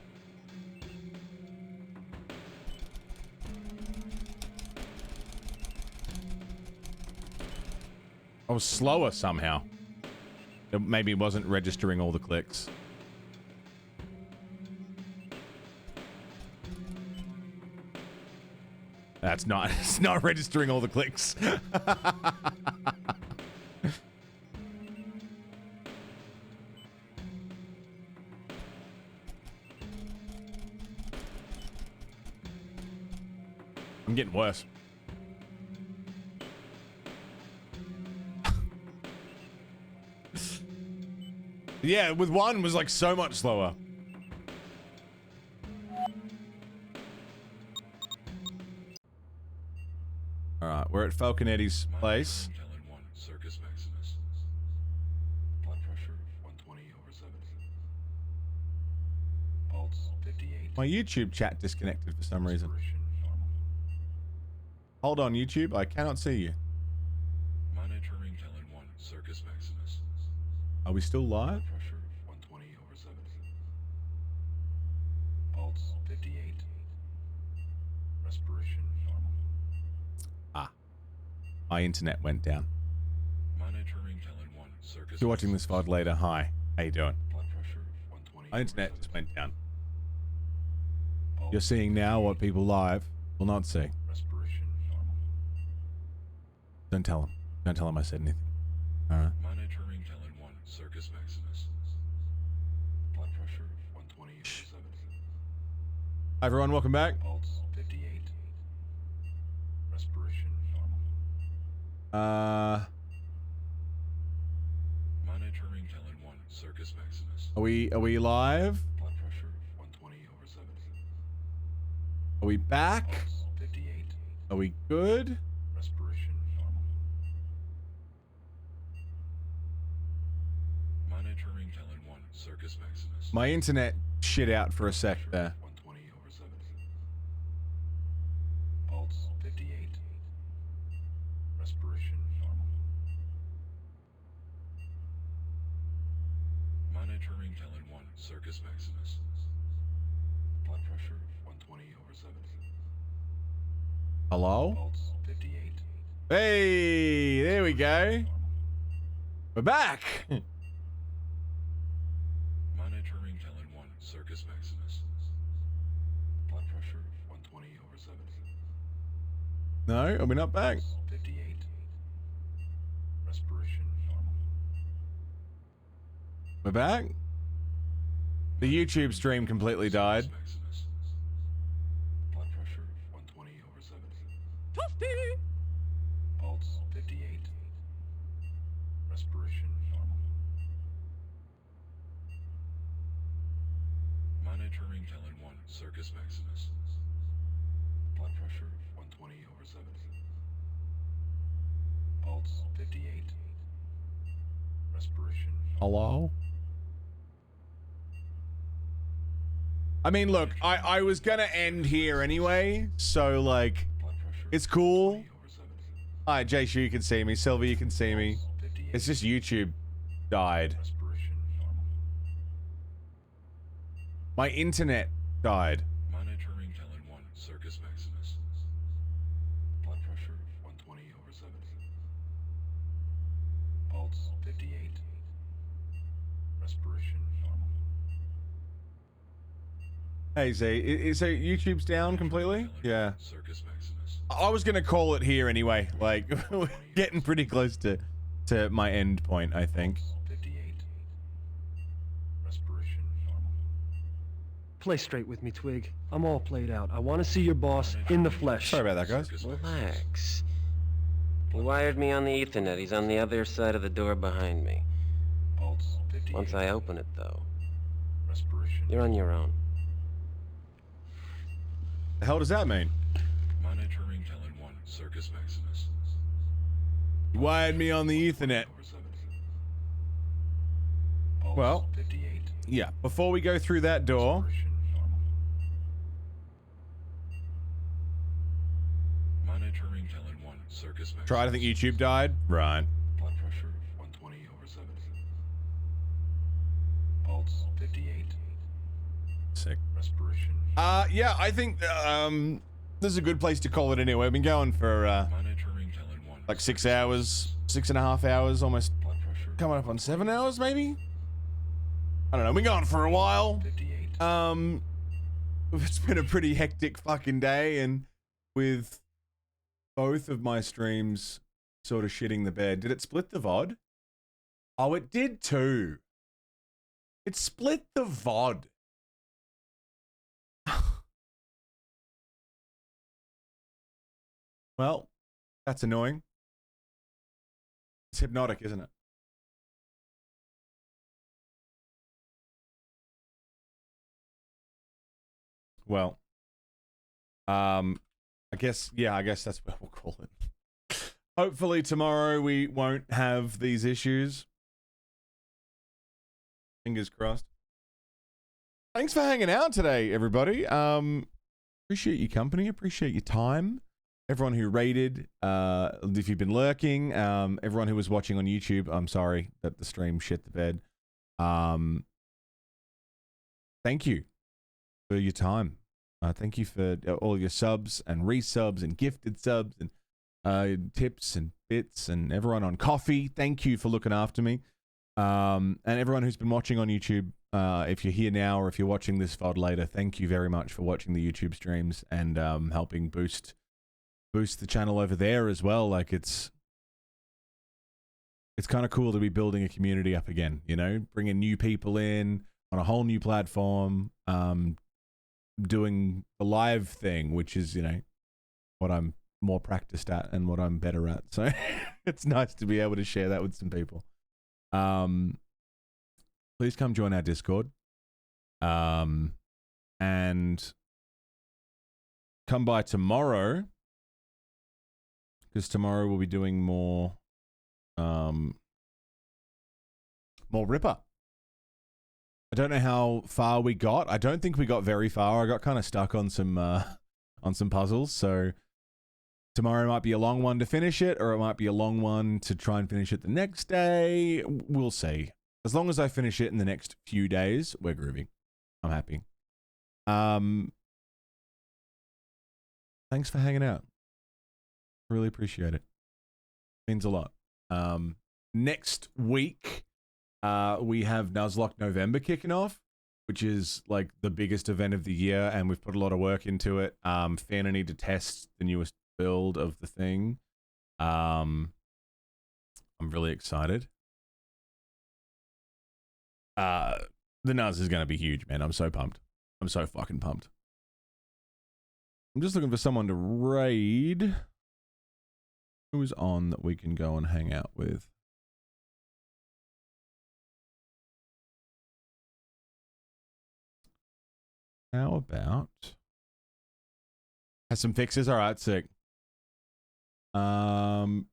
I was slower somehow. Maybe it wasn't registering all the clicks. That's not, it's not registering all the clicks. I'm getting worse. Yeah, with 1 was like so much slower. Alright, we're at Falcon Eddie's place. Circus Maximus. Blood pressure 120/70. Pulse 58. My YouTube chat disconnected for some reason. Hold on, YouTube. I cannot see you. Monitoring Helen 1, Circus Maximus. Are we still live? Blood pressure 120/70. Pulse 58. Respiration normal. Ah. My internet went down. Monitoring Helen 1, Circus If you're watching this VOD later, hi. How you doing? Blood pressure 120. My internet just went down. You're seeing now what people live will not see. Respiration normal. Don't tell them. Don't tell them I said anything. Alright. Monitoring Helen 1, Circus Maximus. Hi everyone, welcome back. Pulse 58. Respiration normal. Monitoring Helen 1, Circus Maximus. Are we live? Blood pressure 120/70. Are we back? Pulse 58. Are we good? Respiration normal. Monitoring Helen 1, Circus Maximus. My internet shit out for a sec there. 120/70. Pulse 58. Respiration normal. Monitoring Helen 1, Circus Maximus. Blood pressure 120/70. Hello? Pulse 58. Hey, there we go. We're back. Monitoring Helen 1, Circus Maximus. Blood pressure 120/70. No, are we not back? 58. Respiration normal. We're back. The YouTube stream completely died. Maximus. Blood pressure 120/70. Pulse 58. Respiration normal. Monitoring Helen 1, Circus Maximus. Blood pressure 120/70. Pulse 58. Respiration Hello? I mean, look, I was gonna end here anyway, so like, it's cool. Alright, Jace, you can see me. Sylvia, you can see me. It's just YouTube died. My internet died. Monitoring Helen 1, Circus Maximus. Blood pressure 120/70. Pulse 58. Respiration normal. Hey Z, so YouTube's down completely? Yeah. Circus Maximus. I was gonna call it here anyway. Like, we're getting pretty close to my end point, I think. 58. Respiration normal. Play straight with me, Twig. I'm all played out. I want to see your boss in the flesh. Sorry about that, guys. Relax. He wired me on the Ethernet. He's on the other side of the door behind me. Pulse 58. Once I open it, though, Respiration. you're on your own. The hell does that mean? Monitoring Helen 1, Circus Maximus. You wired me on the Ethernet. Well, 58. yeah, before we go through that door, Monitoring Helen 1, Circus Maximus. tried, I think YouTube died. Right. Blood pressure 120/70. Pulse 58. Sick. Respiration. Yeah, I think, this is a good place to call it anyway. We've been going for, Monitoring Helen 1. like 6 hours, 6.5 hours, almost coming up on 7 hours, maybe? I don't know, we've been going for a while. 58. It's been a pretty hectic fucking day, and with both of my streams sort of shitting the bed. Did it split the VOD? Oh, it did too. It split the VOD. Well, that's annoying. It's hypnotic, isn't it? Well, I guess that's what we'll call it. Hopefully tomorrow we won't have these issues. Fingers crossed. Thanks for hanging out today, everybody. Appreciate your company, appreciate your time. Everyone who rated, if you've been lurking, everyone who was watching on YouTube, I'm sorry that the stream shit the bed. Thank you for your time. Thank you for all your subs and resubs and gifted subs and tips and bits, and everyone on coffee. Thank you for looking after me. And everyone who's been watching on YouTube, if you're here now or if you're watching this VOD later, thank you very much for watching the YouTube streams and helping boost the channel over there as well. Like, it's kind of cool to be building a community up again, you know, bringing new people in on a whole new platform. doing the live thing, which is, you know, what I'm more practiced at and what I'm better at. So it's nice to be able to share that with some people. Please come join our Discord. And come by tomorrow, because tomorrow we'll be doing more Ripper. I don't know how far we got. I don't think we got very far. I got kind of stuck on some puzzles. So tomorrow might be a long one to finish it, or it might be a long one to try and finish it the next day. We'll see. As long as I finish it in the next few days, we're groovy. I'm happy. Thanks for hanging out. Really appreciate it. Means a lot. Next week, we have Nuzlocke November kicking off, which is like the biggest event of the year, and we've put a lot of work into it. Fan, I need to test the newest build of the thing. I'm really excited. The Nuz is going to be huge, man. I'm so pumped. I'm so fucking pumped. I'm just looking for someone to raid. Who's on that we can go and hang out with? How about... Has some fixes? Alright, sick. Bloop,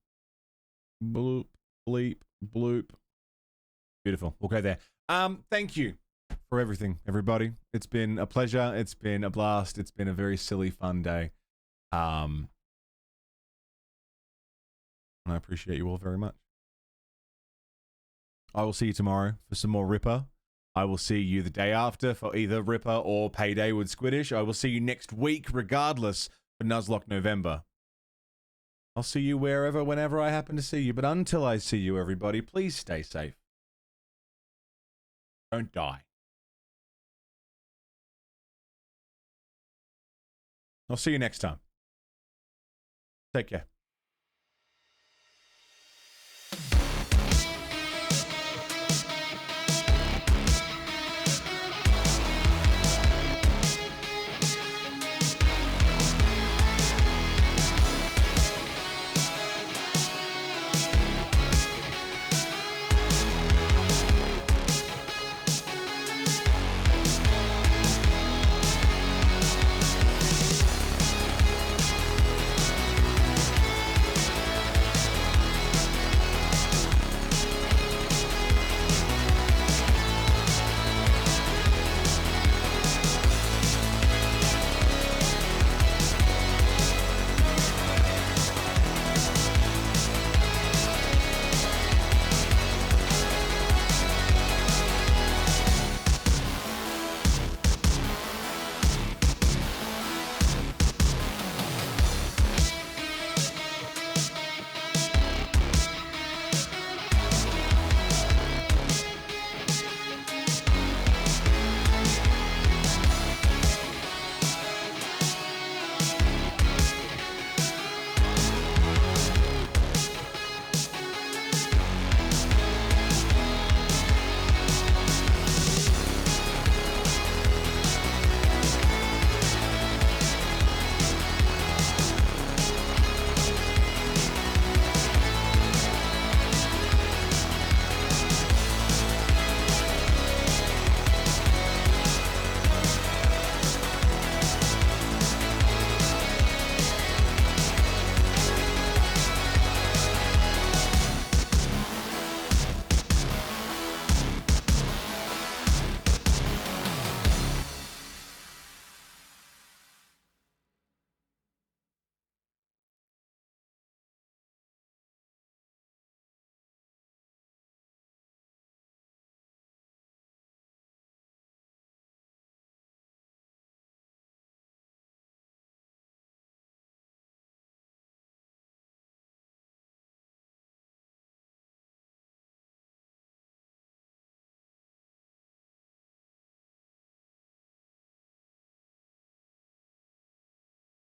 bleep, bloop. Beautiful. We'll go there. Thank you for everything, everybody. It's been a pleasure. It's been a blast. It's been a very silly, fun day. And I appreciate you all very much. I will see you tomorrow for some more Ripper. I will see you the day after for either Ripper or Payday with Squiddish. I will see you next week, regardless, for Nuzlocke November. I'll see you wherever, whenever I happen to see you. But until I see you, everybody, please stay safe. Don't die. I'll see you next time. Take care.